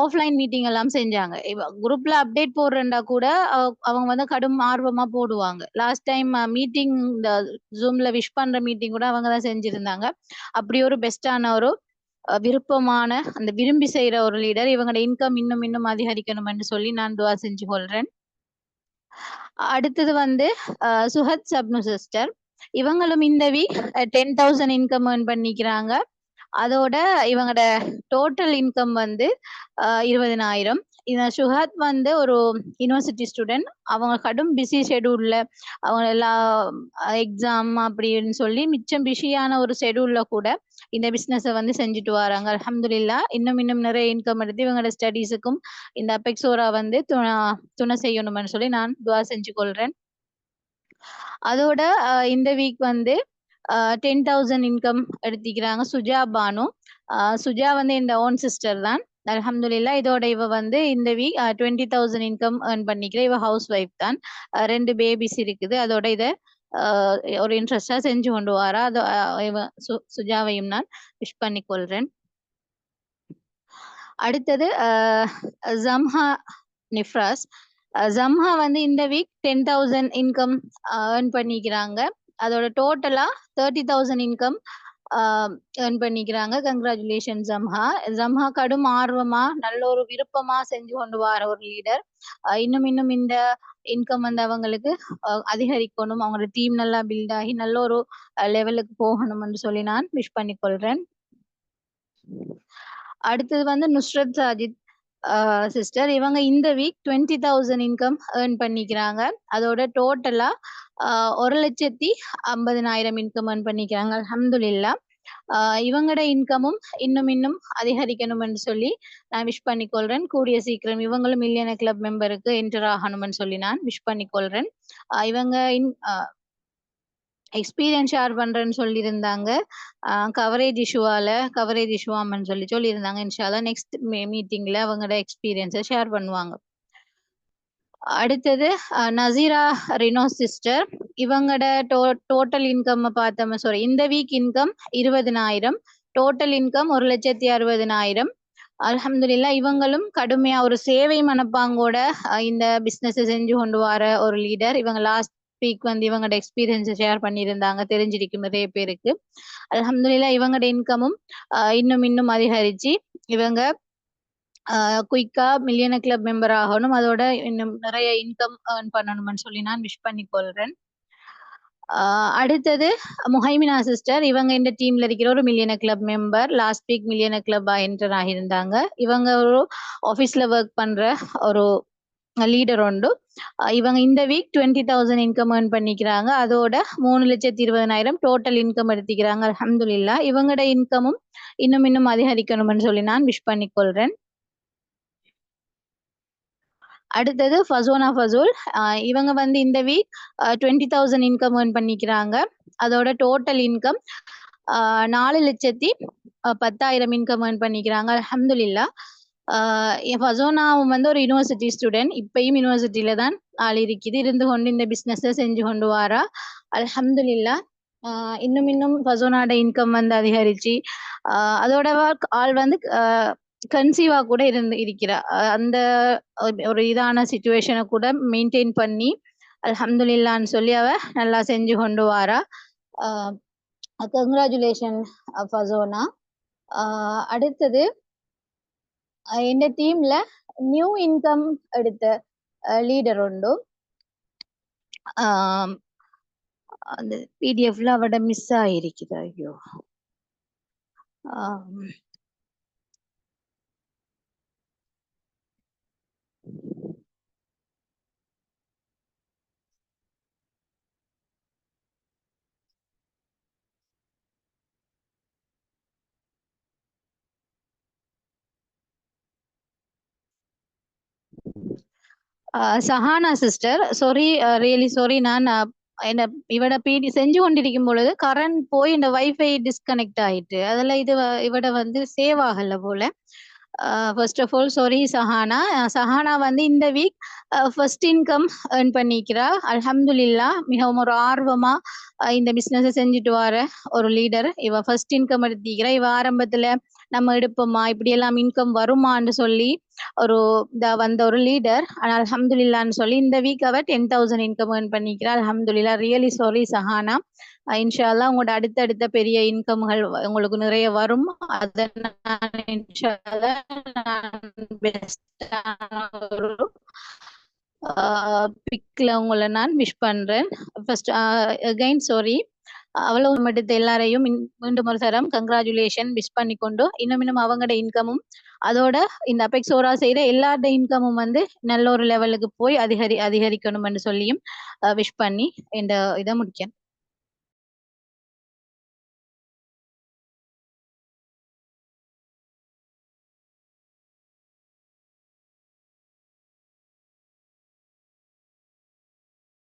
ஆஃப்லைன் மீட்டிங் எல்லாம் செஞ்சாங்க. குரூப்ல அப்டேட் போடுறா கூட அவங்க வந்து கடும் ஆர்வமா போடுவாங்க. லாஸ்ட் டைம் மீட்டிங் இந்த ஜூம்ல விஷ் பண்ற மீட்டிங் கூட அவங்க தான் செஞ்சிருந்தாங்க. அப்படி ஒரு பெஸ்டான ஒரு விருப்பமான அந்த விரும்பி செய்யற ஒரு லீடர். இவங்களோட இன்கம் இன்னும் அதிகரிக்கணும்னு சொல்லி நான் துவா செஞ்சு கொள்றேன். அடுத்தது வந்து சுஹத் சப்னு சிஸ்டர். இவங்களும் இந்த வீக் 10,000 இன்கம் ஏர்ன் பண்ணிக்கிறாங்க. அதோட இவங்களோட டோட்டல் இன்கம் வந்து 20,000. சுஹத் வந்து ஒரு யூனிவர்சிட்டி ஸ்டூடெண்ட். அவங்க கடும் பிஸி ஷெடியூல்ல அவங்க எல்லா எக்ஸாம் அப்படின்னு சொல்லி மிச்சம் பிஸியான ஒரு ஷெடியூல்ல கூட இந்த பிசினஸை வந்து செஞ்சுட்டு வராங்க. அல்ஹம்துலில்லாஹ். இன்னும் நிறைய இன்கம் எடுத்து இவங்களோட ஸ்டடீஸுக்கும் இந்த அபெக்ஸோரா வந்து துணை செய்யணும்னு சொல்லி நான் துவா செஞ்சு கொள்றேன். அதோட இந்த வீக் வந்து 10,000 இன்கம் எடுத்திக்கிறாங்க சுஜா பானு. சுஜா வந்து இந்த ஓன் சிஸ்டர் தான். அல்ஹம்துலில்லாஹ். இதோட இவ வந்து இந்த வீக் 20,000 இன்கம் ஏர்ன் பண்ணிக்கிற இவ ஹவுஸ் ஒய்ஃப் தான். 2 பேபிஸ் இருக்குது. அதோட இதை ஒரு இன்ட்ரெஸ்டா செஞ்சு கொண்டு வரா. அது இவ சுஜாவையும் நான் விஷ் பண்ணிக்கொள்றேன். அடுத்தது ஜம்ஹா நிஃப்ராஸ். ஜம்ஹா வந்து இந்த வீக் 10,000 இன்கம் ஏர்ன் பண்ணிக்கிறாங்க. அதோட டோட்டலா 30,000 இன்கம் ஏர்ன் பண்ணிக்கிறாங்க. கங்க்ராச்சுலேஷன் ஜம்ஹா. ஜம்ஹா கடும் ஆர்வமா நல்ல ஒரு விருப்பமா செஞ்சு கொண்டு வர ஒரு லீடர். இன்னும் இந்த இன்கம் வந்து அவங்களுக்கு அதிகரிக்கணும், அவங்களோட டீம் நல்லா பில்ட் ஆகி நல்ல ஒரு லெவலுக்கு போகணும்னு சொல்லி நான் விஷ் பண்ணிக்கொள்றேன். அடுத்தது வந்து நுஸ்ரத் சாஜித் சிஸ்டர். இவங்க இந்த வீக் 20,000 இன்கம் ஏர்ன் பண்ணிக்கிறாங்க. அதோட டோட்டலா 1,50,000 இன்கம் ஏர்ன் பண்ணிக்கிறாங்க. அல்ஹம்துலில்லாஹ். இவங்களோட இன்கமும் இன்னும் அதிகரிக்கணும்னு சொல்லி நான் விஷ் பண்ணிக்கொள்றேன். கூடிய சீக்கிரம் இவங்களும் மில்லியனர் கிளப் மெம்பருக்கு என்டர் ஆகணும்னு சொல்லி நான் விஷ் பண்ணிக்கொள்றேன். இவங்க எக்ஸ்பீரியன்ஸ் ஷேர் பண்றேன்னு சொல்லியிருந்தாங்க. கவரேஜ் இஷ்யூவாமன்னு சொல்லியிருந்தாங்க. இன்ஷால்லா நெக்ஸ்ட் மீட்டிங்ல அவங்களோட எக்ஸ்பீரியன்ஸை ஷேர் பண்ணுவாங்க. அடுத்தது நசீரா ரினோ சிஸ்டர். இவங்களோட டோட்டல் இன்கம் பார்த்தோம். இந்த வீக் இன்கம் 20,000. Total income 1,60,000. அல்ஹம்துலில்லாஹ். இவங்களும் கடுமையா ஒரு சேவை மனப்பாங்கோட இந்த பிசினஸ் செஞ்சு கொண்டு வர ஒரு லீடர். இவங்க லாஸ்ட் வீக் வந்து இவங்களோட எக்ஸ்பீரியன்ஸை ஷேர் பண்ணியிருந்தாங்க. தெரிஞ்சிருக்கும் நிறைய பேருக்கு. அல்ஹம்துலில்லாஹ். இவங்களோட இன்கமும் இன்னும் அதிகரிச்சு இவங்க குயிக்கா மில்லியனர் கிளப் மெம்பர் ஆகணும். அதோட இன்னும் நிறைய இன்கம் ஏர்ன் பண்ணணும்னு சொல்லி நான் விஷ் பண்ணிக்கொள்றேன். அடுத்தது முஹைமினா சிஸ்டர். இவங்க இந்த டீம்ல இருக்கிற ஒரு millionaire club member. Last week millionaire club enter ஆகியிருந்தாங்க. இவங்க ஒரு ஆபீஸ்ல ஒர்க் பண்ற ஒரு லீடர் உண்டு. இவங்க இந்த வீக் 20,000 இன்கம் ஏர்ன் பண்ணிக்கிறாங்க. அதோட 3,20,000 டோட்டல் இன்கம் எடுத்துக்கிறாங்க. அல்ஹம்துலில்லா. இவங்களோட இன்கமும் இன்னும் அதிகரிக்கணும்னு சொல்லி நான் விஷ் பண்ணிக்கொள்றேன். அடுத்தது ஃபசோனா ஃபசூல். இவங்க வந்து இந்த வீக் 20,000 இன்கம் ஏர்ன் பண்ணிக்கிறாங்க. அதோட டோட்டல் இன்கம் 4,10,000 இன்கம் ஏர்ன் பண்ணிக்கிறாங்க. அல்ஹம்துலில்லா. ஃபசோனாவும் வந்து ஒரு யூனிவர்சிட்டி ஸ்டூடெண்ட். இப்பயும் யூனிவர்சிட்டியில தான் ஆள் இருக்குது. இருந்து கொண்டு இந்த பிஸ்னஸை செஞ்சு கொண்டு வாரா. அல்ஹம்துலில்லா. இன்னும் ஃபசோனாட இன்கம் வந்து அதிகரிச்சு அதோட ஆள் வந்து கன்சீவா கூட இருக்கிறா. அந்த ஒரு இதான சிச்சுவேஷனை கூட மெயின்டைன் பண்ணி அல்ஹம்துலில்லான்னு சொல்லி அவ நல்லா செஞ்சு கொண்டு வாரா. கங்க்ராச்சுலேஷன் ஃபசோனா. அடுத்தது இந்த டீம்ல நியூ இன்கம் எடுத்த லீடர் உண்டு. அந்த பிடிஎஃப்ல அவட மிஸ் ஆயிருக்குது. ஐயோ. Sahana sister, sorry, really sorry. நான் என்ன இவட பிடி செஞ்சு கொண்டிருக்கும் பொழுது கரண்ட் போய் இந்த வைஃபை டிஸ்கனெக்ட் ஆயிட்டு அதில் இவட வந்து சேவ் ஆகல போல. First of all sorry Sahana. Sahana வந்து இந்த வீக் ஃபர்ஸ்ட் இன்கம் ஏர்ன் பண்ணிக்கிறா. அல்ஹம்துலில்லா. மிகவும் ஒரு ஆர்வமா இந்த பிஸ்னஸை செஞ்சுட்டு வர ஒரு லீடர். இவ ஃபர்ஸ்ட் இன்கம் எடுத்திக்கிறா. இவ ஆரம்பத்துல நம்ம எடுப்போமா இப்படி எல்லாம் இன்கம் வருமான்னு சொல்லி ஒரு வந்த ஒரு லீடர். ஆனால் அல்ஹம்துலில்லான்னு சொல்லி இந்த வீக் அவ 10,000 இன்கம் ஏர்ன் பண்ணிக்கிறா. அல்ஹம்துலில்லா. Really sorry Sahana. இன்ஷா அல்லாஹ் உங்களோட அடுத்தடுத்த பெரிய இன்கம்கள் உங்களுக்கு நிறைய வரும். அதை நான் இன்ஷா அல்லாஹ் பெஸ்டான ஒரு பிக்ல உங்களை நான் விஷ் பண்றேன். First again sorry. அவ்வளவு மட்டும் எல்லாரையும் மீண்டும் ஒரு தரம் கங்க்ராச்சுலேஷன் விஷ் பண்ணிக்கொண்டு இன்னும் அவங்களோட இன்கமும் அதோட இந்த அபெக்ஸோரா செய்யற எல்லாரோட இன்கமும் வந்து நல்ல ஒரு லெவலுக்கு போய் அதிகரிக்கணும்னு சொல்லியும் விஷ் பண்ணி இந்த இதை முடிக்கேன்.